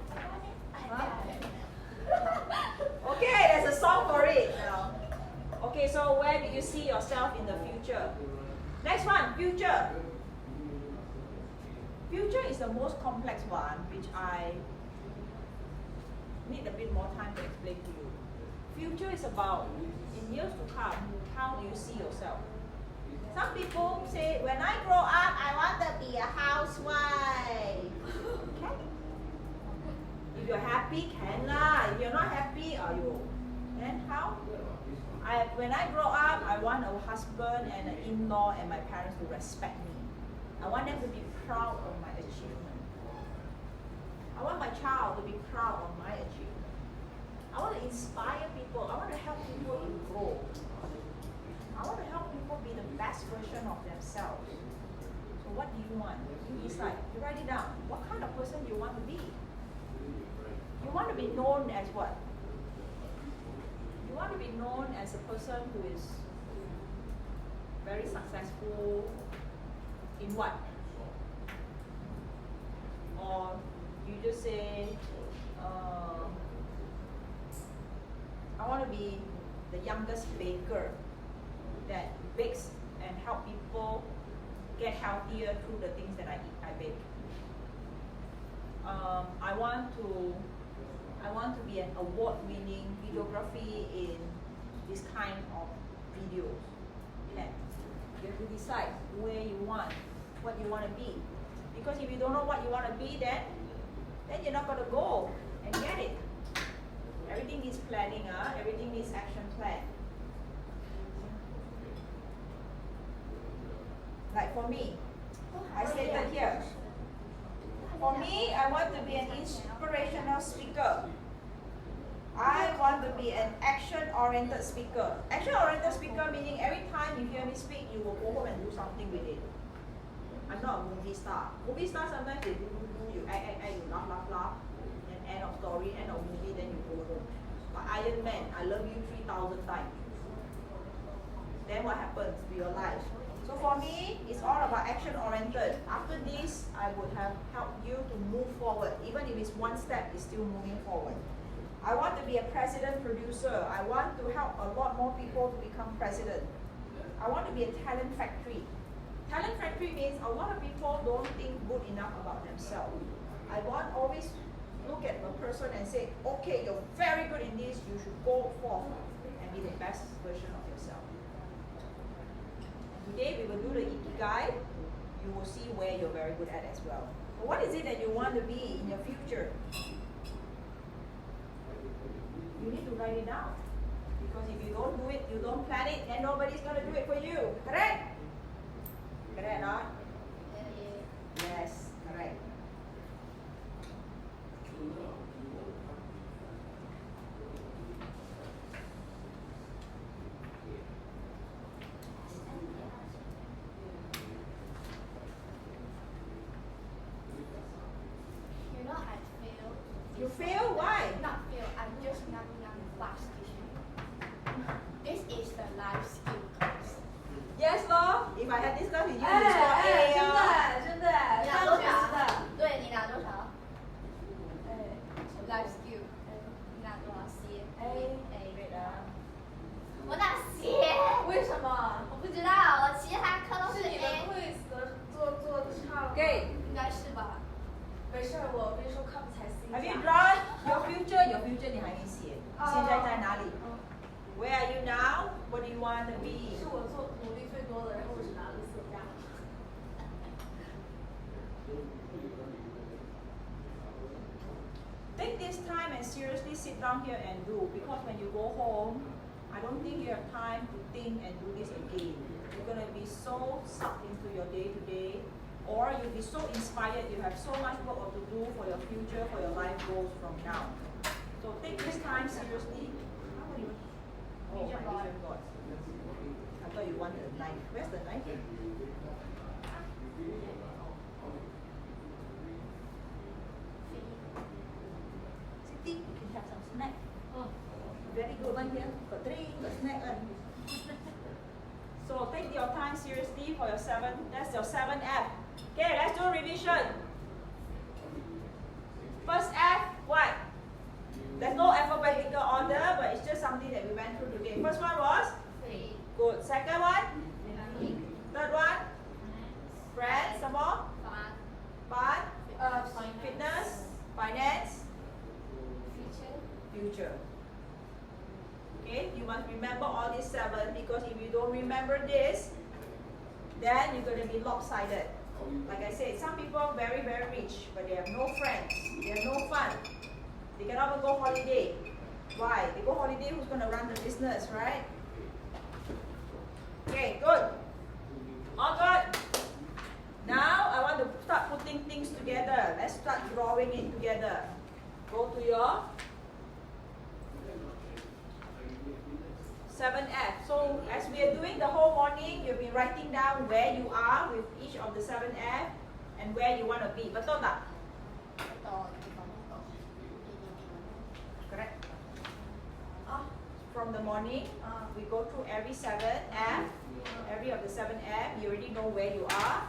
Okay, there's a song for it. Now. Okay, so where do you see yourself in the future? Next one, future. Future is the most complex one, which I need a bit more time to explain to you. Future is about, in years to come, how do you see yourself? Some people say, when I grow up, I want to be a housewife. Okay? If you're happy, can lah. If you're not happy, are you? Then how? When I grow up, I want a husband and an in-law and my parents to respect me. I want them to be proud of my achievement. I want my child to be proud of my achievement. I want to inspire people. I want to help people to grow. I want to help people be the best version of themselves. So what do you want? You decide. You write it down. What kind of person do you want to be? You want to be known as what? You want to be known as a person who is very successful in what? Or you just say, I want to be the youngest baker that bakes and help people get healthier through the things that I bake. I want to be an award-winning videography in this kind of videos. Okay. You have to decide where you want, what you want to be. Because if you don't know what you want to be, then you're not going to go and get it. Everything needs planning, everything needs action plan. Like for me, I stated here. For me, I want to be an inspirational speaker. I want to be an action-oriented speaker. Action-oriented speaker meaning every time you hear me speak, you will go home and do something with it. I'm not a movie star. Movie star sometimes they do, you act, you laugh, and end of story, end of movie, then you go home. But Iron Man, I love you 3,000 times. Then what happens to your life? So for me, it's all about action-oriented. After this, I would have helped you to move forward. Even if it's one step, it's still moving forward. I want to be a president producer. I want to help a lot more people to become president. I want to be a talent factory. Talent factory means a lot of people don't think good enough about themselves. I want always look at a person and say, okay, you're very good in this, you should go forth and be the best version of yourself. Today we will do the Ikigai. You will see where you're very good at as well. But what is it that you want to be in your future? You need to write it down. Because if you don't do it, you don't plan it, then nobody's going to do it for you. Correct? Correct, not? Yes, correct. You know, I failed. You fail? Why? Not fail, I'm just not young fast teaching. This is the life skill course. Yes, Lord. If I had this class with you, you score A. 真的，你拿多少？的。对，你拿多少？life skill，你拿多少 C？A。我拿 C。为什 Take this time and seriously sit down here and do, because when you go home, I don't think you have time to think and do this again. You're going to be so sucked into your day-to-day, or you'll be so inspired, you have so much work to do for your future, for your life goals from now. So take this time seriously. Oh, my vision board. I thought you wanted a knife. Where's the knife? Siti, you can have some snack. Oh, very good one here. Got drink, got snack one. So take your time seriously for your 7. That's your 7F. Okay, let's do revision. First F, what? There's no alphabetical order, but it's just something that we went through today. First one was? Good. Second one? Third one? Friends. Some more? Fun. Fitness. Finance. Future. Okay, you must remember all these 7, because if you don't remember this, then you're going to be lopsided. Like I said, some people are very, very rich, but they have no friends, they have no fun. They cannot even go holiday. Why? They go holiday, who's going to run the business, right? Okay, good. All good. Now, I want to start putting things together. Let's start drawing it together. Go to your 7F. So, as we are doing the whole morning, you'll be writing down where you are with each of the 7F and where you want to be. Betul tak? Correct. From the morning, we go through every 7F, every of the 7F. You already know where you are,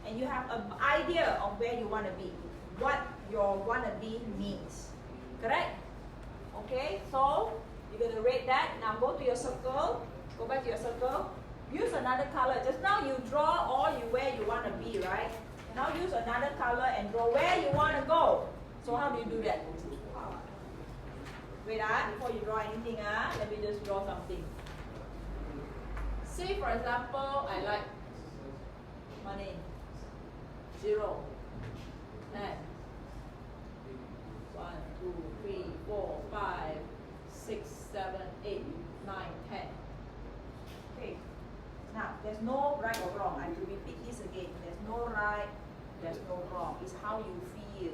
and you have an idea of where you want to be, what your want to be means. Correct? Okay, so you're going to rate that. Now go to your circle, go back to your circle. Use another color. Just now you draw all where you want to be, right? Now use another color and draw where you want to go. So how do you do that? Wait, before you draw anything, let me just draw something. Say, for example, I like money. 0, 10, 1, 2, 3, 4, 5, 6, 7, 8, 9, 10. Okay. Now, there's no right or wrong. I have to repeat this again. There's no right, there's no wrong. It's how you feel.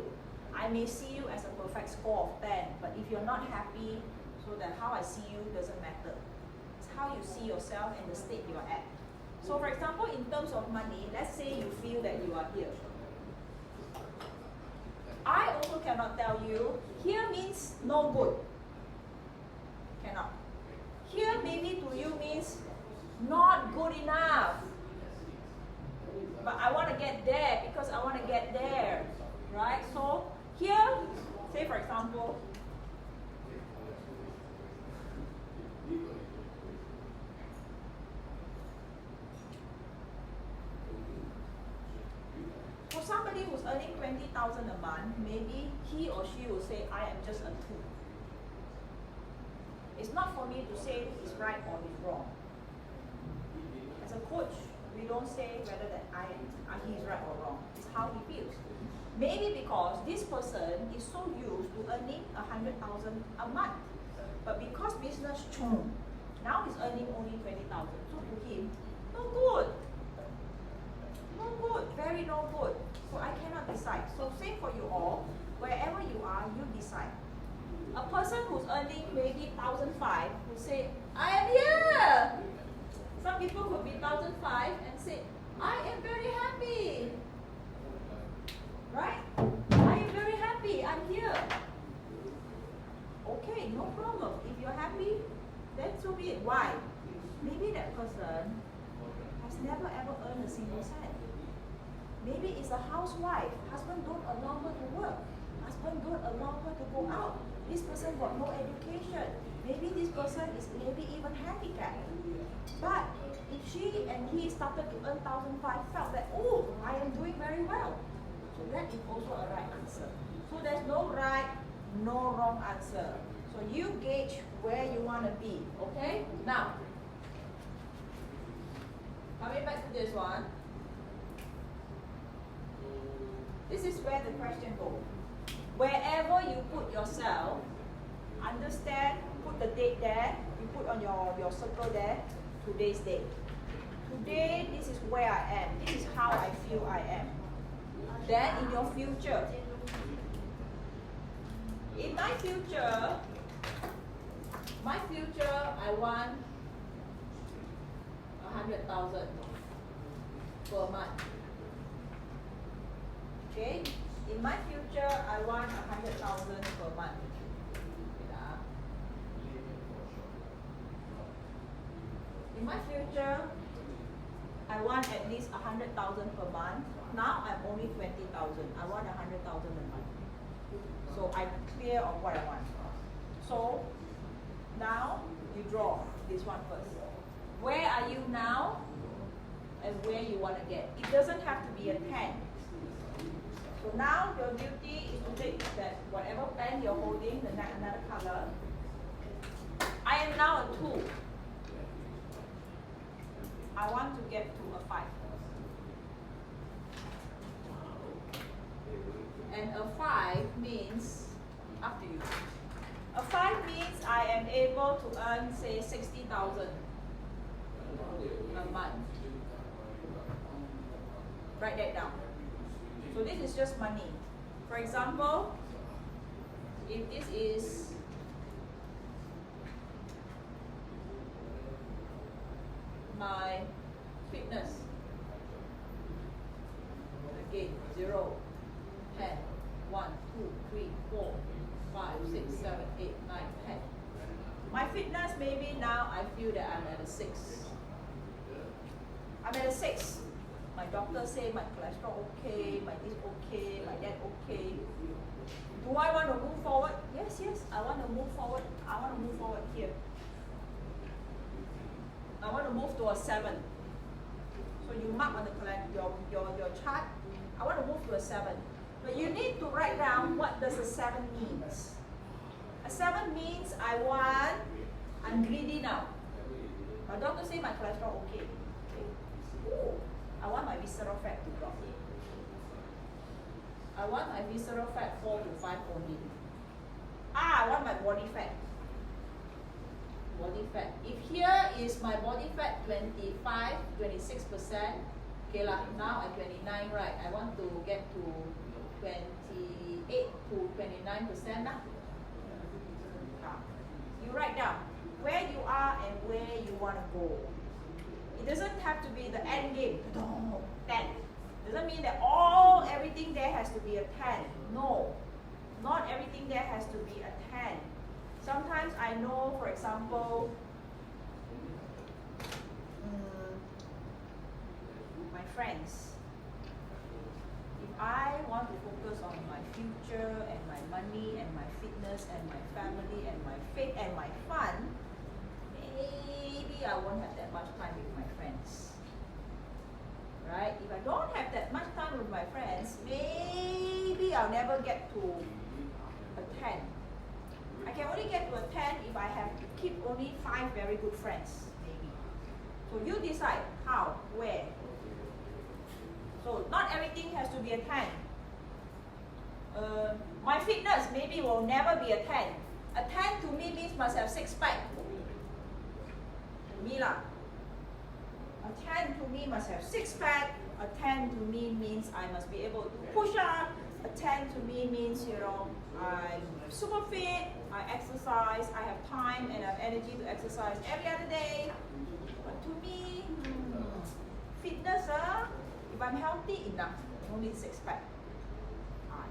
I may see you as a perfect score of 10, but if you're not happy, so that how I see you doesn't matter. It's how you see yourself and the state you're at. So for example, in terms of money, let's say you feel that you are here. I also cannot tell you, here means no good. Cannot. Here maybe to you means not good enough. But I want to get there because I want to get there. Right? So here, say for example, for somebody who's earning 20,000 a month, maybe he or she will say, I am just a 2. It's not for me to say it's right or it's wrong. As a coach, we don't say whether that he's right or wrong. It's how he feels. Maybe because this person is so used to earning 100,000 a month, but because business chong, now he's earning only 20,000. So to him, no good, no good, very no good. So I cannot decide. So same for you all. Wherever you are, you decide. A person who's earning maybe 1,500 will say, I am here. Some people could be 1,500 and say, I am very happy. Right? I am very happy. I'm here. Okay, no problem. If you're happy, then so be it. Why? Maybe that person has never ever earned a single cent. Maybe it's a housewife. Husband don't allow her to work. Husband don't allow her to go out. This person got no education. Maybe this person is maybe even handicapped. But if she and he started to earn 1,500, felt that, oh, I am doing very well. So that is also a right answer. So there's no right, no wrong answer. So you gauge where you want to be, okay? Now, coming back to this one. where the question goes. Wherever you put yourself, understand, put the date there, you put on your circle there, today's date. Today, this is where I am. This is how I feel I am. Then in your future, in my future, I want 100,000 per month. Okay? In my future, I want 100,000 per month. In my future, I want at least 100,000 per month. Now I'm only 20,000. I want 100,000 a month. So I'm clear on what I want. So now you draw this one first. Where are you now and where you want to get? It doesn't have to be a 10. So now your duty is to take that whatever pen you're holding, another color. I am now a 2. I want to get to a 5. And a 5 means, up to you. A 5 means I am able to earn, say, 60,000 a month. Write that down. So this is just money. For example, if this is my fitness, again, 0, 10, 1, 2, 3, 4, 5, 6, 7, 8, 9, 10. My fitness, maybe now I feel that I'm at a 6. I'm at a 6. My doctor say my cholesterol okay, my this okay, my that okay. Do I want to move forward? Yes, I want to move forward. I want to move forward here. I want to move to a 7. So you mark on your chart. I want to move to a 7. But you need to write down what does a 7 means. A 7 means I'm greedy now. My doctor say my cholesterol okay. Ooh, I want my visceral fat to drop. I want my visceral fat 4 to 5 only. I want my body fat. Body fat. If here is my body fat 25, 26%, okay lah, now I'm 29, right? I want to get to 28 to 29% lah. You write down where you are and where you want to go. It doesn't have to be the end game. 10. Doesn't mean that everything there has to be a 10. No. Not everything there has to be a 10. Sometimes I know, for example, my friends, if I want to focus on my future and my money and my fitness and my family and my faith and my fun, maybe I won't have that much time with my friends. Right? If I don't have that much time with my friends, maybe I'll never get to a 10. I can only get to a 10 if I have to keep only 5 very good friends, maybe. So you decide how, where. So not everything has to be a 10. My fitness maybe will never be a 10. A 10 to me means must have 6-pack. To me lah. A 10 to me must have 6-pack. A 10 to me means I must be able to push up. A 10 to me means, I'm super fit, I exercise, I have time and I have energy to exercise every other day. But to me, fitness, if I'm healthy enough, I don't need 6-pack.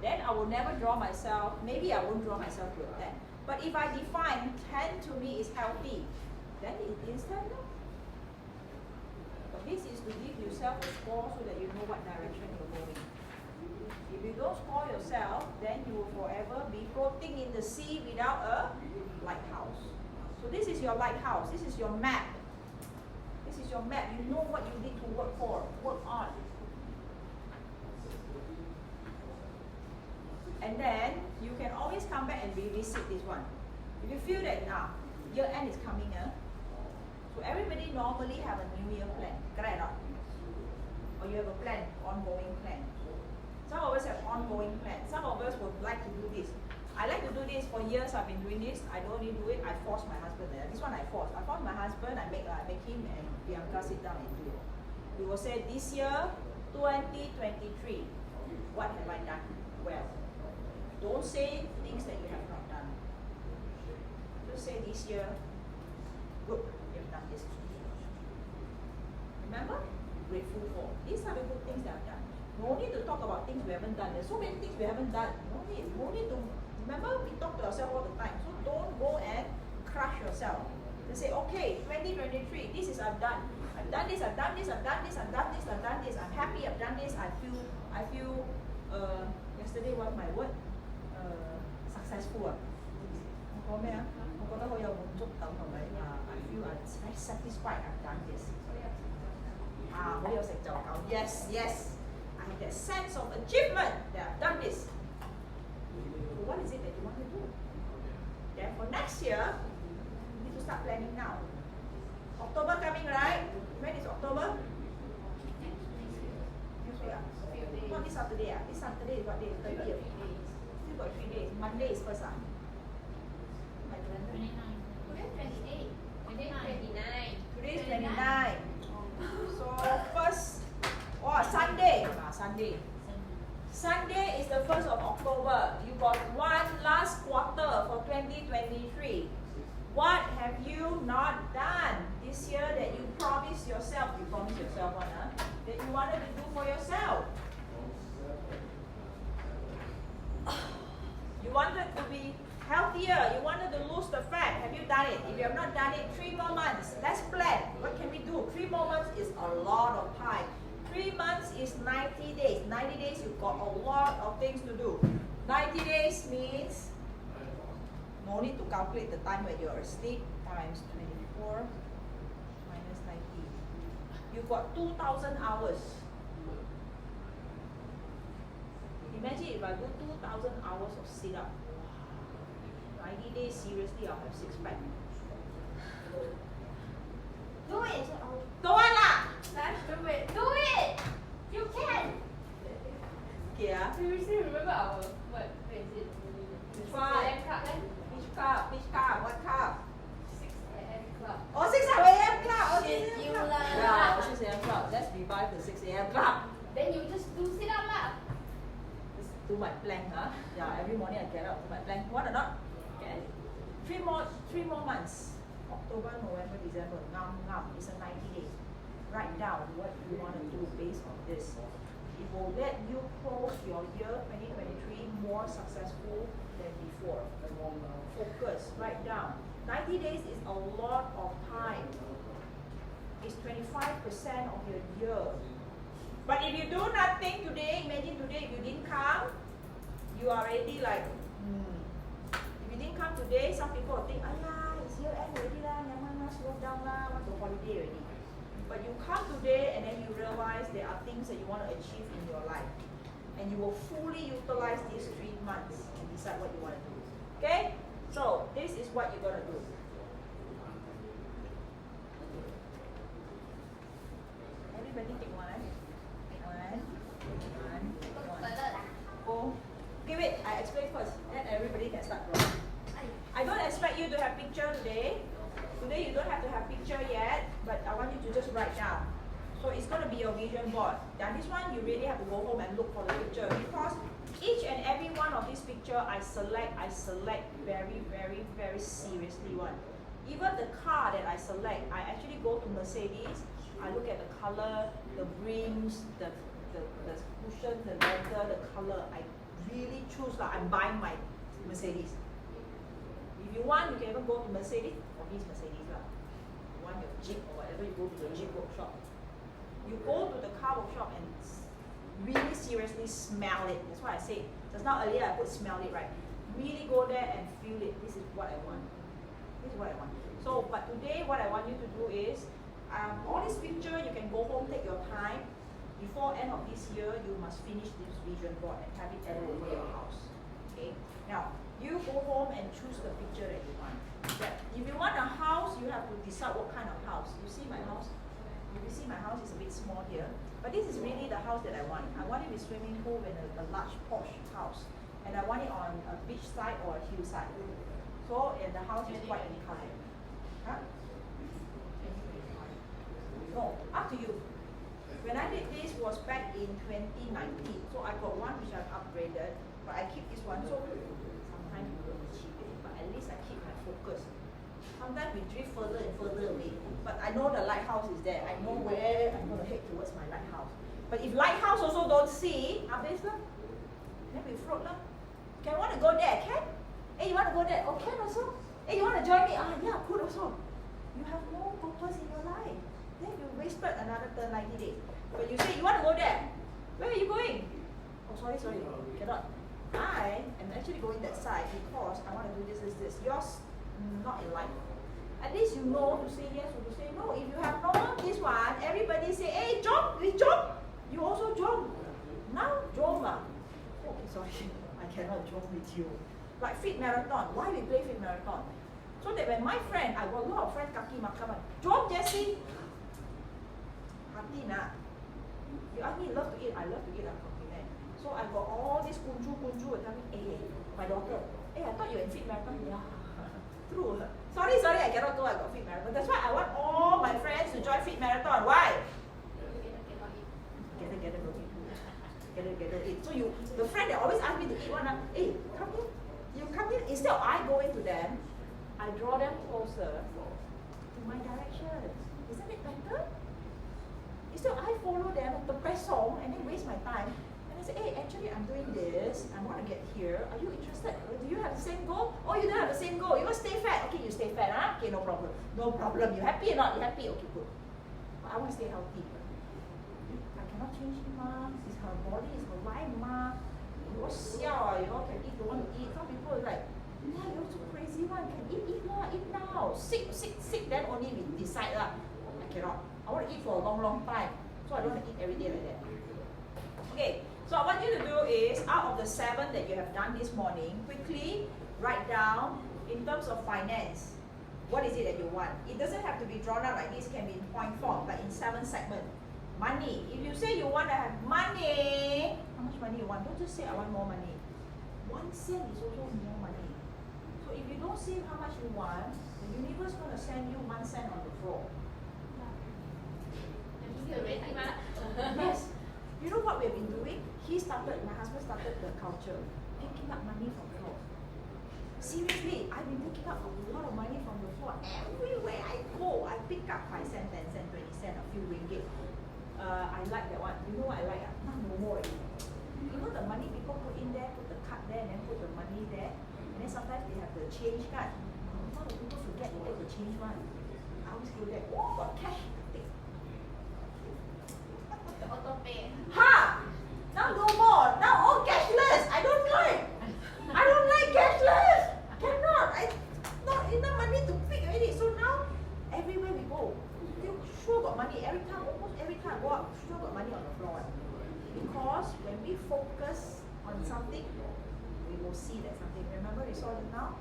Then I will never draw myself, maybe I won't draw myself to a 10. But if I define 10 to me is healthy, then it is 10. But this is to give yourself a score so that you know what direction you're going. If you don't score yourself, then you will forever be floating in the sea without a lighthouse. So this is your lighthouse. This is your map. This is your map. You know what you need to work for, work on. And then you can always come back and revisit this one. If you feel that year end is coming, so everybody normally have a New Year plan, correct or not? Or you have a plan, ongoing plan. Some of us have ongoing plans. Some of us would like to do this. I like to do this for years. I've been doing this. I don't only do it. I force my husband. This one I force. I force my husband. I make him and Bianca sit down and do. We will say this year, 2023. What have I done well? Don't say things that you have not done. Just say this year, good, you have done this. Remember? Grateful for. These are the good things that I've done. No need to talk about things we haven't done. There's so many things we haven't done. No need to. Remember, we talk to ourselves all the time. So don't go and crush yourself. Just say, okay, 2023, this is I've done. I've done this, I've done this, I've done this, I've done this, I've done this. I'm happy I've done this. I feel yesterday what my word? Successful. I feel I'm very satisfied I've done this. Yes, yes. I have that sense of achievement that I've done this. So what is it that you want to do? Then for next year, you need to start planning now. October coming, right? When is October? Next week. Not this Saturday. This Saturday is what day? 30th. Still got 3 days. Monday is first. My calendar. 29. Today is 29. So first, Sunday. Sunday is the 1st of October. You got one last quarter for 2023. What have you not done this year that you promised yourself? You promised yourself one, that you wanted to do for yourself. You wanted to be healthier. You wanted to lose the fat. Have you done it? If you have not done it, 3 more months. Let's plan. What can we do? 3 more months is a lot of time. 3 months is 90 days. 90 days, you've got a lot of things to do. 90 days means no need to calculate the time when you're asleep times 24 minus 90. You've got 2,000 hours. Imagine if I do 2,000 hours of sit-up. 90 days, seriously, I'll have 6-pack. Do it. Don't want lah. Let's do it. Do it! You can! Okay, We still remember our what is it? 6 6 a.m. club. Which club? Which club? What club? 6 a.m. club. Oh, 6 a.m. club. Okay, Shit, 6 you a.m. lah. Yeah, 6 a.m. club. Let's revive the 6 a.m. club. Then you just do sit up lah. Just do my plank, Yeah, every morning I get up do my plank. Want or not? Okay. 3 more months. October, November, December. It's a 90 days. Write down what you want to do based on this. It will let you close your year 2023 more successful than before. Focus. Write down. 90 days is a lot of time. It's 25% of your year. But if you do nothing today, imagine today if you didn't come, you are already like, If you didn't come today, some people will think, it's year end already lah, slow down lah, want to holiday already. But you come today and then you realize there are things that you want to achieve in your life. And you will fully utilize these 3 months and decide what you want to do. Okay? So, this is what you're going to do. Everybody take one. Go. Okay, wait, I explain first. Then everybody can start drawing. I don't expect you to have picture today. Today you don't have to have picture yet, but I want you to just write down. So it's going to be your vision board. Now this one you really have to go home and look for the picture, because each and every one of these picture I select very, very, very seriously one. Even the car that I select, I actually go to Mercedes. I look at the color, the rims, the cushion, the leather, the color. I really choose I'm buying my Mercedes. If you want, you can even go to Mercedes, or this Mercedes lah. You want your Jeep or whatever, you go to the Jeep workshop. You go to the car workshop and really seriously smell it. That's why I said just now earlier I put smell it, right? Really go there and feel it. This is what I want. This is what I want. So, but today what I want you to do is, all this picture you can go home, take your time. Before end of this year, you must finish this vision board and have it all over your house. Okay? Now, you go home and choose the picture that you want. If you want a house, you have to decide what kind of house. You see my house? If you see see my house is a bit small here, but this is really the house that I want. I want it with swimming pool and a large posh house. And I want it on a beach side or a hillside. So, and the house is white in color. Huh? No, up to you. When I did this was back in 2019. So I got one which I've upgraded, but I keep this one. So sometimes it will be cheap, but at least I keep my focus. Sometimes we drift further and further away, but I know the lighthouse is there. I know where I'm going to head towards my lighthouse. But if lighthouse also don't see, habis lah. Then we float lah. Can want to go there? Can? Hey, you want to go there? Oh, can also. Hey, you want to join me? Ah, yeah, cool also. You have no purpose in your life. Then you wasted another 90 days. But you say you want to go there. Where are you going? Oh, sorry, cannot. I am actually going that side because I want to do this. Yours, not in line. At least you know to say yes or to say no. If you have known this one, everybody say, hey, jump, we jump. You also jump. Now, jump lah. Okay, sorry. I cannot jump with you. Like fit marathon. Why we play fit marathon? So that when my friend, I got a lot of friends kaki makan, jump Jessie. Hati nak. You ask me love to eat, I love to eat, I'm compliment. So I got all this kunju and tell me, hey, my daughter, hey, I thought you were in fit marathon. Yeah. True. Sorry, I cannot go, I got fit marathon. That's why I want all my friends to join fit marathon. Why? Gather eat. So you, the friend that always ask me to eat one, hey, come here. You come here. Instead of I going to them, I draw them closer to my direction. Isn't it better? Instead of I follow them, the press song, and then waste my time. And I say, hey, actually I'm doing this. I want to get here. Are you interested? Do you have the same goal? Oh, you don't have the same goal. You want to stay fat? Okay, you stay fat, huh? Okay, no problem. No problem. You happy or not? You happy? Okay, good. But I want to stay healthy. I cannot change him, ma. It's her body, it's her life, ma. You all siao, you all can eat, don't want to eat. Some people are like, yeah, you're so crazy one. Can eat more, eat now. Sick, then only we decide lah. I cannot. I want to eat for a long time. So I don't want to eat every day like that. Okay, so what I want you to do is, out of the 7 that you have done this morning, quickly write down in terms of finance, what is it that you want? It doesn't have to be drawn out like this, it can be in point form, but in 7 segments. Money. If you say you want to have money, how much money you want? Don't just say I want more money. 1 cent is also more money. So if you don't say how much you want, the universe is going to send you 1 cent on the floor. Yes. You know what we've been doing? My husband started the culture, picking up money from the floor. Seriously, I've been picking up a lot of money from the floor. Everywhere I go, I pick up 5 cents, 10 cents, 20 cents, a few ringgit. I like that one. You know what I like? Not no more already. You know the money people put in there, put the card there, and then put the money there, and then sometimes they have the change card. How do people forget to take the change one? I always go there. Oh, got cash. Take. The auto pay. Ha! Now no more. Now all cashless. I don't like cashless. Cannot. Not enough money to pick already. So now everywhere we go, you sure got money. Almost every time I go up, sure got money on the floor. Because when we focus on something, we will see that something. Remember we saw it now?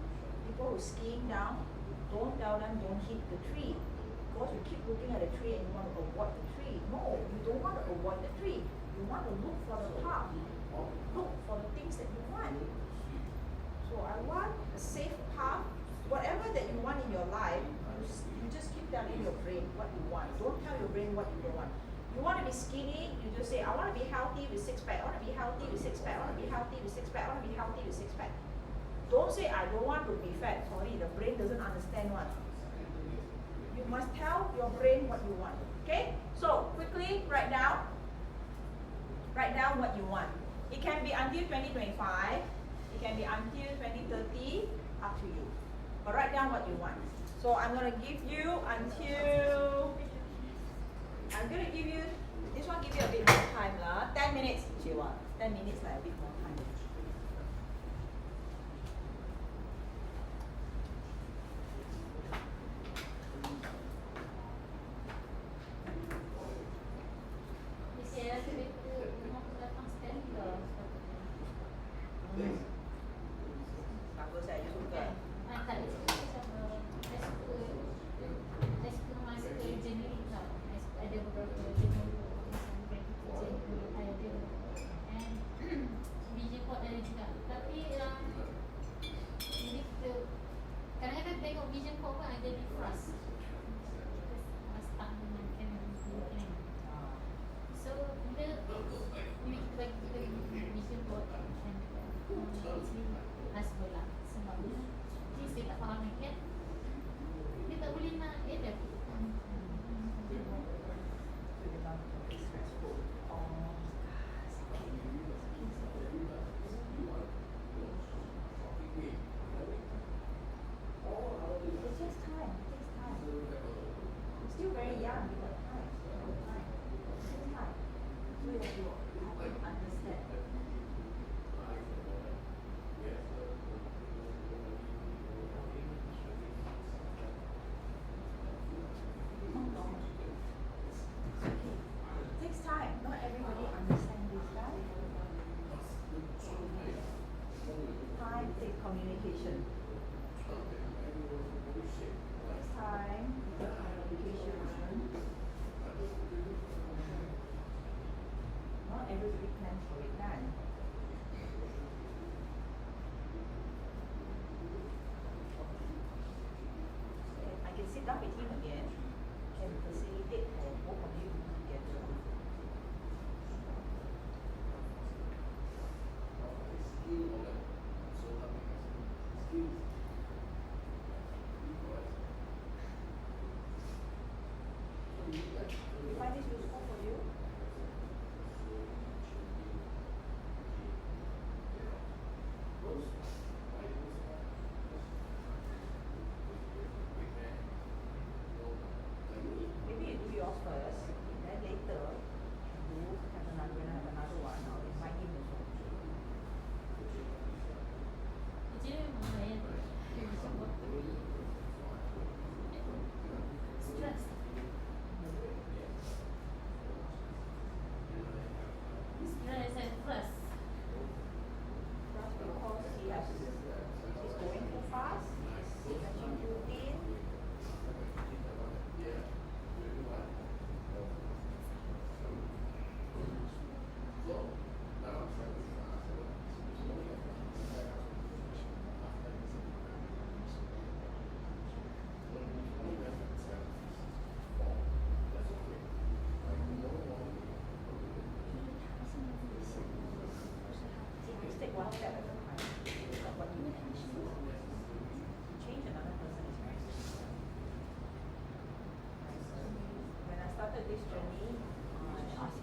People who skiing down, don't tell them don't hit the tree. Because you keep looking at the tree and you want to avoid the tree. No, you don't want to avoid the tree. You want to look for the path. Look for the things that you want. So I want a safe path. Whatever that you want in your life, you just keep telling your brain what you want. Don't tell your brain what you don't want. You want to be skinny, you just say, I want to be healthy with 6-pack. I want to be healthy with 6-pack. I want to be healthy with 6-pack. I want to be healthy with 6-pack. Don't say, I don't want to be fat. Sorry, the brain doesn't understand what. You must tell your brain what you want. Okay? So, quickly, write down what you want. It can be until 2025. It can be until 2030. Up to you. But write down what you want. So, I'm going to give you this one give you a bit more time lah. 10 minutes, 10 minutes like a bit more time. Bagus saya suka. Ada beberapa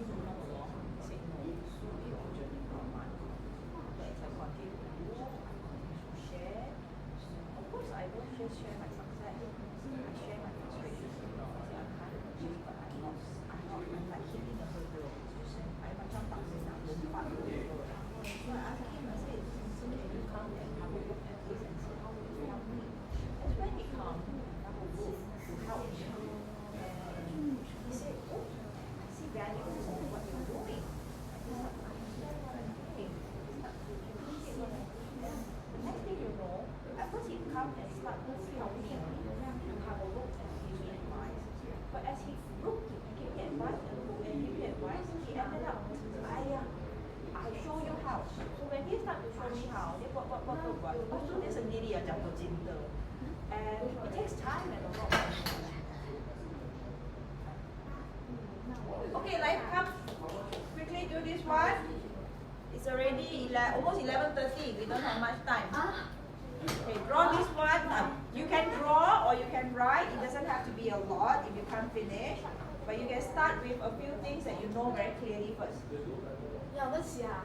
continue to come along, say no, this will be your journey for a month. But as I continue to do, I continue to share. Of course, I don't just share my success. I share my frustrations. You know, I say I'm kind of achieved, but I'm like hitting a hurdle. It's just I macam tak senang lompat hurdle. So I asked him, I said, so can you come and have a look at this and see how it will help me? That's when he come and have a look to help me. And he said, oh, I see value in what you're doing. I just understand what I'm doing. Appreciate what I'm doing. And the next thing you know, at first he come and start to help me to have a look and give me advice. But as he looked and gave me advice and looked and gave me advice, he ended up, I show you how. So when he started to show me how, dia buat. Lepas tu dia sendiri yang jatuh cinta. And it takes time and a lot of time. Okay, come quickly do this one. It's already almost 11:30. We don't have much time. Okay, draw this one. You can draw or you can write. It doesn't have to be a lot if you can't finish. But you can start with a few things that you know very clearly first. 养得起啊？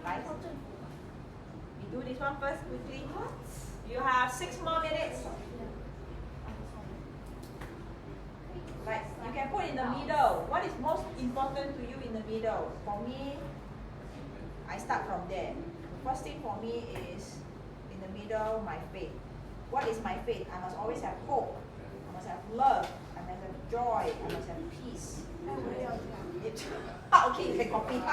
Right? You do this one first quickly. You have 6 more minutes. Right, you can put in the middle. What is most important to you in the middle? For me, I start from there. The first thing for me is in the middle, my faith. What is my faith? I must always have hope. I must have love. I must have joy. I must have peace. Okay, you can copy.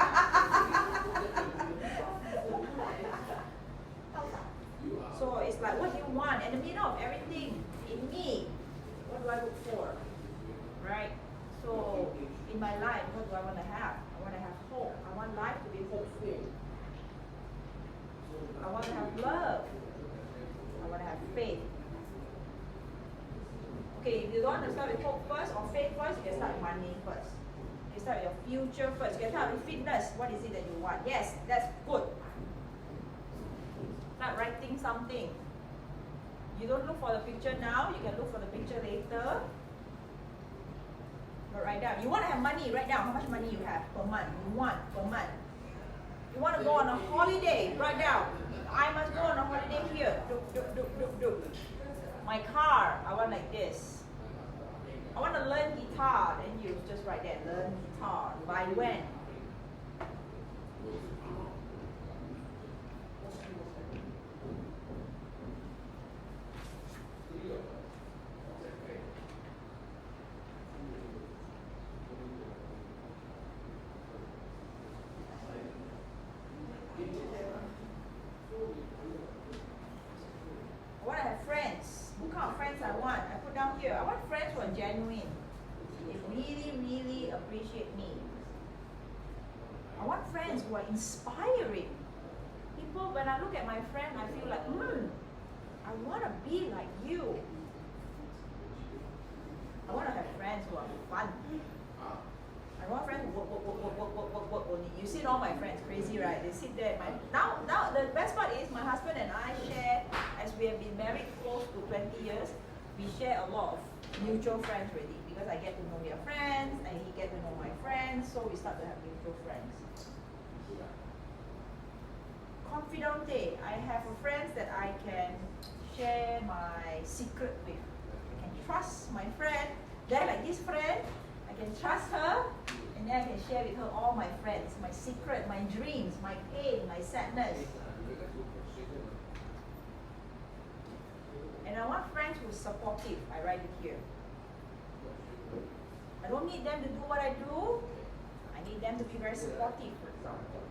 So it's like, what do you want? In the middle of everything, in me, what do I look for? Right? So in my life, what do I want to have? I want to have hope. I want life to be hopeful. I want to have love. I want to have faith. Okay, if you don't want to start with hope first or faith first, you can start with money first. You start with your future first. You can start with fitness. What is it that you want? Yes, that's good. Start writing something. You don't look for the picture now, you can look for the picture later. But write down. You want to have money, write down how much money you have per month. You want per month. You want to go on a holiday, write down. I must go on a holiday here. My car, I want like this. I want to learn guitar, then you just write there, learn guitar. By when? I want to have friends. What kind of friends I want? I put down here. I want friends who are genuine. They really, really appreciate me. I want friends who are inspiring. People, when I look at my friend, I feel like, I want to be like you. I want to have friends who are fun. I want friends who work only. You see all my friends, crazy, right? They sit there. Now the best part is my husband and I share, as we have been married close to 20 years, we share a lot of mutual friends already. Because I get to know your friends, and he get to know my friends, so we start to have mutual friends. Confidante, I have friends that I can share my secret with. I can trust my friend. They're like this friend, I can trust her, and then I can share with her all my friends, my secret, my dreams, my pain, my sadness. And I want friends who are supportive. I write it here. I don't need them to do what I do. I need them to be very supportive, for example.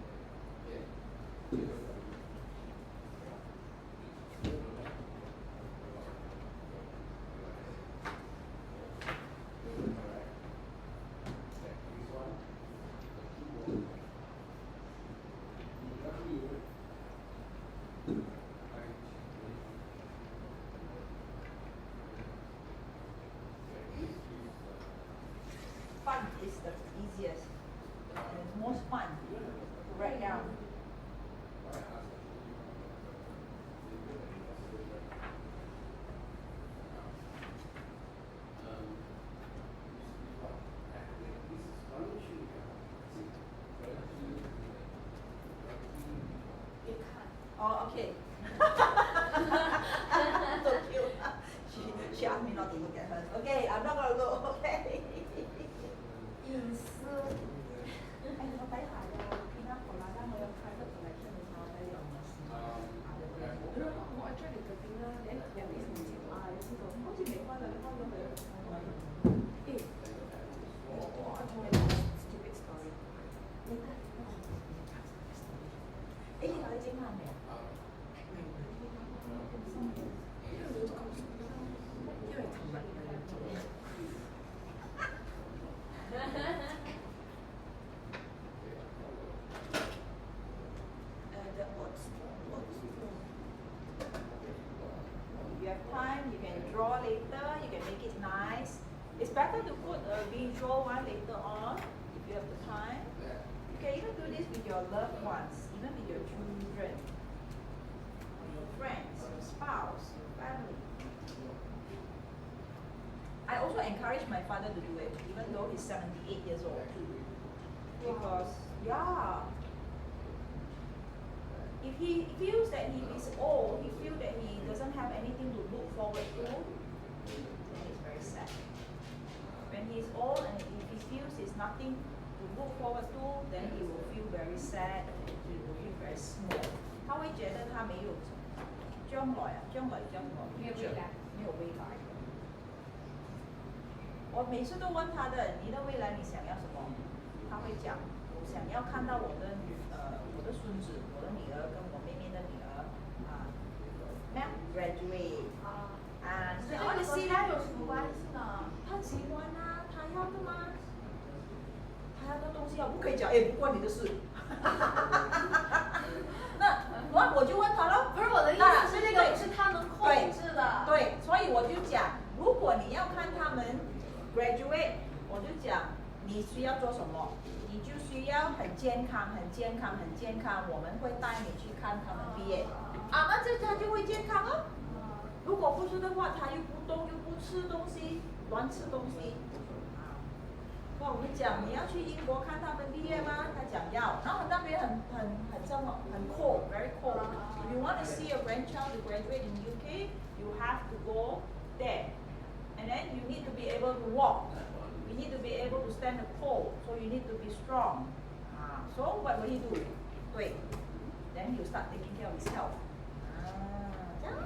Fun is the easiest and it's most fun to write down. better to put a visual one later on if you have the time. You can even do this with your loved ones, even with your children, or your friends, your spouse, your family. I also encourage my father to do it, even though he's 78 years old. Because, yeah, if he feels that he is old, he feels that he doesn't have anything to look forward to, then it's very sad. When he's old and if he feels there's nothing to look forward to, then he will feel very sad and he will feel very small. 他会觉得他没有将来啊，将来将来没有未来，没有未来。我每次都问他的，你的未来你想要什么？他会讲，我想要看到我的孙子，我的女儿跟我妹妹的女儿graduate 所以我的希望有什么关系呢？他喜欢啊，他要的吗？他要的东西啊，不可以讲，不关你的事。那我就问他了，不是我的意思是这个是他能控制的。对，所以我就讲，如果你要看他们 graduate， 我就讲你需要做什么，你就需要很健康，很健康，很健康。我们会带你去看他们毕业那这他就会健康哦。如果不是的话，他又不动又不吃东西，乱吃东西。我们讲你要去英国看他们毕业吗？他讲要，然后那边很cold, very cold. If you want to see your grandchild to graduate in UK, you have to go there. And then you need to be able to walk. You need to be able to stand the cold. So you need to be strong. So what will he do? 对 Then you start taking care of his health. 这样。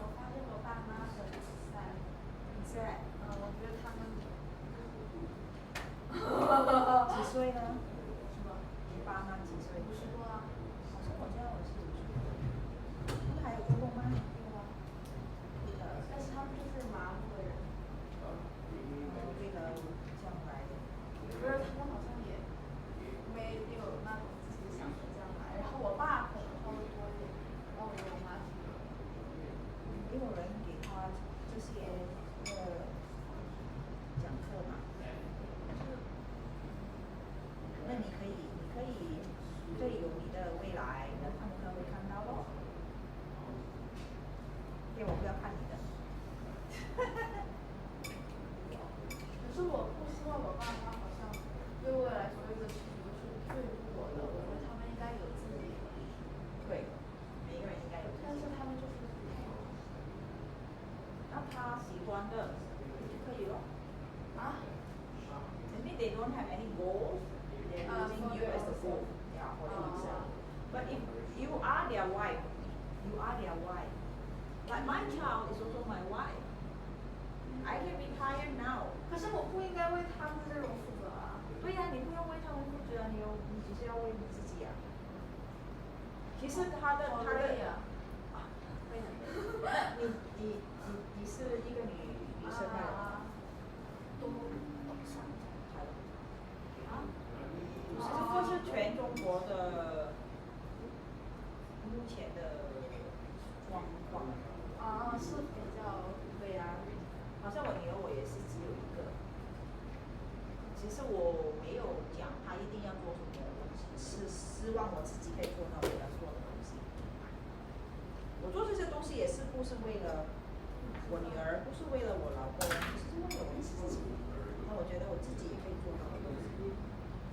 我发现我爸妈很 sad。我觉得他们几岁呢？你爸妈几岁？50多啊。好像我家我是50多。他们还有工作吗？但是他们就是麻木的人。为了将来。不是，他们好像也没有那种自己想的将来。然后我爸可能稍微多一点，然后我妈挺多。没有人给他这些讲课嘛？那你可以有你的未来，那他们才会看到咯。我不要看你的。可是我不希望我爸妈好像对未来所有的事情都是对我的，我觉得他们应该有自己的。对，每个人应该有。但是他们就是不太好。那他喜欢的就可以咯。Maybe they don't have any goals. They're using you as a goal. Yeah, for themselves. But if you are their wife, Like my child is also my wife. I can retire now. 可是我不应该为他们这种负责啊。对呀，你不用为他们负责，你只是要为你自己啊。其实他的对呀。你是一个女生吗？都上台了。这个是全中国的目前的状况。是比较对呀，好像我女儿我也是只有一个。其实我没有讲她一定要做什么，我是希望我自己可以做到我要做的东西。我做这些东西也是不是为了我女儿，不是为了我老公，是为了我自己。那我觉得我自己也可以做到的东西。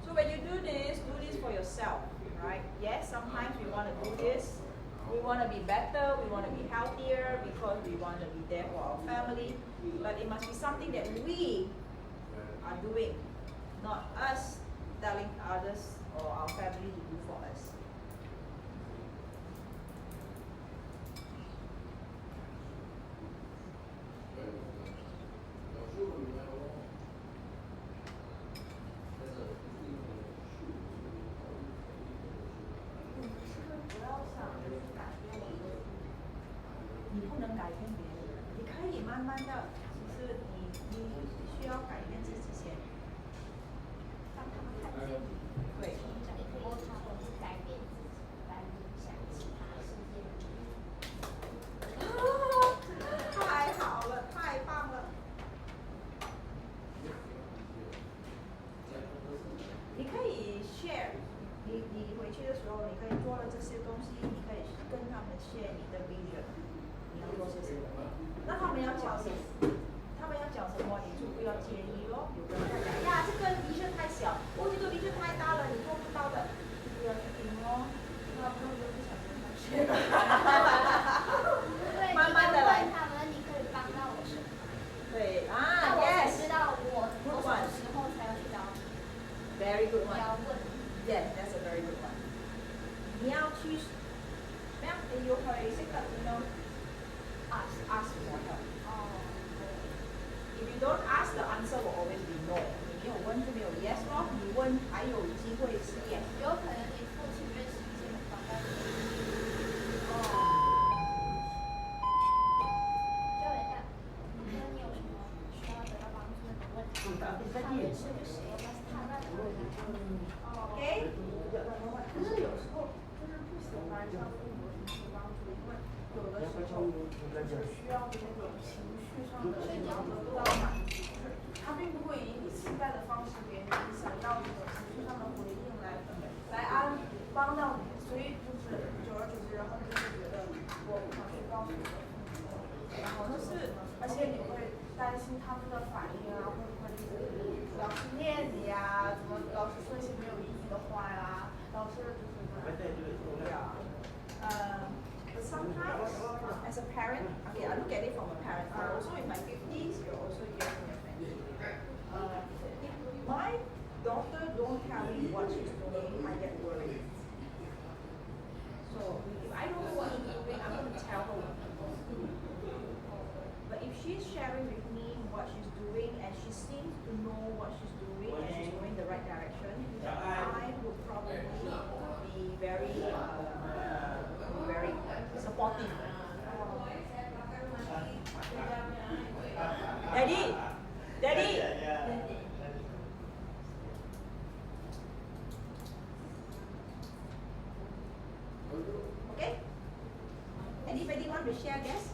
So when you do this for yourself, right? Yes, sometimes we want to do this. We want to be better, we want to be healthier because we want to be there for our family. But it must be something that we are doing, not us telling others or our family to do for us. you don't ask, the answer will always be no. 你没有问就没有 yes 咯，你问还有机会是 yes。有可能你父亲认识一些很广大的人。就人家，你说你有什么需要得到帮助的，问他，他认识是谁，但是他让你问他。OK。可是有时候就是不喜欢向父母寻求帮助，因为有的时候就是需要那种情绪上的得到满足，就是他并不会以你期待的方式给你想要那种情绪上的回应来帮到你，所以就是久而久之，然后你就会觉得我不想去告诉我的父母，然后就是而且你会担心他们的反应啊，会不会老师念你啊，怎么老师说一些没有意义的话呀，老师就是But sometimes, as a parent, okay, I look at it from a parent. I'm also in my 50s. You're also young in your 20s. If my daughter don't tell me what she's doing, I get worried. So if I don't know what she's doing, I'm going to tell her what to do. But if she's sharing with me what she's doing and she seems to know what she's doing and she's going the right direction, I would probably be very supportive. Daddy. Okay? Anybody want to share this?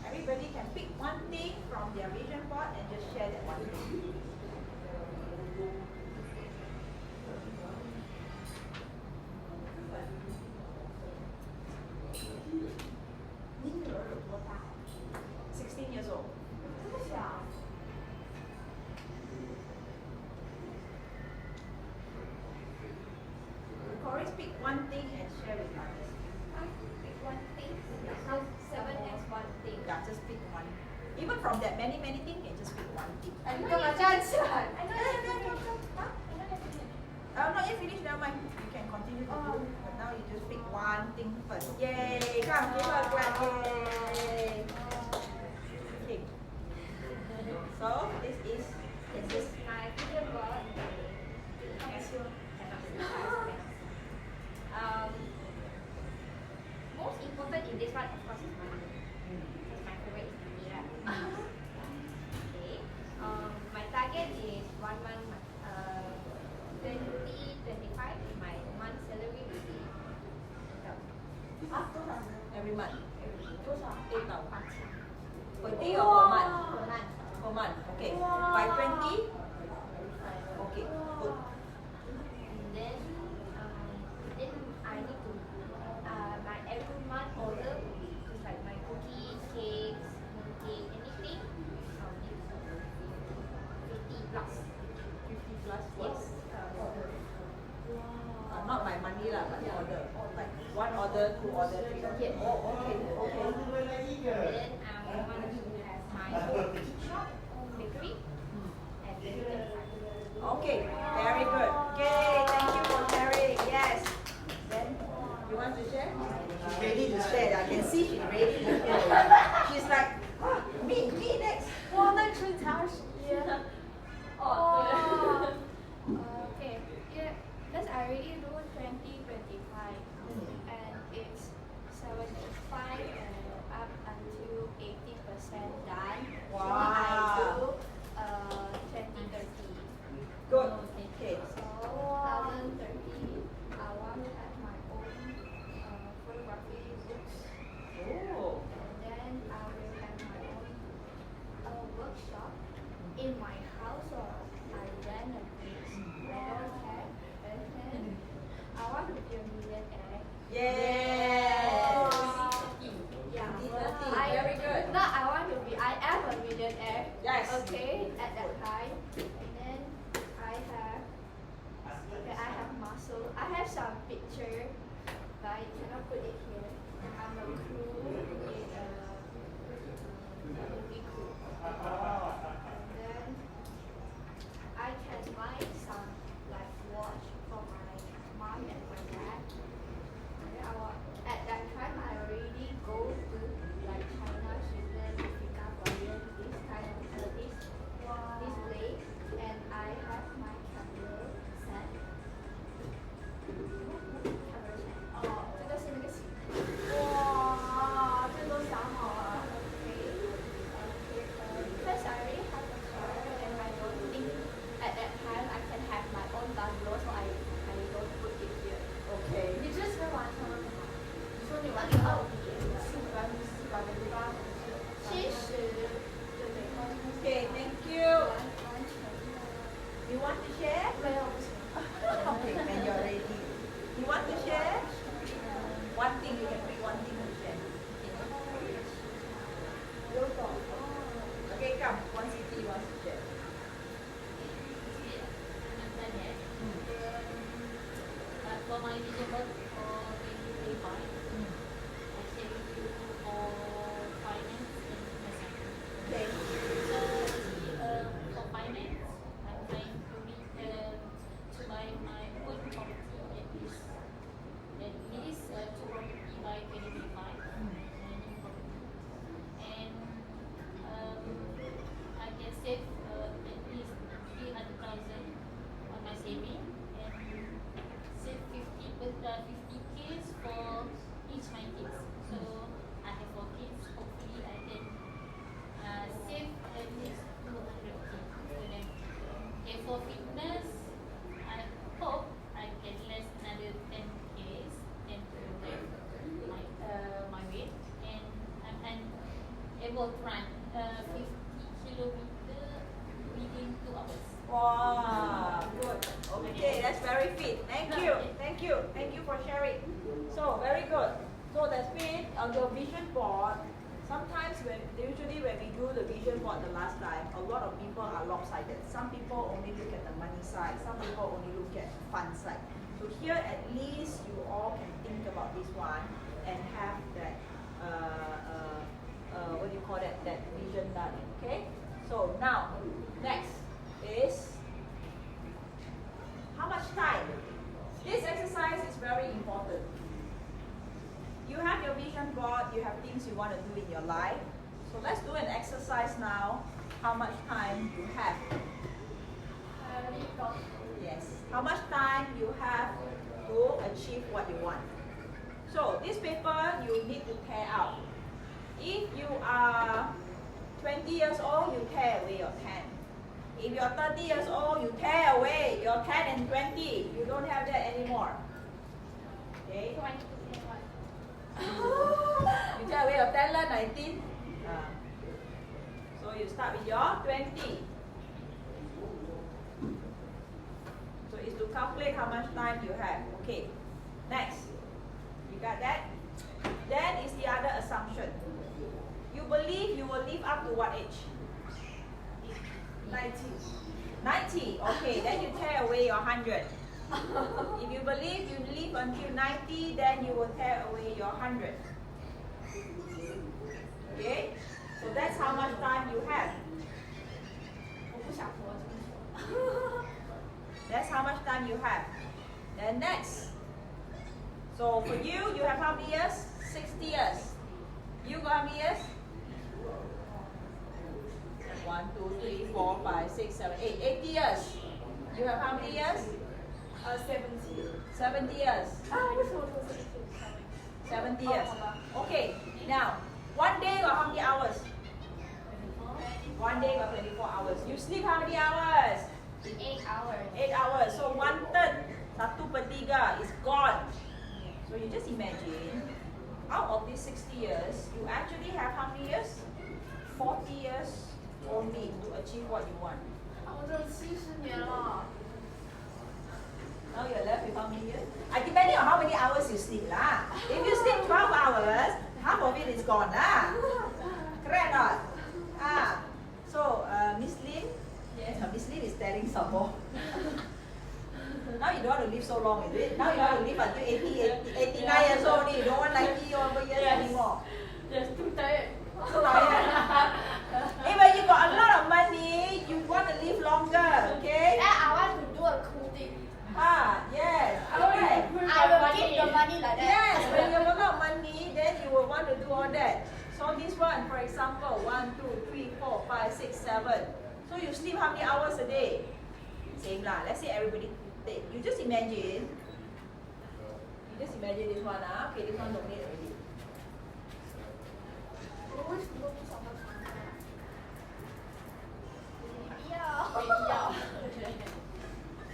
Everybody can pick one thing from their vision board and just share that one thing. Pick one thing and share with others. Pick one thing. So 7 is one thing. Yeah, just pick one. Even from that many things, you can just pick one thing. I know you finish. Not yet finished, never mind. You can continue to do. But now you just pick one thing first. Yay! Come, give her a clap. Yay! Okay. So this is my vision board. Most important in this one, of course, is money. Because my favorite is money, right? Okay. My target is 1 month, 2025. My month salary will be 8,000. every month. 8,000. 8,000. Per day or per month? Per month. Per month. Okay. By 20. Okay. Good. And then I need to my every month order is like my cookies, cakes, mooncake, anything. 50 plus. 50 plus. Yes. Not by money lah, but order. Like 1 order, 2 order, 3 order. Yes. Oh, okay. And then I want to have my own shop, own bakery, and then Okay, very good. Okay, thank you for sharing. Yes. Then, you want to share? She's ready to share. I can see she's ready to share. She's like, me next. 哇，那春茶10。Oh, okay. Yeah, because I already do 2025, and it's Okay, thank you. You want to share? Okay, when you're ready. You want to share? One thing, you can pick one thing to share. Okay, come. One city you want to share. For my vision board for 2025, I share with you for finance and investment. Okay. So for finance, I'm trying to buy my own property at least 2 property by 2025. And I can save at least 300,000 on my saving and save 50K for each my kids. So I have 4 kids. Hopefully I can save at least 200K for them. Okay, for fitness, I hope I can less another 10K, 10 to my weight, and I'm able to run 50 kilometers within 2 hours. Wow, good. Okay, that's very fit. Thank you. Thank you. Thank you for sharing. So, very good. So, that's means on your vision board, sometimes usually when we do the vision board the last time, a lot of people are lopsided. Some people only look at the money side, some people only look at the fun side. So here at least you all can think about this one and have that, what do you call that vision done, okay? So now, next is how much time? This exercise is very important. You have your vision board, you have things you want to do in your life. So let's do an exercise now. How much time you have? Yes. How much time you have to achieve what you want? So this paper you need to tear out. If you are 20 years old, you tear away your 10. If you're 30 years old, you tear away your 10 and 20. You don't have that anymore. Okay? You tear away your 10 and 19. So you start with your 20. So it's to calculate how much time you have. Okay. Next. You got that? Then is the other assumption. You believe you will live up to what age? 90. 90. Okay, then you tear away your 100. If you believe you live until 90, then you will tear away your 100. Okay? So that's how much time you have. That's how much time you have. Then next. So for you, you have how many years? 60 years. You got how many years? 1, 2, 3, 4, 5, 6, 7, 8. 80 years. You have how many years? 70. 70 years. 70 years. Okay. Now, one day got how many hours? 1 day got 24 hours. You sleep how many hours? 8 hours. 8 hours. So 1/3, 1/3 is gone. So you just imagine, out of these 60 years, you actually have how many years? 40 years only to achieve what you want. 我这70年了。 Now you're left with how many years? Depending on how many hours you sleep lah. If you sleep 12 hours, half of it is gone lah. Correct not? So Miss Ling, Miss Ling is telling some more. Now you don't want to live so long, is it? Now you want to live until 89 years old only. You don't want 90 over years anymore. Yes, too tired. Too tired. When you got a lot of money, you want to live longer, okay? I want to do a cool thing. Yes. I will keep the money like that. Yes, when you have a lot of money, then you will want to do all that. So this one, for example, 1, 2, 3, 4, 5, 6, 7. So you sleep how many hours a day? Same lah. Let's say everybody take. You just imagine. this one. Okay, this one don't need already. 我为什么都不想到床上？不要。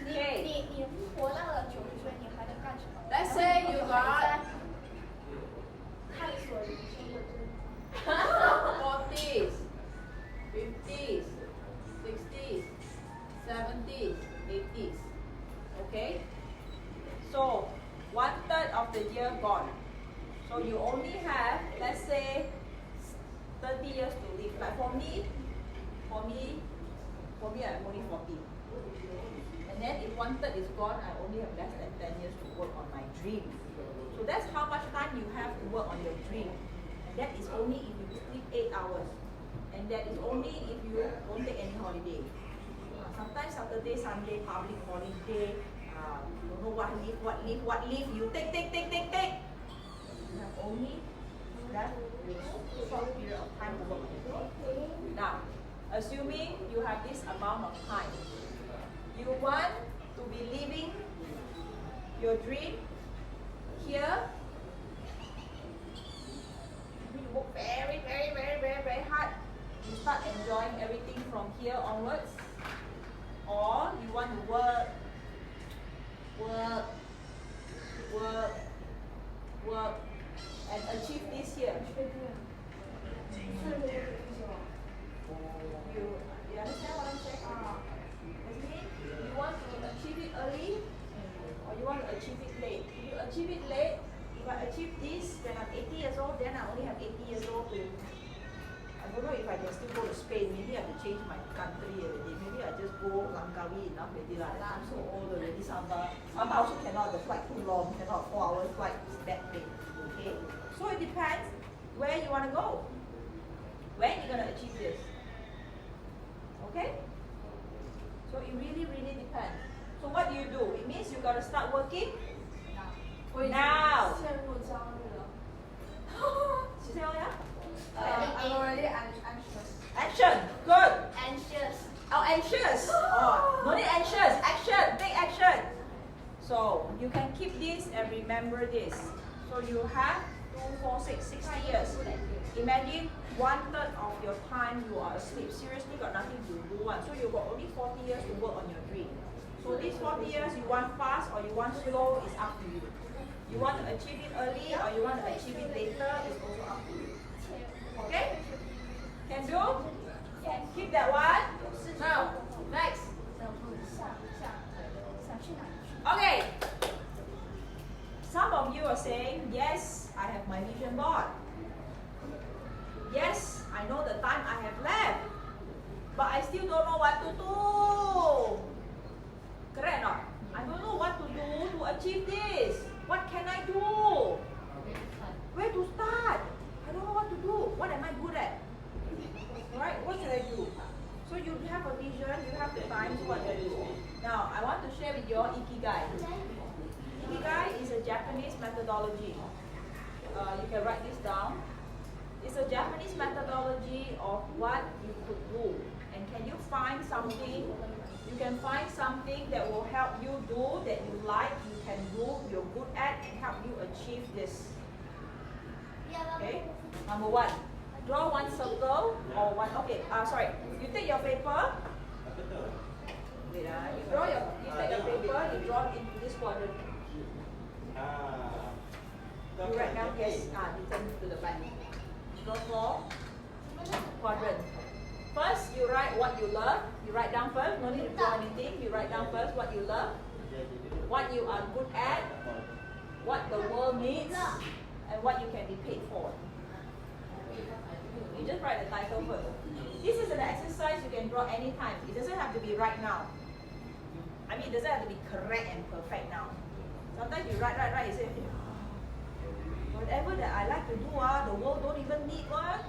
你活到了90岁，你还能干什么 Let's say you got 探索人生的真谛。30 years to live. Like for me, I'm only 40. And then if 1/3 is gone, I only have less than 10 years to work on my dream. So that's how much time you have to work on your dream. And that is only if you sleep 8 hours. And that is only if you don't take any holiday. Sometimes Saturday, Sunday, public holiday, don't know what leave, you take. You have only that short period of time to work on your dream. Now, assuming you have this amount of time, you want to be living your dream here. You work very hard. You start enjoying everything from here onwards. Or you want to work and achieve this here. You understand what I'm saying? That means you want to achieve it early or you want to achieve it late. If you achieve it late, if I achieve this when I'm 80 years old, then I only have 80 years old to, I don't know if I can still go to Spain. Maybe I have to change my country already. Maybe I just go Langkawi enough already. I'm so old already. Samba also cannot, the flight too long, cannot 4 hours flight, is that big. Okay? So it depends where you want to go. When you're going to achieve this. Okay? So it really depends. So what do? It means you got to start working now. I'm already anxious. Action. Good. Anxious. Oh, anxious. Oh, no need anxious. Action. Take action. So you can keep this and remember this. So you have 2, 4, 6, 60 years. Imagine 1/3 of your time you are asleep. Seriously, got nothing to do. So you got only 40 years to work on your dream. So these 40 years, you want fast or you want slow, is up to you. You want to achieve it early or you want to achieve it later, is also up to you. Okay? Can do? Keep that one. Now, next. Okay. Some of you are saying, yes, I have my vision board. Yes, I know the time I have left, but I still don't know what to do. Correct or not? I don't know what to do to achieve this. What can I do? Where to start? I don't know what to do. What am I good at? Alright, what should I do? So you have a vision, you have the time, so what do I do? Now, I want to share with you Ikigai. Ikigai is a Japanese methodology. You can write this down. It's a Japanese methodology of what you could do. And can you find something, you can find something that will help you do, that you like, you can do, you're good at, and help you achieve this. Okay? Number 1, draw one circle or one, okay, sorry. You take your paper. Wait, you take your paper, you draw it into this quadrant. You write down, yes, return to the back. Draw 4 quadrant. First, you write what you love. You write down first, no need to draw anything. You write down first what you love, what you are good at, what the world needs, and what you can be paid for. You just write the title first. This is an exercise you can draw anytime. It doesn't have to be right now. I mean, it doesn't have to be correct and perfect now. Sometimes you write, you say, whatever that I like to do, the world don't even need one.